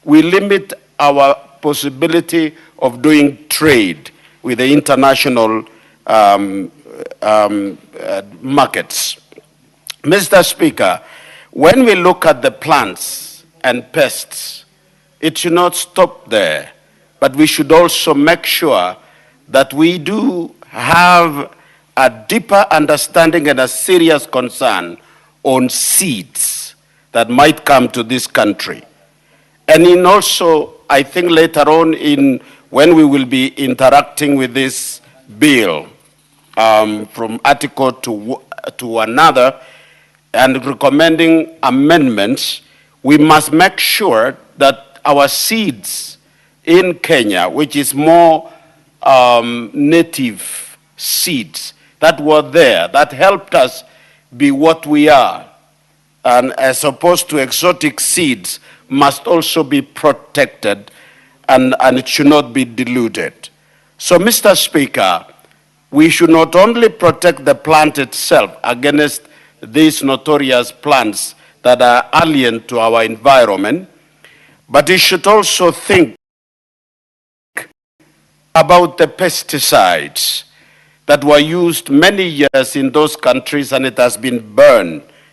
We limit our possibility of doing trade with the international markets. Mr. Speaker, when we look at the plants and pests, it should not stop there, but we should also make sure that we do have a deeper understanding and a serious concern on seeds that might come to this country. And in also, I think later on when we will be interacting with this bill from article to another and recommending amendments, we must make sure that our seeds in Kenya, which is more native seeds that were there, that helped us be what we are, and as opposed to exotic seeds, must also be protected and it should not be diluted. So, Mr. Speaker, we should not only protect the plant itself against these notorious plants that are alien to our environment, But he should also think about the pesticides that were used many years in those countries and it has been burned